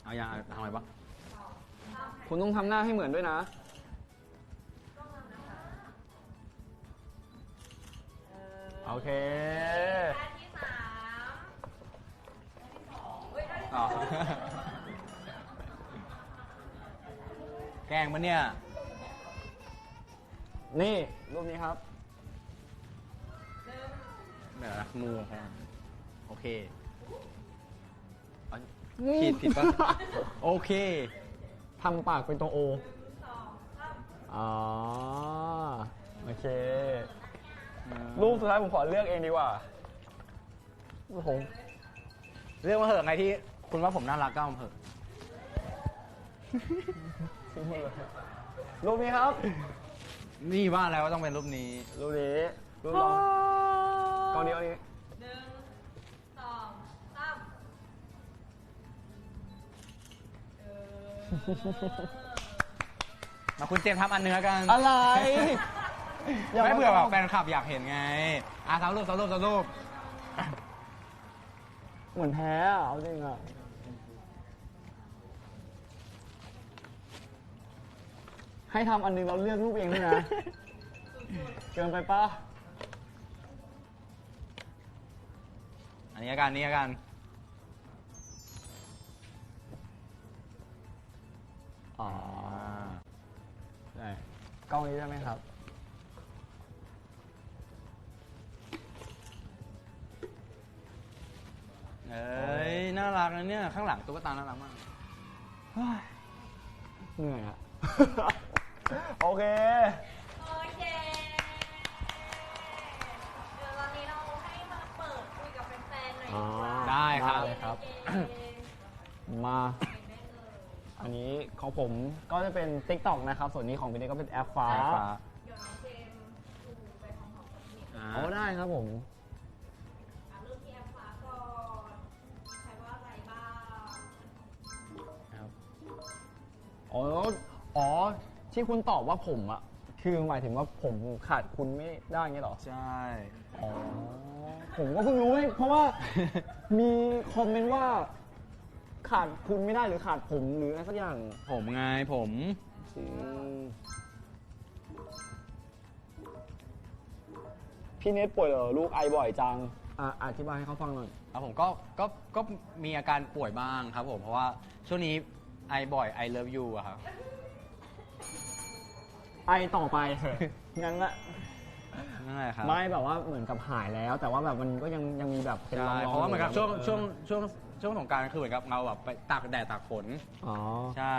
เอาอย่างทำไมบ้าง คุณต้องทำหน้าให้เหมือนด้วยนะ โอเค อันที่3 อ๋อ แกล้งปะเนี่ย นี่รูปนี้ครับ เดี๋ยวนะมือของผมโอเคผิดปะ โอเค ทำปากเป็นตัวโออ๋อโอเค รูปสุดท้ายผมขอเลือกเองดีกว่าผม เรื่องมาเหอะไงที่คุณว่าผมน่ารักก็เอามาเหอะ รูปนี้ครับ นี่ว่าแล้วว่าต้องเป็นรูปนี้ รูปนี้รูปน้องกองนี้เอานี้ 1 2 3 มาคุณเจมส์ทำอันเนื้อกัน อะไร ไม่เผื่อแบบแฟนคลับอยากเห็นไงสามรูปเหมือนแพ้อะเอาจริงอะให้ทำอันนึงเราเลือกรูปเองด้วยนะ เกินไปปะ อันนี้อาการอ๋อได้กล้องนี้ใช่ไหมครับ เอ้ยน่ารักนะเนี่ยข้างหลังตุ๊กตาน่ารักมาก เหนื่อยอะ โอเค โอเค เดี๋ยวตอนนี้เราให้มาเปิดคุยกับแฟนๆหน่อยดีกว่า ได้ครับ เลยครับ มา อันนี้ของผมก็จะเป็น TikTok นะครับ ส่วนนี้ของพี่เนก็เป็นแอปฟ้า เดี๋ยวน้องเจมส์ดูไปพร้อมๆกับพี่ เอาได้ครับผม อ๋อ ที่คุณตอบว่าผมอะคือหมายถึงว่าผมขาดคุณไม่ได้เงี้ยเหรอ ใช่ อ๋อ ผมก็เพิ่งรู้เพราะว่า มีคอมเมนต์ว่า ขาดคุณไม่ได้หรือขาดผมหรืออะไรสักอย่าง ผมไงผม พี่เนทป่วยเหรอลูกไอบ่อยจังอธิบายให้เขาฟังหน่อย ครับผมก็มีอาการป่วยบ้างครับผมเพราะว่าช่วงนี้ไอบ่อย I love you อะครับ ไอต่อไปเถอะ งั้นละ นั่นแหละครับ ไม่แบบว่าเหมือนกับหายแล้ว แต่ว่าแบบมันก็ยังมีแบบเป็น ใช่ รองๆ เพราะว่าเหมือนกับช่วงสงกรานต์คือเหมือนกับเราแบบไปตากแดดตากฝน อ๋อ ใช่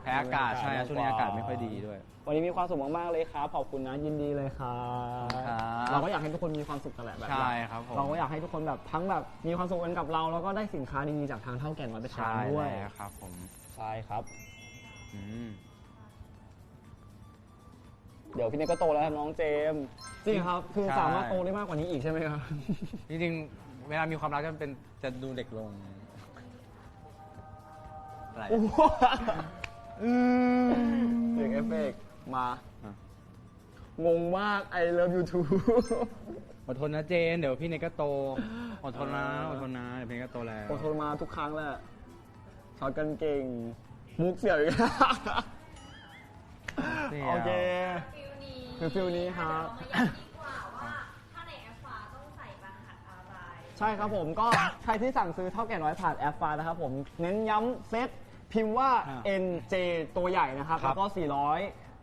แพ้อากาศใช่ครับช่วงนี้อากาศไม่ค่อยดีด้วย วันนี้มีความสุขมากๆเลยครับ ขอบคุณนะยินดีเลยครับ ครับ เราก็อยากให้ทุกคนมีความสุขกันแหละแบบ ใช่ครับผม เราก็อยากให้ทุกคนแบบทั้งแบบมีความสุขกันกับเราแล้วก็ได้สินค้าดีๆจากทางเท่าแก่น้อยไปทาน ใช่ ด้วย แล้วครับผม ใช่ครับ อืม เดี๋ยวพี่เนยก็โตแล้วครับน้องเจมส์จริงครับ คือสามารถโตได้มากกว่านี้อีกใช่ไหมครับ จริงๆเวลามีความรักจะดูเด็กลงอะไร เสียงเอฟเฟกต์มา อ่ะ งงมาก I love you too อดทนนะเจนเดี๋ยวพี่เนยก็โตอดทนนะเดี๋ยวพี่เนยก็โตแล้ว อดทนมาทุกครั้งแหละช็อตกันเก่ง มุกเสียวอีก นี่ย โอเค ฟิลนี้ คือฟิลนี้ครับ เดี๋ยวเรามาอยากดีกว่าว่าถ้าในแอปฟ้าต้องใส่รหัสอะไร ใช่ครับผมก็ ใครที่สั่งซื้อเท่าแก่น้อยผ่านแอปฟ้านะครับผมเน้นย้ำเซตพิมพ์ว่า NJ ตัวใหญ่นะครับ แล้วก็ 400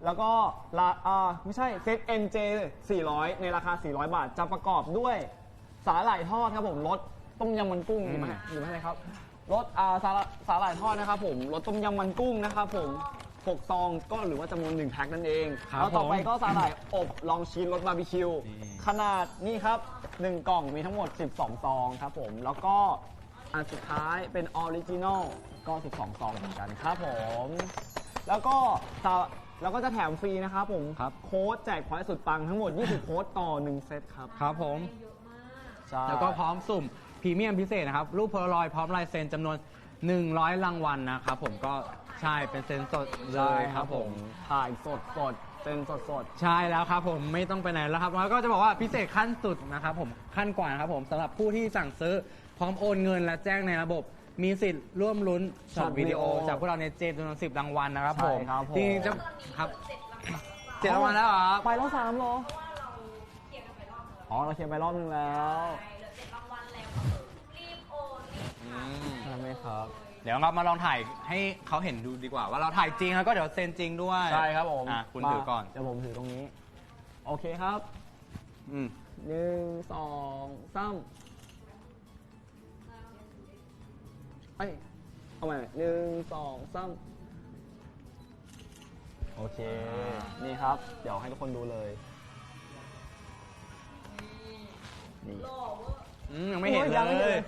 แล้วก็ไม่ใช่เซต NJ 400 ในราคา 400 บาท จะประกอบด้วยสาหร่ายทอดครับผมรสต้มยำมันกุ้งอยู่ไหมเลยครับรสสาหร่ายทอดนะครับผมรสต้มยำมันกุ้งนะครับผม6 ซองก็หรือว่าจำนวน1แพ็คนั่นเอง ครับ แล้วต่อไป ผม ก็สาหร่ายอบลองชีสรสบาร์บีคิว ขนาดนี่ครับ 1 กล่องมีทั้งหมด 12 ซองครับผม แล้วก็อันสุดท้ายเป็นออริจินอลก็ 12 ซองเหมือนกันครับผม แล้วก็จะแถมฟรีนะครับผม ครับ โค้ดแจกพอยต์สุดปังทั้งหมด 20 โค้ดต่อ 1 เซตครับ ครับผม ใช่ แล้วก็พร้อมสุ่มพรีเมียมพิเศษนะครับ รูปโพลารอยด์พร้อมลายเซ็นจำนวน 100 รางวัลนะครับผมก็ใช่เป็นเซ็นสดเลยครับผม ถ่ายสดเซ็นสด ใช่แล้วครับผมไม่ต้องไปไหนแล้วครับแล้วก็จะบอกว่าพิเศษขั้นสุดนะครับผมขั้นกว่านะครับผมสำหรับผู้ที่สั่งซื้อพร้อมโอนเงินและแจ้งในระบบ มีสิทธิ์ร่วมลุ้นช็อตวิดีโอจากพวกเราในเจมจำนวน10 รางวัลนะครับผม ใช่ครับผม จริงๆจะครับ7 รางวัลแล้วเหรอครับ ไปแล้ว3เหรอ เพราะว่าเราเขียนกันไปรอบนึงแล้ว อ๋อเราเคลียร์ไปรอบนึงแล้ว ใช่เหลือ7รางวัลแล้วก็คือรีบโอนรีบถ่าย ใช่ไหมครับ เดี๋ยวเรามาลองถ่ายให้เขาเห็นดูดีกว่า ว่าเราถ่ายจริงแล้วก็เดี๋ยวเซ็นจริงด้วย ใช่ครับผม คุณถือก่อน เดี๋ยวผมถือตรงนี้ โอเคครับ อืม 1 2 3เอ้ยเอาใหม่1 2 3โอเค นี่ครับ เดี๋ยวให้ทุกคนดูเลย นี่ ยังไม่เห็น โอ้ เลย งไม่ห็น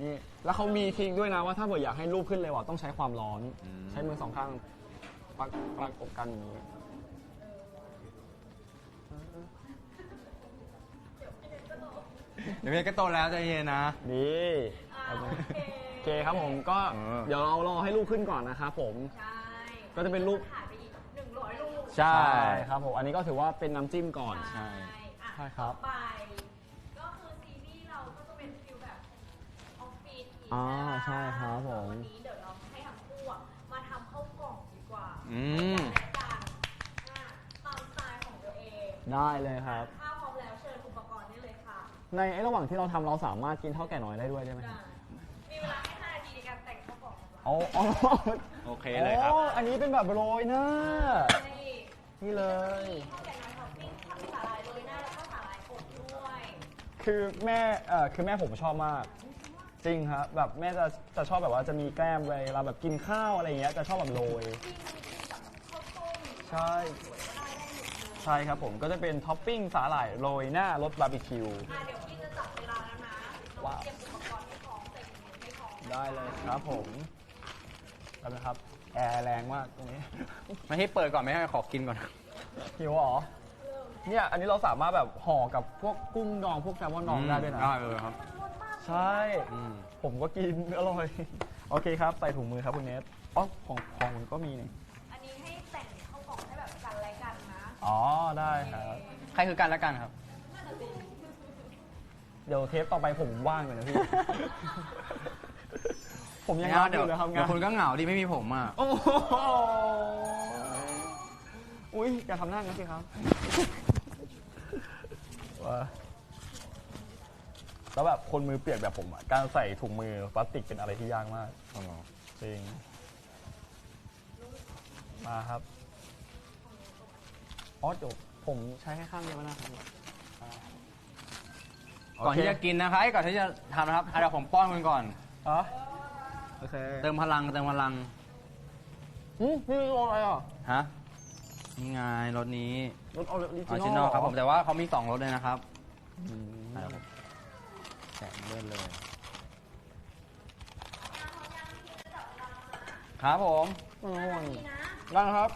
นี่ แล้วเขามีทิ้งด้วยนะว่าถ้าเกิดอยากให้รูปขึ้นเร็วอะต้องใช้ความร้อน ใช้มือ2 ข้างประกบกันอย่างนี้ เดี๋ยวพี่ก็โตแล้วใจเย็นนะ นี่โอเคครับผมก็ เออ เดี๋ยวเรารอให้รูปขึ้นก่อนนะครับผม ใช่ ก็จะเป็นรูป ถ่ายไปอีก100 รูป ใช่ ครับผมอันนี้ก็ถือว่าเป็นน้ำจิ้มก่อน ใช่ อ่ะ ใช่ครับ ต่อไปก็คือซีรีส์เราก็จะเป็นฟิลแบบออฟฟิศอีก อ่า นะคะ ใช่ครับผม วันนี้เดี๋ยวเราให้ทั้งคู่อะมาทำข้าวกล่องดีกว่า อืม ในการตามสไตล์ของตัวเอง ได้เลยครับ ถ้าพร้อมแล้วเชิญอุปกรณ์ได้เลยค่ะ ในระหว่างที่เราทำเราสามารถกินเท่าแก่น้อยได้ด้วยได้ไหม มีเวลาแค่5 นาทีในการแต่งข้าวกล่องของเรา อ๋อ โอเคเลยครับ อันนี้เป็นแบบโรยหน้า ใช่ นี่เลย ข้าวแกงน้อยท็อปปิ้งผักสาหร่ายโรยหน้าแล้วก็สาหร่ายอบด้วย คือแม่ผมชอบมาก จริงครับแบบแม่จะชอบแบบว่าจะมีแกล้มเวลาแบบกินข้าวอะไรอย่างเงี้ยจะชอบแบบโรย ใช่ ใช่ครับผมก็จะเป็นท็อปปิ้งสาหร่ายโรยหน้ารสบาร์บีคิว เดี๋ยวพี่จะจับเวลาแล้วนะ ว้าว เตรียมอุปกรณ์ให้พร้อมใส่ถุงมือให้พร้อม ได้เลยครับผมได้ไหมครับแอร์แรงมากตรงนี้ ไม่ให้เปิดก่อนไม่ให้ขอกินก่อน หิวเหรอเนี่ยอันนี้เราสามารถแบบห่อกับพวกกุ้งดองพวกแซลมอนดองได้ด้วยนะ ได้เลยครับ ใช่ ผมก็กินอร่อย โอเคครับ ใส่ถุงมือครับคุณเนทอ๋อของคุณก็มีนี่ อันนี้ให้แต่งเข้ากล่องให้แบบกันและกันนะ อ๋อ ได้ครับ ใครคือกันและกันครับ เดี๋ยวเทปต่อไปผมว่างเลยนะพี่ ผมยัง เดี๋ รั ยว บอยู่เลยทำ เดี๋ งาย วน คุณก็เหงาดิไม่มีผมอ่ะ โอ้โหอุ้ยอย่าทำหน้างั้นสิครับว้าแล้วแบบคนมือเปียกแบบผมอ่ะ การใส่ถุงมือพลาสติกเป็นอะไรที่ยากมากจริง มาครับ อ๋อจบผมใช้แค่ข้างเดียวนะครับ ก่อนที่จะกินนะครับก่อนที่จะทำนะครับเดี๋ยวผมป้อนคุณก่อน อ๋อโอเค เติมพลังนเติมพลังี่รสอะไรอ่ะ ฮะนี่ไงรสนี้ รสออริ ออริ จิ จิ น น อ อ ล ลครับผมแต่ว่าเขามี2รสเลยนะครับแจกเลือดเลยครับผม ได้ครับ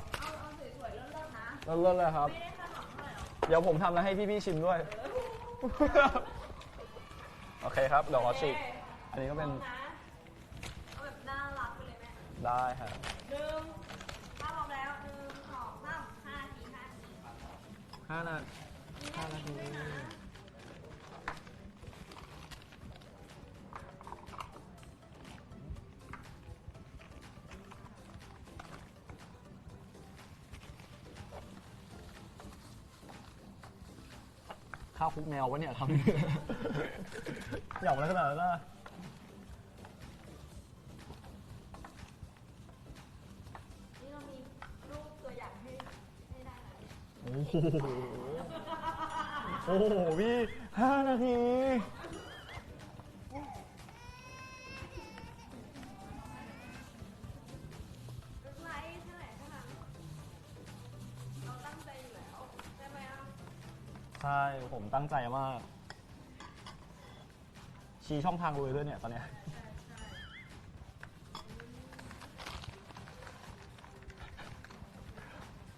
เลิศเลยครับ เดี๋ยวผมทำแล้วให้พี่ๆชิมด้วย โอเคครับ เดี๋ยวขอฉีกอันนี้ก็เป็น เอาแบบน่ารักไปเลยแม่ ได้ครับ ถ้าพร้อมแล้ว1 2 3 5 ที5 นาที ข้าวคลุกแมววะเนี่ยทำ หยอกอะไรขนาดนั้นนะ นี่เรามีรูปตัวอย่างให้ได้นะ โอ้โห โอ้โห พี่5 นาที ไลค์เท่าไหร่เท่านั้นเราตั้งใจอยู่แล้วใช่ไหมอ่ะ ใช่ ผมตั้งใจมาก ชี้ช่องทางรวยด้วยเนี่ย ตอนเนี้ย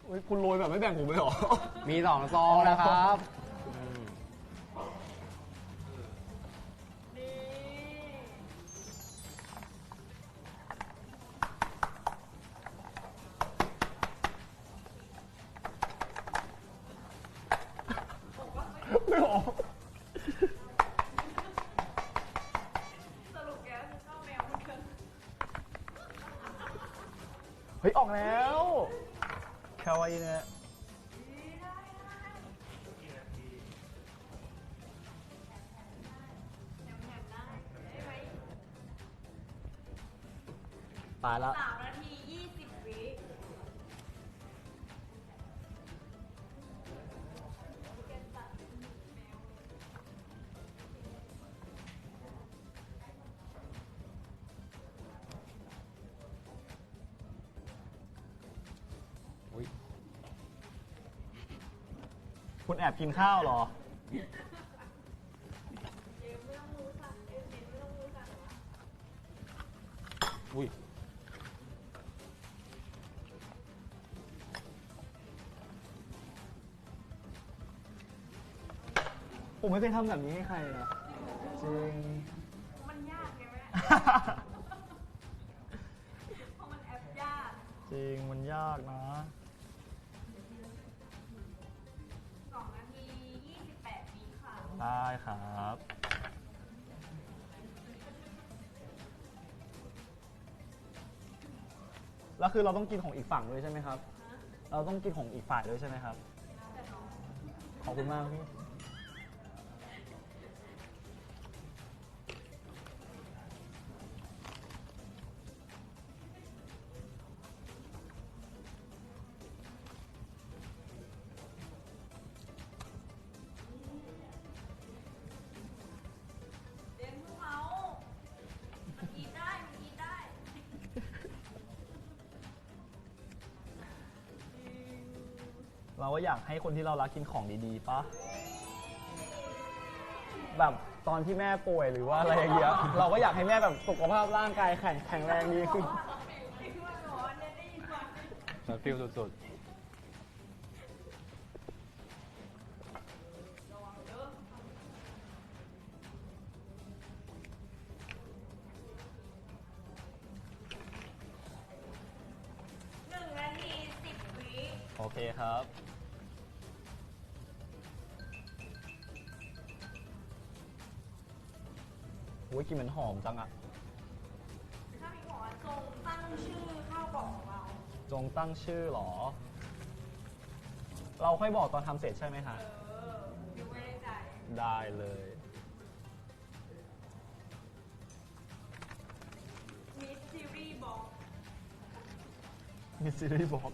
อุ๊ยคุณโรยแบบไม่แบ่งผมเลยเหรอ มี2 ซองนะครับ ไม่ออก สรุปแกคือข้าวแมวเหมือนกัน เฮ้ย ออกแล้วคาวาอิเนี่ยตายละ 3 นาที 20 วิ คุณแอบกินข้าวเหรอ อุ้ย ผมไม่เคยทำแบบนี้ให้ใครนะจริง มันยากไงแม่ เพราะมันแอปยาก จริง มันยากนะ 2 นาที 28 วิค่ะ ได้ครับ แล้วคือเราต้องกินของอีกฝั่งด้วยใช่ไหมครับ เราต้องกินของอีกฝ่ายด้วยใช่ไหมครับ ขอบคุณมากพี่ เดนพวกเขามันกินได้ มันกินได้ เราก็อยากให้คนที่เรารักกินของดีๆปะแบบตอนที่แม่ป่วยหรือว่าอะไรอย่างเงี้ย เราก็อยากให้แม่แบบสุขภาพร่างกายแข็งแรงดีขึ้น แบบฟิลสุด โอเคครับอุ้ยกลินมันหอมจังอะ ถ้ามีบอกว่าจงตั้งชื่อข้าวกล่องของเรา จงตั้งชื่อเหรอ เราค่อยบอกตอนทำเสร็จใช่ไหมคะ อยู่ไม่ได้ใจ ได้เลย มิสซิรี่บอก มีซีรีส์บอก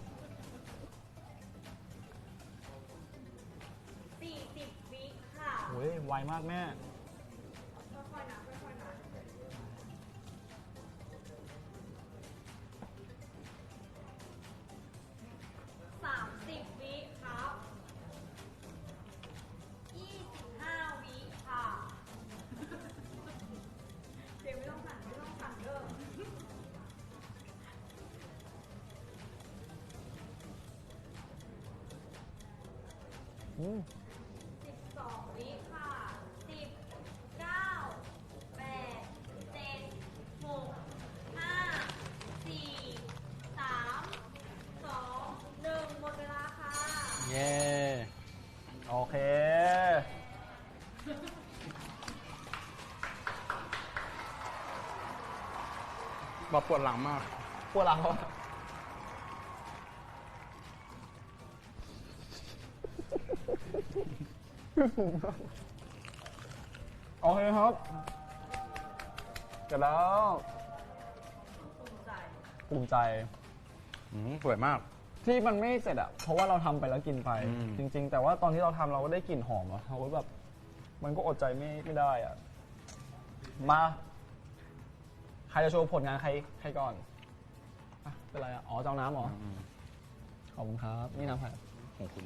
40 วิค่ะ โอ้ยไวมากแม่ ค่อยๆนะค่อยๆนะ30 วิครับ 25 วิค่ะเดี๋ยวไม่ต้องสั่นเด้อ 12 วิค่ะ 10 9 8 7 6 5 4 3 2 1 หมดเวลาค่ะ เย้ โอเค บอกปวดหลังมาก พวกเราโอเคครับเสร็จแล้ว ภูมิใจ สวยมาก ที่มันไม่เสร็จอ่ะ เพราะว่าเราทำไปแล้วกินไป อืม จริง ๆ แต่ว่าตอนที่เราทำเราก็ได้กลิ่นหอมอะเราก็แบบ มันก็อดใจไม่ได้อ่ะ มา ใครจะโชว์ผลงานใครก่อนอ่ะเป็นไรอ่ะ อ๋อเจ้าน้ำเหรอ ขอบคุณครับ นี่น้ำใคร ของคุณ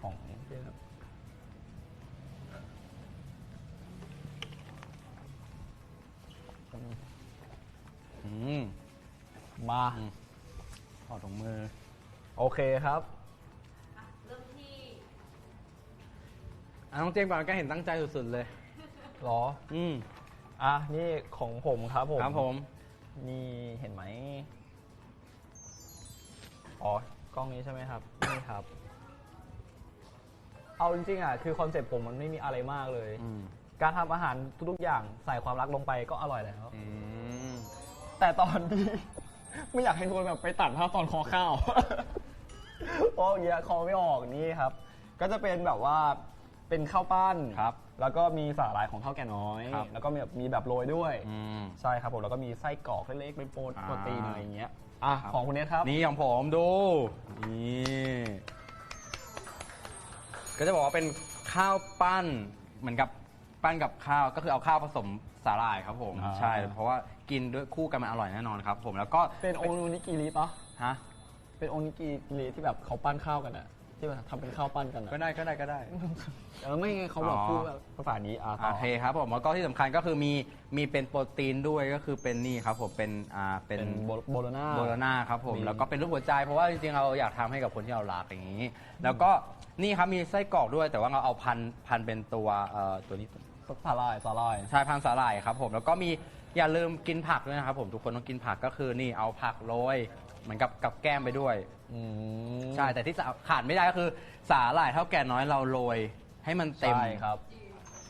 ของพี่ครับ มา ถอดถุงมือ โอเคครับ เริ่มที่ น้องเจมส์ก่อนก็เห็นตั้งใจสุดๆเลย หรอ อืม อ่ะ นี่ของผมครับผม ครับผม นี่เห็นไหม อ๋อ กล้องนี้ใช่ไหมครับ นี่ครับ เอาจริงๆอ่ะ คือคอนเซ็ปต์ผมมันไม่มีอะไรมากเลย อืม การทำอาหารทุกๆอย่างใส่ความรักลงไปก็อร่อยแล้ว อืม แต่ตอนที่ ไม่อยากให้ทุกคนแบบไปตัดภาพตอนคอข้าว เพราะอย่างเงี้ยคอไม่ออกนี่ครับ ก็จะเป็นแบบว่าเป็นข้าวปั้น ครับ แล้วก็มีสาหร่ายของเท่าแก่น้อย ครับ แล้วก็มีแบบโรยด้วย อืม ใช่ครับผมแล้วก็มีไส้กรอกเล็กๆเป็นโปร อ่า ตีนอะไรอย่างเงี้ยอ่ะของคุณเนทครับ นี่ของผมดู นี่ ก็จะบอกว่าเป็นข้าวปั้น เหมือนกับปั้นกับข้าว ก็คือเอาข้าวผสมสาหร่ายครับผม อ่า ใช่ เพราะว่ากินด้วยคู่กันมันอร่อยแน่นอนครับผม แล้วก็ เป็นโอนิกิริปะ ฮะ เป็นโอนิกิริที่แบบเขาปั้นข้าวกันอะที่แบบทำเป็นข้าวปั้นกันอะ ก็ได้ก็ได้ ไม่ไงเขาบอก อ๋อ พูดแบบภาษานี้ต่อ โอเคครับผมแล้วก็ที่สำคัญก็คือมีเป็นโปรตีนด้วยก็คือเป็นนี่ครับผมเป็นเป็น เป็นโบโลนา โบโลนาครับผม มี แล้วก็เป็นรูปหัวใจเพราะว่าจริงๆเราอยากทำให้กับคนที่เรารักอย่างนี้ แล้วก็นี่ครับมีไส้กรอกด้วยแต่ว่าเราเอาพันเป็นตัวตัวนี้ สาหร่าย ใช่พันสาหร่ายครับผมแล้วก็มีอย่าลืมกินผักด้วยนะครับผมทุกคนต้องกินผักก็คือนี่เอาผักโรยเหมือนกับแก้มไปด้วย ใช่แต่ที่ขาดไม่ได้ก็คือสาหร่ายเท่าแก่น้อยเราโรยให้มันเต็ม ใช่ครับ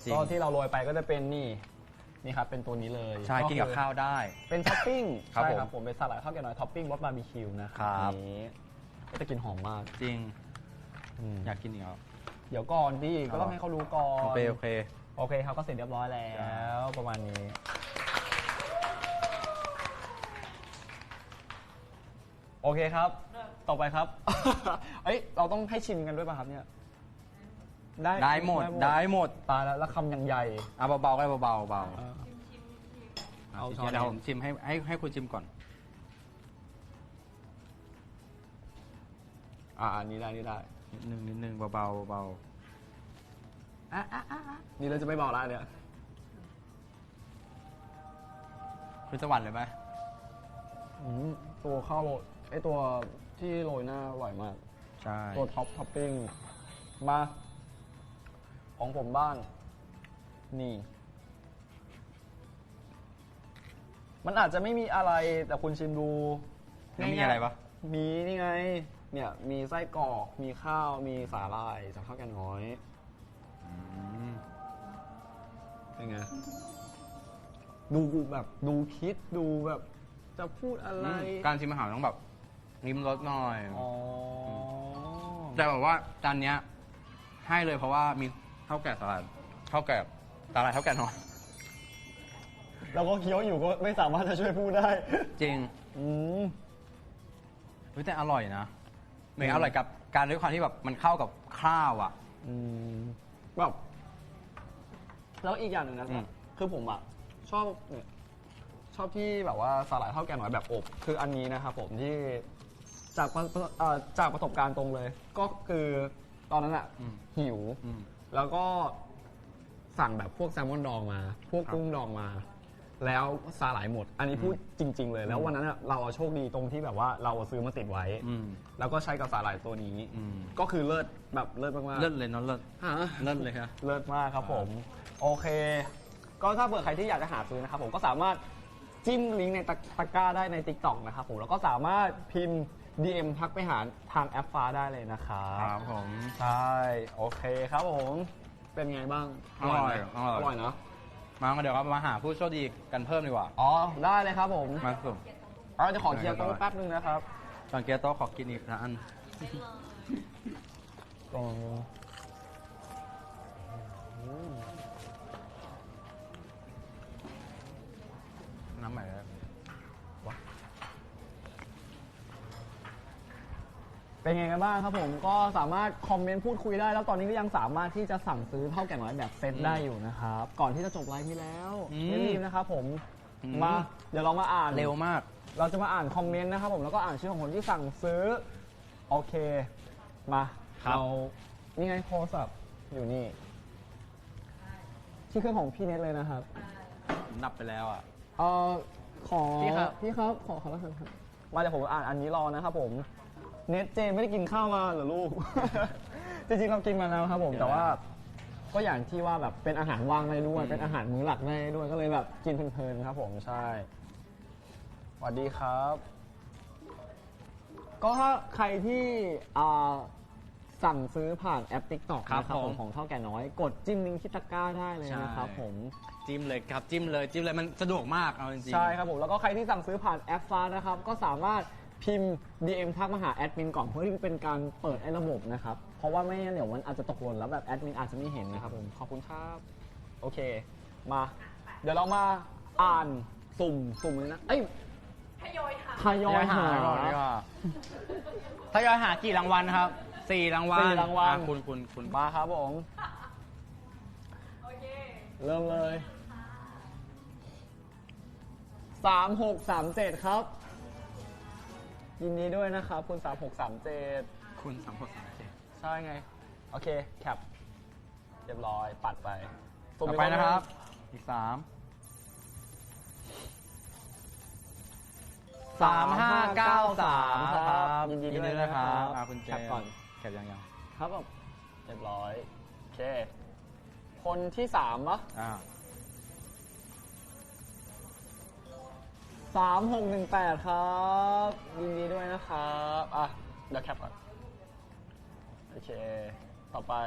จริง ก็ที่เราโรยไปก็จะเป็นนี่ครับเป็นตัวนี้เลย ใช่กินกับข้าวได้ เป็นท็อปปิ้ง ครับ ใช่ ผม ครับผมเป็นสลัดข้าวแกงน้อยท็อปปิ้งรสบาร์บีคิวนะครับ นี้ก็จะกลินหอมมาก จริง อืม อยากกินอีกแล้ว เดี๋ยวก่อนดิก็ต้องให้เขารู้ก่อน โอเคโอเคครับก็เสร็จเรียบร้อยแล้วประมาณนี้โอเคครับ ต่อไปครับ เอ้ยเราต้องให้ชิมกันด้วยป่ะครับเนี่ย ได้หมด ตายแล้วคำยังใหญ่ เอาเบาๆก็ได้เบาๆเบา เอา ๆ ช้อน เดี๋ยวผมชิมให้คุณชิมก่อน อันนี้ได้ นิดนึงเบาๆเบา นี่เราจะไม่บอกแล้วเนี่ย ๆคุณสวรรค์เลยไหม ตัวข้าวโรยไอตัวที่โรยหน้าอร่อยมาก ใช่ ตัวท็อปปิ้งมาของผมบ้าง นี่ มันอาจจะไม่มีอะไรแต่คุณชิมดู ไม่มีอะไรปะ มีนี่ไง เนี่ยมีไส้กรอกมีข้าวมีสาหร่ายจากข้าวแกงน้อยเป็นไงดูแบบดูคิดดูแบบจะพูดอะไร การชิมอาหารต้องแบบลิ้มรสหน่อย อ๋อ แต่แบบว่าจานเนี้ยให้เลยเพราะว่ามีข้าวแกะสลัดข้าวแกะสลัดข้าวแกะน้อย เราก็เคี้ยวอยู่ก็ไม่สามารถจะช่วยพูดได้ จริงเฮ้ยแต่อร่อยนะเหมือนอร่อยกับการด้วยความที่แบบมันเข้ากับข้าวอ่ะ แบบแล้วอีกอย่างหนึ่งนะครับคือผมอ่ะชอบเนี่ยชอบที่แบบว่าสาหร่ายข้าวแกงน้อยแบบอบ คืออันนี้นะครับผมที่จากประสบการณ์ตรงเลย ก็คือตอนนั้นอ่ะหิว แล้วก็สั่งแบบพวกแซลมอนดองมา พวกกุ้งดองมา แล้วสาหร่ายหมด อันนี้พูดจริง ๆ เลย แล้ววันนั้นเราโชคดีตรงที่แบบว่าเราซื้อมาติดไว้ แล้วก็ใช้กับสาหร่ายตัวนี้ ก็คือเลิศแบบเลิศมากๆ เลิศเลยเนาะเลิศ ฮะ เลิศเลยครับ เลิศมากครับผม โอเค ก็ถ้าเผื่อใครที่อยากจะหาซื้อนะครับผมก็สามารถจิ้มลิงก์ในตะกร้าได้ใน TikTok นะครับผมแล้วก็สามารถพิมพ์ DM ทักไปหาทางแอปฟ้าได้เลยนะครับ ครับผม ใช่ โอเคครับผม เป็นไงบ้าง อร่อย ไหม อร่อย อร่อยเนาะ มาเดี๋ยวเรามาหาผู้โชคดีกันเพิ่มดีกว่า อ๋อ ได้เลยครับผม มาสุ่ม เราจะขอเคลียร์โต๊ะแป๊บนึงนะครับ ตอนเกียร์โต๊ะขอกินอีกนะอัน น้ำใหม่แล้ว เป็นไงกันบ้างครับผมก็สามารถคอมเมนต์พูดคุยได้แล้วตอนนี้ก็ยังสามารถที่จะสั่งซื้อเท่าแก่น้อยแบบเซตได้อยู่นะครับก่อนที่จะจบไลฟ์นี้แล้วรีบๆนะครับผมมาเดี๋ยวเรามาอ่าน เร็วมาก เราจะมาอ่านคอมเมนต์นะครับผมแล้วก็อ่านชื่อของคนที่สั่งซื้อโอเคมา ครับ เรานี่ไงโทรศัพท์อยู่นี่ที่เครื่องของพี่เน็ตเลยนะครับ นับไปแล้วอ่ะ ขอ พี่ครับ ขอแล้วครับมาเดี๋ยวผมอ่านอันนี้รอนะครับผมเน็ตเจไม่ได้กินข้าวมาเหรอลูก จริงๆเรากินมาแล้วครับผมแต่ว่าก็อย่างที่ว่าแบบเป็นอาหารว่างได้ด้วยเป็นอาหารมื้อหลักได้ด้วยก็เลยแบบกินเพลินๆครับผมใช่สวัสดีครับ ก็ถ้าใครที่สั่งซื้อผ่านแอป TikTok ครับ นะครับผ ผม ม ของเท่าแก่น้อยกดจิ้มลิงก์ที่ตะกร้าได้เลยนะครับผม จิ้มเลยครับจิ้มเลยมันสะดวกมากเอาจริงๆ ใช่ครับผมแล้วก็ใครที่สั่งซื้อผ่านแอปฟ้านะครับก็สามารถพิมพ์ DM ทักมาหาแอดมินก่อนเพื่อที่เป็นการเปิดไอ้ระบบนะครับเพราะว่าไม่งั้นเดี๋ยวมันอาจจะตกหล่นแล้วแบบแอดมินอาจจะไม่เห็นนะครับผมขอบคุณครับโอเคมาเดี๋ยวเรามาอ่านสุ่มเลยนะเอ้ย ทยอยหา ทยอยหา ก่อนดีกว่าทยอยหากี่รางวัลครับ4 รางวัล 4 รางวัล อ่ะคุณ มาครับผม โอเค เริ่มเลย3637ครับยินดีด้วยนะครับคุณ3637คุณ3637 ใช่ไง โอเค แคปเรียบร้อย ปัดไป ต่อไปนะครับ อีก 3 3593 ครับ ยินดีด้วยนะครับ คุณเจ แคปก่อน แคปยัง ครับผมเรียบร้อย โอเค คนที่3ปะ 3618 ครับ ยินดีด้วยนะครับอ่ะเดี๋ยวแคปก่อน โอเค ต่อไป 3691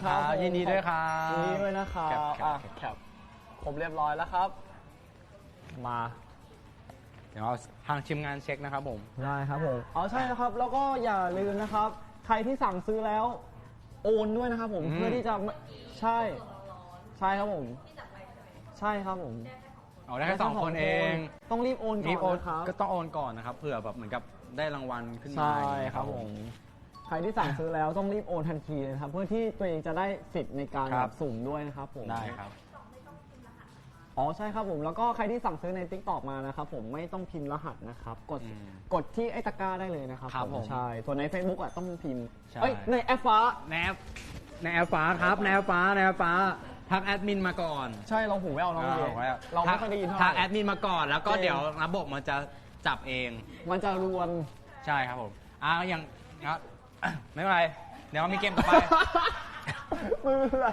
ครับ ยินดีด้วยครับ ยินดีด้วยนะครับ แคป อ่ะแคปครบเรียบร้อยแล้วครับ มา เดี๋ยวเอาทางทีมงานเช็คนะครับผม ได้ครับผมอ๋อใช่นะครับ แล้วก็อย่าลืมนะครับ ใครที่สั่งซื้อแล้ว โอนด้วยนะครับผม อืม เพื่อที่จะใช่ใช่ครับผมใช่ครับผม เอาได้แค่2 คนเอง ต้องรีบโอนก่ รีบโอ อน นนะครับ ก็ต้องโอนก่อนนะครับเผื่อแบบเหมือนกับได้รางวัลขึ้นมา ใช่ อย่างเงี้ย ครับผม ใครที่สั่งซื้อแล้วต้องรีบโอนทันทีเลยนะครับ เพื่อที่ตัวเองจะได้สิทธิ์ในการ ครั แบบ บสุ่มด้วยนะครับผม ได้ครับ อ๋อใช่ครับผมแล้วก็ใครที่สั่งซื้อใน TikTok มานะครับผมไม่ต้องพิมพ์รหัสนะครับกดที่ไอ้ตะกร้าได้เลยนะครับ ครับผม ใช่ส่วนใน Facebook อ่ะต้องพิมพ์ ใช่ เอ้ยในแอปฟ้า ในแอปฟ้าครับในแอปฟ้าทักแอดมินมาก่อน ใช่เราหูแว่วเราเราไม่ค่อยได้ยินเท่าไห ทักแอ ร่ ดมินมาก่อนแล้วก็ จริง เดี๋ยวระบบมันจะจับเอง มันจะรวน ใช่ครับผมอย่างงั้น ไม่เป็นไรเดี๋ยวมีเกมต่อไป ไม่เป็นไร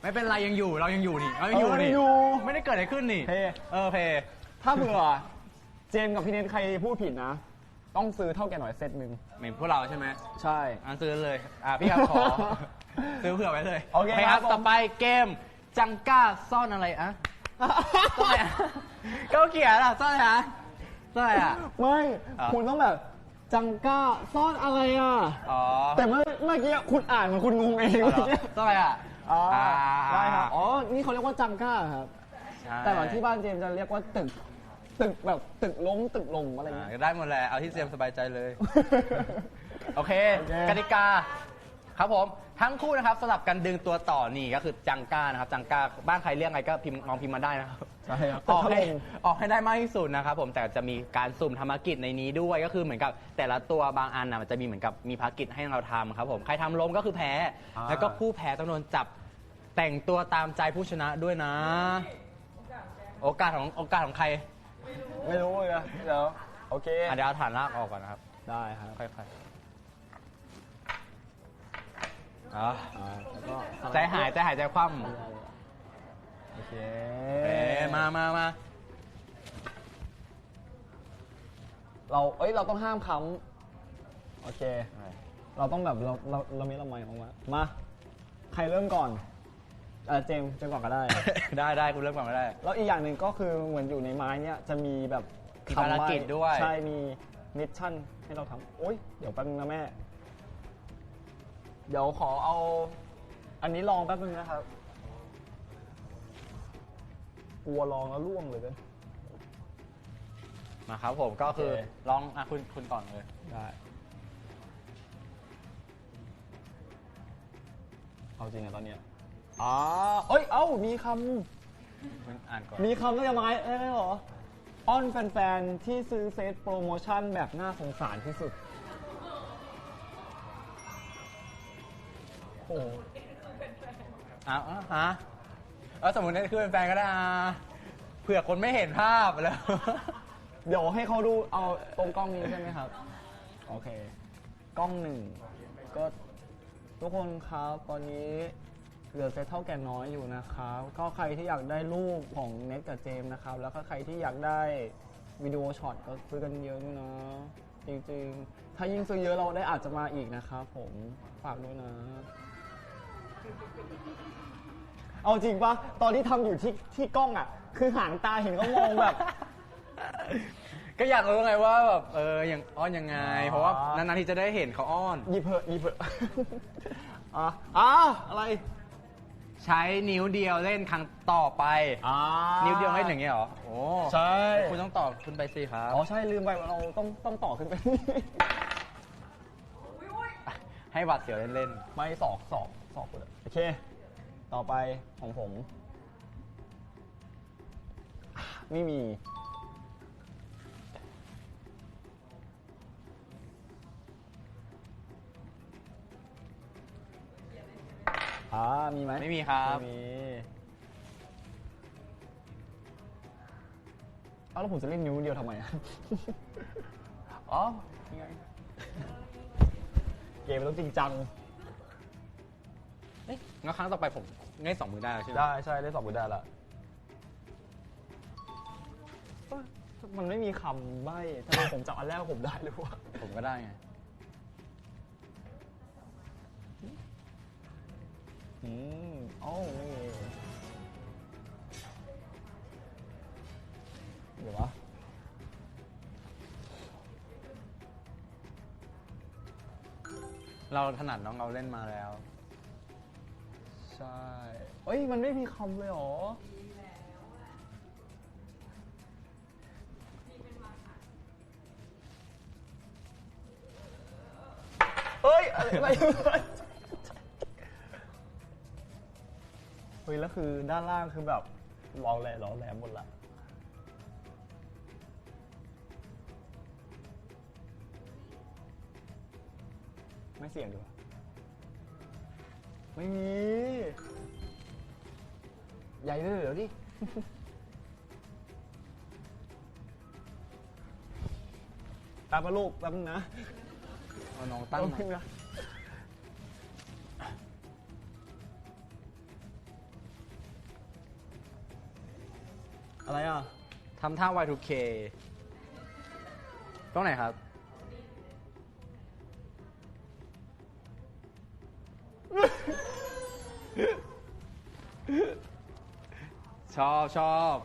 ไม่เป็นไรยังอยู่เรายังอยู่นี่เรายังอยู่นี่ไม่ได้เกิดอะไรขึ้นนี่ เพ เพ ถ้าเผื่อเจมส์กับพี่เนทใครพูดผิดนะ ต้องซื้อเท่าแก่หน่อยเซตหนึ่ง เหมือนพวกเราใช่ไหม ใช่ อันซื้อเลยพี่ครับขอ ซื้อเผื่อไว้เลย โอเค ค ครั รั บบ ผม ต่อไปเกมจังก้าซ่อนอะไรอะซ่อนอะไรอะก็เขียนอะซ่อนอะไรอะซ่อนอะไรอะ ไม่ อ๋อ คุณต้องแบบจังก้าซ่อนอะไรอ่ะ อ๋อ แต่เมื่อกี้คุณอ่านเหมือนคุณงงเองเมื่อกี้ ซ่อนอะไรอะ อ๋อได้ครับอ๋อนี่เขาเรียกว่าจังก้าครับ ใช่ แต่ว่าที่บ้านเจมส์จะเรียกว่าตึกแบบตึกล้มตึกลงอะไรเงี้ย ได้หมดแหละเอาที่เซมสบายใจเลย โอเค โอเค กติกาครับผมทั้งคู่นะครับสลับกันดึงตัวต่อนี่ก็คือจังก้านะครับจังก้าบ้านใครเรียกไงก็พิมพ์ลองพิมพ์มาได้นะครับ ใช่ครับ ออกให้ได้มากที่สุดนะครับผมแต่จะมีการสุ่มธรรมกิจในนี้ด้วยก็คือเหมือนกับแต่ละตัวบางอันนะมันจะมีเหมือนกับมีภารกิจให้เราทำครับผมใครทำล้มก็คือแพ้ แล้วก็ผู้แพ้ต้องโดนจับแต่งตัวตามใจผู้ชนะด้วยนะ โอกาสของใคร ไม่รู้เลยนะเดี๋ยวโอเค เดี๋ยวเอาฐานรากออกก่อนนะครับ ได้ครับ ค่อยๆอ๋อ แล้วก็ ใจหายใจคว่ำ โอเค มา เราต้องห้ามค้ำโอเค เราต้องแบบเรามีละไมออกมาใครเริ่มก่อนเจมส์ก่อนก็ได้ ได้คุณเริ่มก่อนก็ได้ แล้วอีกอย่างหนึ่งก็คือเหมือนอยู่ในไม้เนี่ยจะมีแบบ มีภารกิจด้วย ใช่มีมิชชั่นให้เราทำโอ๊ยเดี๋ยวแป๊บนึงนะแม่ เดี๋ยวขอเอาอันนี้ลองแป๊บนึงนะครับกลัวลองแล้วล่วงเลยกัน มาครับผมก็คือ โอเค ลองคุณก่อนเลย ได้เอาจริงอะตอนเนี้ยมีค คุณอ่านก่อน ำมีคำตั้งแต่ไม้ได้เหรออ้อนแฟนๆที่ซื้อเซตโปรโมชั่นแบบน่าสงสารที่สุดโอ้ ฮะสมมตินี่คือเป็นแฟนก็ได้เผื่อคนไม่เห็นภาพแล้ว เดี๋ยวให้เขาดูเอาตรงกล้องนี้ใช่ไหมครับ โอเค กล้องหนึ่งก็ทุกคนครับตอนนี้เหลือเซตเท่าแก่น้อยอยู่นะครับก็ใครที่อยากได้รูปของเน็ตกับเจมส์นะครับแล้วก็ใครที่อยากได้วิดีโอช็อตก็ซื้อกันเยอะด้วยนะจริงๆถ้ายิ่งซื้อเยอะเราได้อาจจะมาอีกนะครับผมฝากด้วยนะ เอาจริงปะตอนที่ทำอยู่ที่กล้องอ่ะคือหางตาเห็นเขามองแบบ ก็อยากรู้ไงว่าแบบอย่างอ้อนยังไง เพราะว่านานๆทีจะได้เห็นเขาอ้อน หยิบเหอะ อะไร ใช้นิ้วเดียวเล่นครั้งต่อไปนิ้วเดียวเล่นอย่างเงี้ยเหรอโอ้ ใช่ คุณต้องต่อขึ้นไปสิครับ อ๋อใช่ลืมไปเราต้องต่อขึ้นไป ให้หวัดเสียวเล่น ไม่สอกเลยโอเค ต่อไปของผม ไม่มีมีไหม ๆไม่มีครับ ไม่มีแล้วผมจะเล่นนิ้วเดียวทำไมอะ อ๋อยังไงเกมมันต้องจริงจัง งั้นครั้งต่อไปผมง่าย2 มือได้แล้วใช่ไหม ได้ใช่ได้สอบมือได้ละมันไม่มีคำใบ้ทำไมผมจับอันแรกผมได้เลยวะ ผมก็ได้ไง ไม่มีเดี๋ยววะ เราถนัดน้องเราเล่นมาแล้ว ใช่เอ้ยมันไม่มีคำเลยเหรอเฮ้ยอะไรเฮ้ยแล้วคือด้านล่างคือแบบร้องแหลมหมดละไม่เสี่ยงดีกว่าไม่มี ใหญ่เลยเดี๋ยวดิ แป๊บนะลูกแป๊บนึงนะ เอาน้องตั้ง แป๊บนึงนะ อะไรอ่ะ ทำท่า Y2K ตรงไหนครับ ชอบ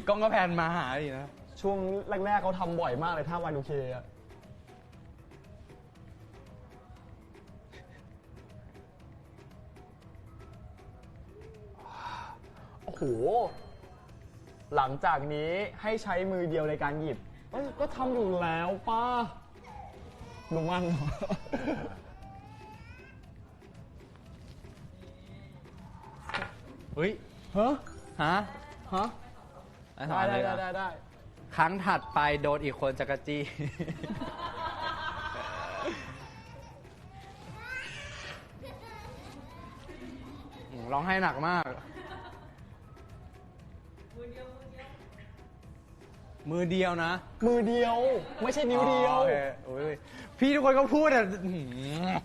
กล้องก็แพนมาหาอีกนะ ช่วงแรกๆเขาทำบ่อยมากเลยท่า Y2K อ่ะโอ้โห หลังจากนี้ให้ใช้มือเดียวในการหยิบก็ทำอยู่แล้วป้าลุงมั่ง เฮ้ย ฮะ ฮะ ฮะ ได้ ครั้งถัดไปโดนอีกคนจักรจี้ ร้องไห้หนักมาก มือเดียวนะ มือเดียว ไม่ใช่นิ้วเดียว โอเคโอ้ยพี่ทุกคนก็พูดอ่ะ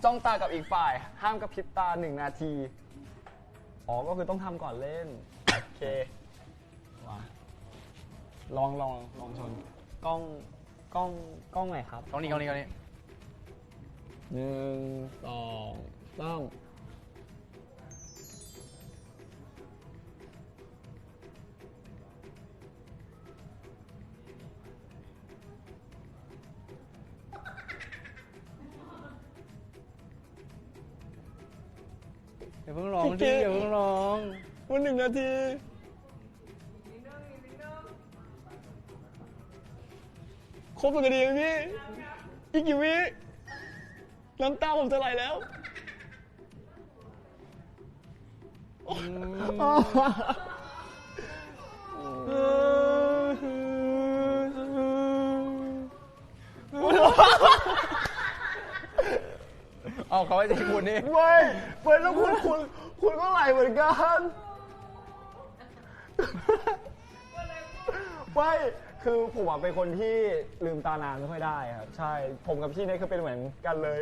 จ้องตากับอีกฝ่าย ห้ามกระพริบตา1 นาที อ๋อ ก็คือต้องทำก่อนเล่น โอเคมาลองชนกล้องไหนครับ กล้องนี้ 1 2 3อย่าเพิ่งร้องดิอย่าเพิ่งร้อง วัน1 นาทีครบ1 นาทีไหมพี่ อีกกี่วิน้ำตาผมจะไหลแล้วเอาเขาไม่ใช่คุณนี่ ไม่แล้วคุณก็ไหลเหมือนกันไม่คือผมเป็นคนที่ลืมตานานไม่ค่อยได้ครับ ใช่ ผมกับพี่เนี่ยคือเป็นเหมือนกันเลย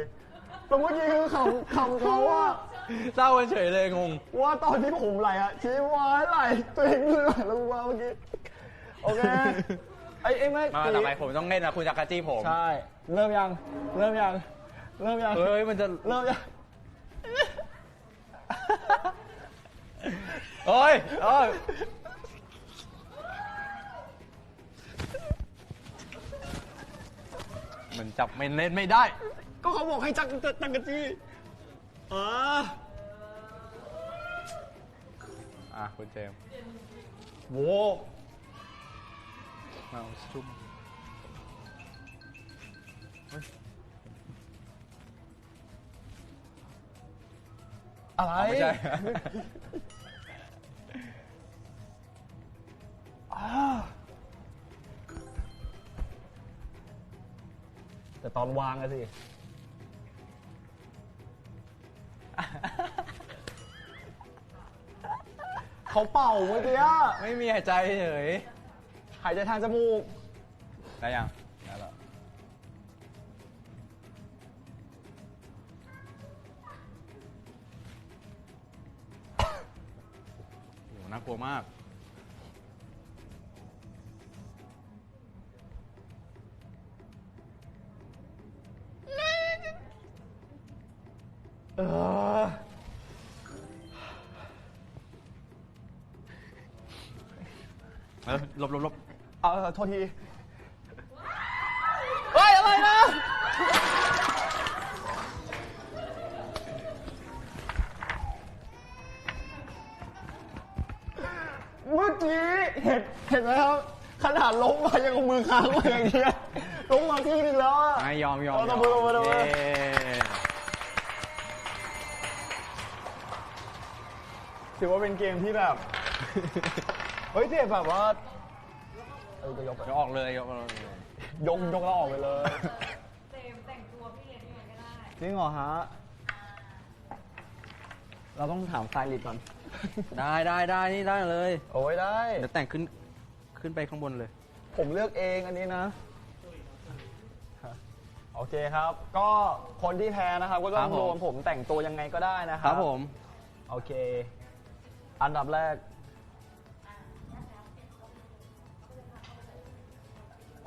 แต่เมื่อกี้คือคำเขาว่า เศร้าเฉยเลยงง ว่าตอนที่ผมไหลอะชี้ว้ายไหลตัวเองเหนื่อยแล้วว่าเมื่อกี้ โอเค ไอ้ไม่ มาต่อไปผมต้องเล่นนะคุณจักรจี้ผม ใช่ เริ่มยัง เฮ้ยมันจะ เริ่มยัง เฮ้ยมันจับไม่เล่นไม่ได้ ก็เขาบอกให้จังกะจี้คุณเจมส์ โว้ มาซุ่มอะไร ไม่ใช่ แต่ตอนวางอะสิ เขาเป่าเมื่อกี้อะ ไม่มีหายใจเฉย หายใจทางจมูก ได้ยังได้แล้วโหน่ากลัวมาก หลบ โทษที เฮ้ย อะไรนะ เมื่อกี้เห็นไหมครับ ขนาดล้มมายังเอามือค้างไว้อย่างเงี้ยล้มมาที่นึงแล้วอะ ไม่ยอม เอาตบมือ เย้ ถือว่าเป็นเกมที่แบบ เฮ้ยแต่แบบว่าจะยก ยกออกเลยยกออกเลย ยกแล้วออกไปเลย เจมส์แต่งตัวพี่เรียนยังไงก็ได้ จริงเหรอฮะ เราต้องถามสไตลิสต์ก่อน ได้นี่ได้เลย โอ้ยได้ เดี๋ยวแต่งขึ้นไปข้างบนเลย ผมเลือกเองอันนี้นะ โอเคครับ ก็คนที่แพ้นะครับ ก็ต้อ ครั ง บผม โดนผมแต่งตัวยังไงก็ได้นะค ค รั รับผม โอเค อันดับแรก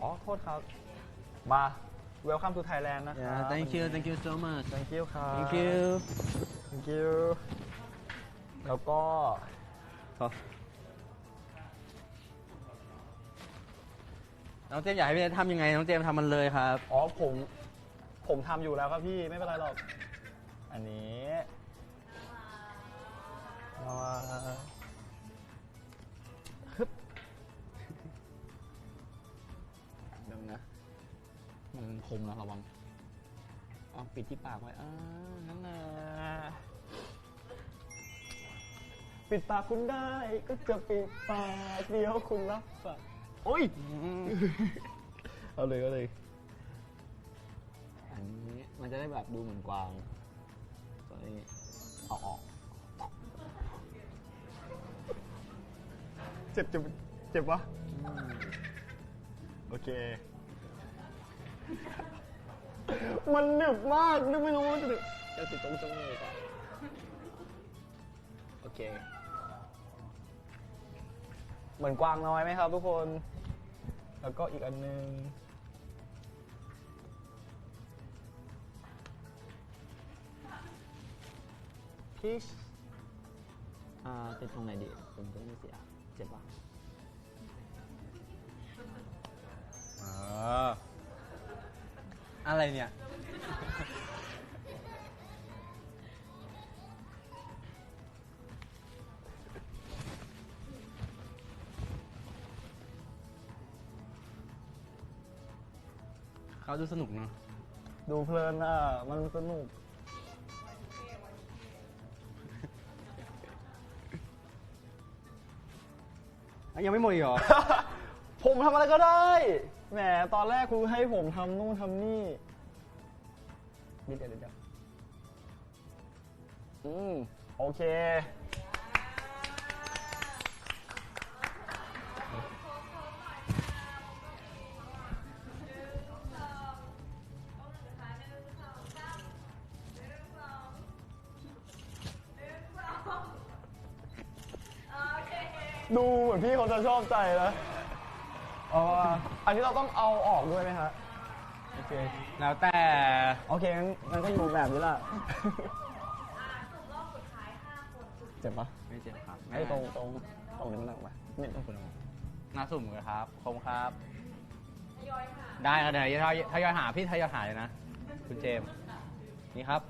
อ๋อ โทษครับ มา Welcome to Thailand นะครับ Yeah, thank you so much. Thank you ครับ Thank you. Thank you แล้วก็ น้องเจมส์อยากให้พี่เนททำยังไงน้องเจมส์ทำมันเลยครับ อ๋อ ผมทำอยู่แล้วครับพี่ ไม่เป็นไรหรอก อันนี้มาฮึบเดี๋ยวนะ มันคมนะระวังเอาปิดที่ปากไว้นั่นนะปิดปากคุณได้ก็จะปิดปากเดียวคุณรับปากโอ้ย เอาเลย อันนี้มันจะได้แบบดูเหมือนกวางตัวนี้เอาออก เจ็บปะโอเค มันหนึบมากนึกไม่รู้ว่าจะติดตรงจมูกอะโอเค เหมือนกวางน้อยไหมครับทุกคน แล้วก็อีกอันนึงพีชติดตรงไหนดีผมก็ไม่เสียเจ็บปะ อะไรเนี่ย เขาดูสนุกเนาะ ดูเพลินอ่ะ มันสนุก ยังไม่หมดอีกเหรอ ผมทำอะไรก็ได้ แหม ตอนแรกครูให้ผมทำนู่นทำนี่เดี๋ยวโอเค ดูเหมือนพี่เขาจะชอบใจนะอันนี้เราต้องเอาออกด้วยไหมฮะโอเค แล้วแต่ โอเคงั้นก็อยู่แบบนี้แหละ เจ็บปะ ไม่เจ็บครับ ไอ้ตรงนี้มันหนักไหมนี่ต้องคุณ หน้าสุ่มเลยครับคมครับได้ครับเดี๋ยวทยอยหาพี่ทยอยหาเลยนะ คุณเจมส์นี่ครับ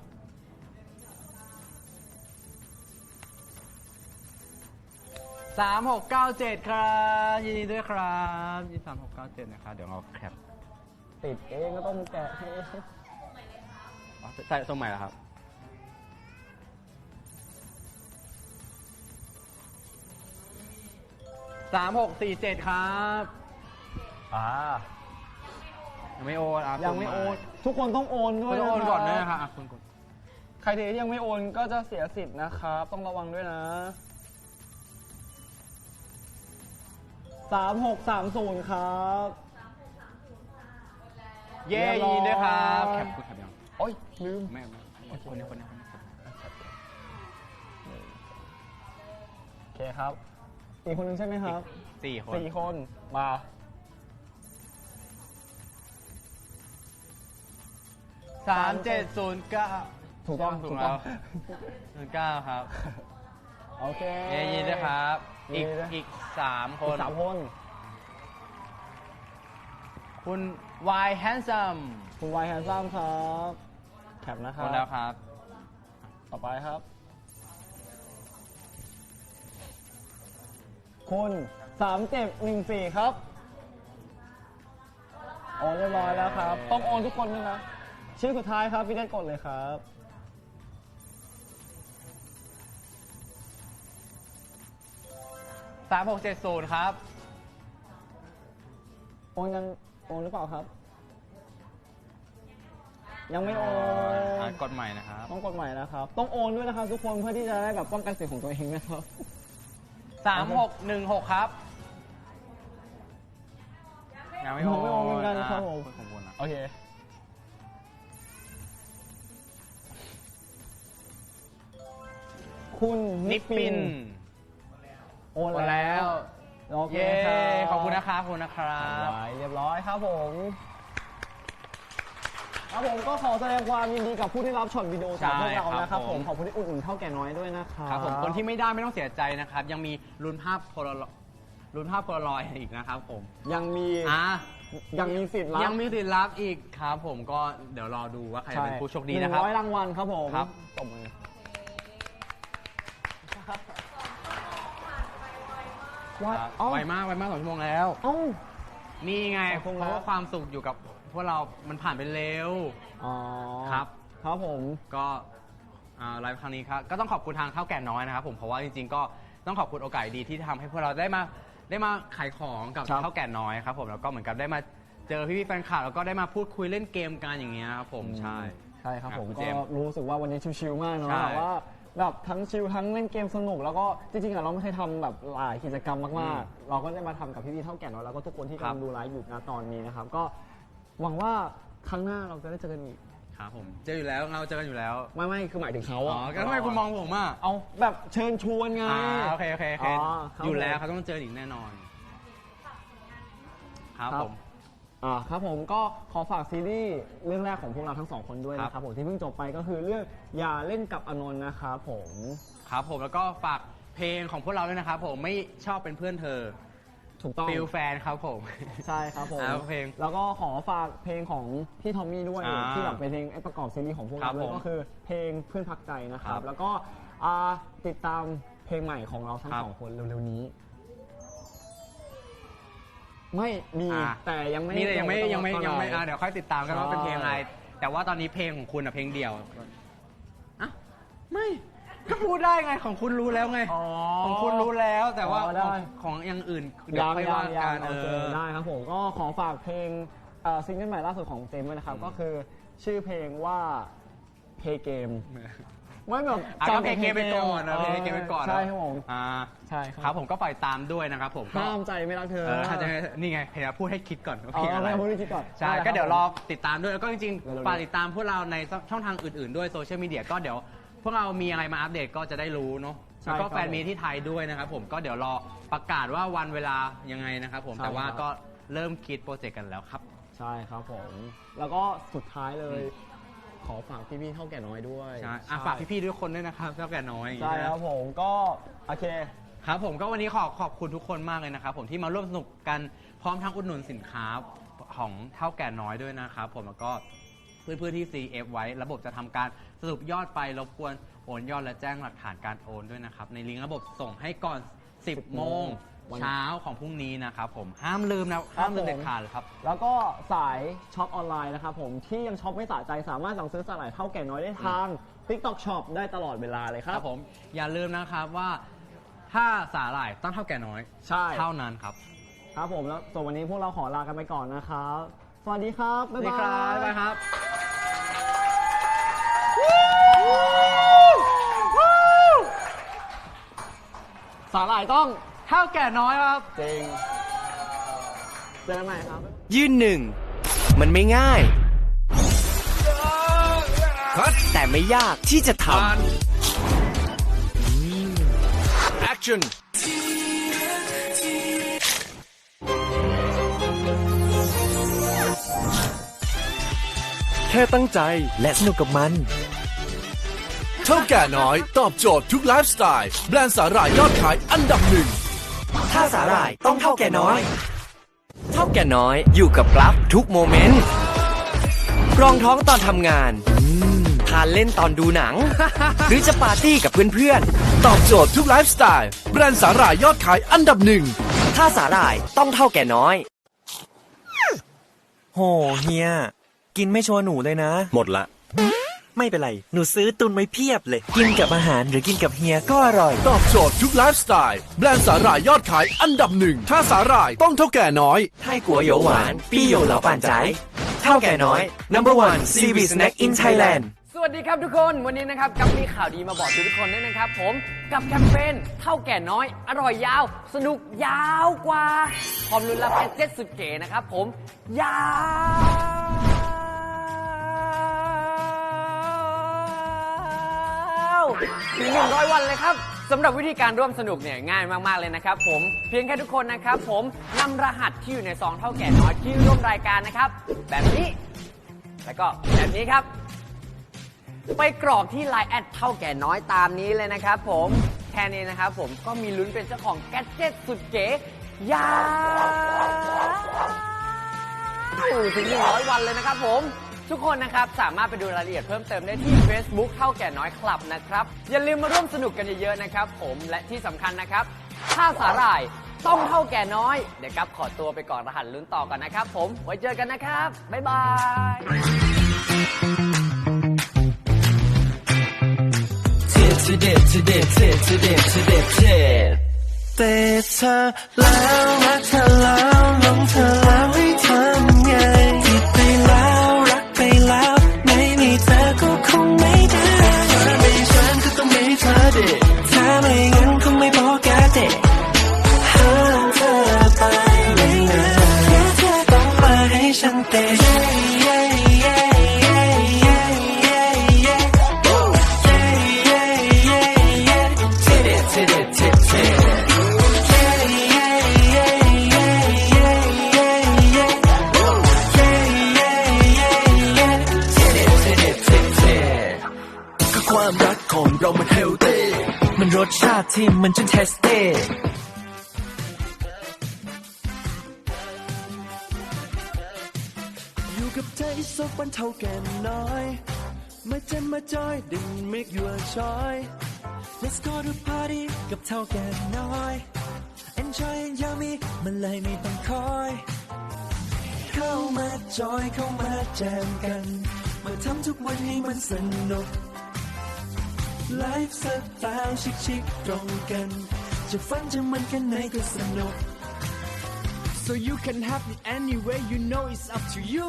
3697 ครับยินดีด้วยครับ3697นะครับเดี๋ยวเราแคป ติดเองก็ต้องแกะให้ ใส่ตรงใหม่แล้วครับ 3647 ครับ ยังไม่โอนยังไม่โอนทุกคนต้องโอนด้วย ต้องโอนก่อนด้วย นะ นะครับคุณกด ใครที่ยังไม่โอนก็จะเสียสิทธิ์นะครับ ต้องระวังด้วยนะ 3630 ครับ เย้ยินดีด้วยครับแคปคุณแคปยัง โอ้ยลืม ไม่คนนี้ โอเคครับ อีกคนหนึงใช่ไหมครับ 4 คน 4 คนมา 3709 ถูกต้อง ถู ถู ก ก แล้ ต้อ ว ง 09 ครับ โอเค เย้ยินดีด้วยครับ ยินดีด้วย อีก3 คน 3 คน คุณ Y Handsome คุณวายแฮนซัมครับแคปนะค ค รั น บ แล้วครับ ต่อไปครับ คุณ3714 ครับ โอนเรียบร้อยแล้วครับ ต้องโอนทุกคนด้วยนะ ชื่อสุดท้ายครับ พี่เล่นกดเลยครับ 3670 ครับ โอนยังโอนหรือเปล่าครับ ยังไม่โอน กดใหม่นะครับ ต้องกดใหม่นะครับ ต้องโอนด้วยนะครับ ทุกคนเพื่อที่จะได้แบบป้องกันสิทธิ์ของตัวเองนะครับ 3616 ครับ ยังไม่โอน ไม่โอนเหมือนกันครับผม ของบนนะ โอเค คุณ นิปปิน โอน แล้ว โอเค เย้ ครับ ขอบคุณนะครับขอบคุณนะครับ ไว้เรียบร้อยครับผมก็ขอแสดงความยินดีกับผู้ที่รับช็อตวิดีโอจากพวกเรานะครับผมขอบคุณที่อุดหนุนเท่าแก่น้อยด้วยนะครับ ครับผมคนที่ไม่ได้ไม่ต้องเสียใจนะครับ ยังมีลุ้นภาพโพลารอยด์อีกนะครับผม ยังมีสิทธิ์รับ ยังมีสิทธิ์รับอีกครับผมก็เดี๋ยวรอดูว่าใครจะเป็นผู้โชคดีนะครับ 100 รางวัลครับผม ครับ ตบมือวัด ไวมาก2 ชั่วโมงแล้ว เอ้า นี่ไง 2 ชั่วโมง เพ แล้ว ราะว่าความสุขอยู่กับพวกเรา มันผ่านไปเร็ว อ๋อ ครับ ครับผม ก็ไลฟ์ครั้งนี้ครับก็ต้องขอบคุณทางเท่าแก่น้อยนะครับผมเพราะว่าจริงๆก็ต้องขอบคุณโอกาสดีที่ทำให้พวกเราได้มาขายของกับ ครับ เท่าแก่น้อยครับผมแล้วก็เหมือนกับได้มาเจอพี่ๆแฟนคลับแล้วก็ได้มาพูดคุยเล่นเกมกันอย่างเงี้ยครับผมใช่ ใช่ครับผม คุณ ก็ เจมส์ รู้สึกว่าวันนี้ชิลๆมากเนาะ ใช่ แบบว่าแบบทั้งชิลทั้งเล่นเกมสนุกแล้วก็จริงๆอะเราไม่เคยทำแบบหลายกิจกรรมมากๆ เราก็ได้มาทำกับพี่ๆเท่าแก่น้อยแล้วก็ทุกคนที่กำลังดูไลฟ์อยู่ณตอนนี้นะครับก็หวังว่าครั้งหน้าเราจะได้เจอกันอีก ครับผมเจออยู่แล้วเราเจอกันอยู่แล้ว ไม่คือหมายถึงเขา อ๋อก็ทำไมคุณมองผมอ่ะ เอาแบบเชิญชวนไง โอเคอ๋ ครับ อยู่แล้วเขาต้องเจออีกแน่นอน ครับผม ครับผมก็ขอฝากซีรีส์เรื่องแรกของพวกเราทั้งสองคนด้วยนะครับผมที่เพิ่งจบไปก็คือเรื่องอย่าเล่นกับอนนท์นะครับผม ครับผมแล้วก็ฝากเพลงของพวกเราด้วยนะครับผมไม่ชอบเป็นเพื่อนเธอ ถูกต้อง ฟิลแฟนครับผม ใช่ครับผม เพลง แล้วก็ขอฝากเพลงของพี่ทอมมี่ด้วยที่แบบเป็นเพลงประกอบซีรีส์ของพวก ครั เรา บ เลย ผม ก็คือเพลงเพื่อนพักใจนะครั ครับ บ แล้วก็ติดตามเพลงใหม่ของเราทั้ง ครับ สองคนเร็วๆนี้ ไม่มี อ่า แต่ยังไม่ นี่เลยยังไม่ ตร เดี๋ยวค่อยติดตามกันว่า ใช่ เป็นเพลงอะไร แต่ว่าตอนนี้เพลงของคุณอะเพลงเดียวอ่ะไม่ก็พูดได้ไงของคุณรู้แล้วไง ของคุณรู้แล้วแต่ว่า ได้ ของอย่างอื่นเดี๋ยวค่อยว่ากัน โอเคได้ครับผมก็ขอฝากเพลงซิงเกิลใหม่ล่าสุดของเจมส์ด้วยนะครับก็คือชื่อเพลงว่าเพย์เกมไม่แบบ ก็เพลงเกมไปก่อนนะเพลงเกมไปก่อน ใช่ครับผม ใช่ ครับผมก็ปล่อยตามด้วยนะครับผมก็ ห้ามใจไม่รักเธอ ถ้าจะนี่ไงพยายามพูดให้คิดก่อนว่าเพลงอะไร ไม่พูดให้คิดก่อน ใช่ ได้ครับ ก็เดี๋ยวรอติดตามด้วยแล้วก็จริง เร็วๆ ๆฝากติดตามพวกเราในช่องทางอื่นๆด้วยโซเชียลมีเดียก็เดี๋ยวพวกเรามีอะไรมาอัปเดตก็จะได้รู้เนาะ ใช่ แล้วก็ ครับ แฟนมีตที่ไทยด้วยนะครับผมก็เดี๋ยวรอประกาศว่าวันเวลายังไงนะครับผม ใช่ แต่ว่า ครับ ก็เริ่มคิดโปรเจกต์กันแล้วครับ ใช่ครับผม แล้วก็สุดท้ายเลย ขอฝากพี่ๆเท่าแก่น้อยด้วย ใช่ฝากพี่ๆด้วยคนด้วยนะครับเจ้าแก่น้อยอย่าง ใช่ งี้นะครับ ผมก็โอเค ครับผมก็วันนี้ขอบคุณทุกคนมากเลยนะครับผมที่มาร่วมสนุกกันพร้อมทั้งอุดหนุนสินค้าของเท่าแก่น้อยด้วยนะครับผมแล้วก็เพื่อนๆที่ CF ไว้ระบบจะทำการสรุปยอดไปรบกวนโอนยอดและแจ้งหลักฐานการโอนด้วยนะครับในลิงก์ระบบส่งให้ก่อน 10 โมงเช้าของพรุ่งนี้นะครับผมห้ามลืมนะห้ามลืมเด็ดขาดเลยครับ แล้วก็สายช็อปออนไลน์นะครับผมที่ยังช็อปไม่สะใจสามารถสั่งซื้อสลายเท่าแก่น้อยได้ทาง TikTok Shop ได้ตลอดเวลาเลยค ค รั รับ บผมอย่าลืมนะครับว่าถ้าสาหร่ายต้องเท่าแก่น้อย ใช่ เท่านั้นครับ ครับผมแล้วส่วนวันนี้พวกเราขอลากันไปก่อนนะครับ สวัสดีครับ บ๊ายบาย บ๊ายบายครับ สาหร่ายต้อง เท่าแก่น้อยครับ จริงเจอกันใหม่ครับ ยืนหนึ่ง มันไม่ง่าย แต่ไม่ยากที่จะทำ Action แค่ตั้งใจและสนุกกับมัน เท่าแก่น้อยตอบโจทย์ทุกไลฟ์สไตล์แบรนด์สาหร่ายยอดขายอันดับหนึ่ง ถ้าสาหร่ายต้องเท่าแก่น้อย เท่าแก่น้อยอยู่กับกราฟทุกโมเมนต์ รองท้องตอนทำงาน ทานเล่นตอนดูหนัง หรือจะปาร์ตี้กับเพื่อน ตอบโจทย์ทุกไลฟ์สไตล์แบรนด์สาหร่ายยอดขายอันดับหนึ่ง ๆ ถ้าสาหร่ายต้องเท่าแก่น้อย โหเฮีย กินไม่โชว์หนูเลยนะ หมดละ ไม่เป็นไร หนูซื้อตุนไว้เพียบเลย กินกับอาหารหรือกินกับเฮียก็อร่อย ตอบโจทย์ทุกไลฟ์สไตล์แบรนด์สาหร่ายยอดขายอันดับหนึ่งถ้าสาหร่ายต้องเท่าแก่น้อย ไทยกัวโยหวานปี้โยเหลาปั่นใจ เท่าแก่น้อย number one CV snack in Thailand สวัสดีครับทุกคนวันนี้นะครับกับมีข่าวดีมาบอกทุกคนด้วยนะครับผมกับแคมเปญเท่าแก่น้อยอร่อยยาว สนุกยาวกว่าพร้อมลุ้นรับแพ็กเกจสุดเก๋นะครับผมยาวถึง100 วันเลยครับ สำหรับวิธีการร่วมสนุกเนี่ยง่ายมากๆเลยนะครับผมเพียงแค่ทุกคนนะครับผมนำรหัสที่อยู่ในซองเท่าแก่น้อยที่ร่วมรายการนะครับแบบนี้แล้วก็แบบนี้ครับไปกรอกที่ Line แอดเท่าแก่น้อยตามนี้เลยนะครับผมแค่นี้นะครับผมก็มีลุ้นเป็นเจ้าของแกดเจ็ตสุดเก๋ยาวถึง100 วันเลยนะครับผมทุกคนนะครับสามารถไปดูรายละเอียดเพิ่มเติมได้ที่ Facebook เท่าแก่น้อยคลับนะครับอย่าลืมมาร่วมสนุกกันเยอะๆนะครับผมและที่สำคัญนะครับถ้าสาหร่ายต้องเท่าแก่น้อยเดี๋ยวครับขอตัวไปก่อนรหัสลุ้นต่อกันนะครับผมไว้เจอกันนะครับบ๊ายบาย to dip แต่เธอแล้วรักเธอแล้วหลงเธอแล้วให้ทำไงผิดไปแล้วรักไปแล้วไม่มีเธอก็คงไม่ได้ถ้าไม่ฉันก็ต้องมีเธอเด็กถ้าไม่งั้นคงไม่พอแกเด็กห้ามเธอไปไม่นานแค่เธอต้องมาให้ฉันเตะความรักของเรามันเฮลตี้มันรสชาติที่มันจนเทสเต้อยู่กับใจสักวันเท่าแก่น้อยมาเจนมาจอยดึง make you a joy let's go to party กับเท่าแก่น้อย enjoy and yummy มันเลยไม่ต้องคอยเข้ามาจอยเข้ามาแจมกันมาทำทุกวันให้มันสนุกไลฟ์สไตล์ชิคๆตรงกันจะฟันจะมันแค่ไหนก็สนุก So you can have it anyway, you know it's up to you.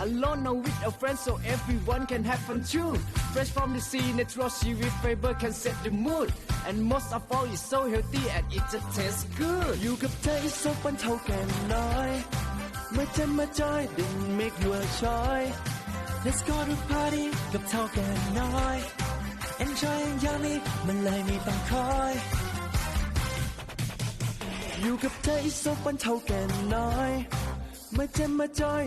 Alone or with a friend, so everyone can have fun too. Fresh from the sea, natural seaweed fiber can set the mood. And most of all, it's so healthy and it just tastes good. อยู่กับใจสักวันเท่าแก่น้อยมาเจนมาจอยดึง make you a joy let's go to party กับเท่าแก่น้อย enjoy and yummy มันเลยไม่ต้องคอยอยู่กับใจสักวันเท่าแก่น้อยมาเจนมาจอย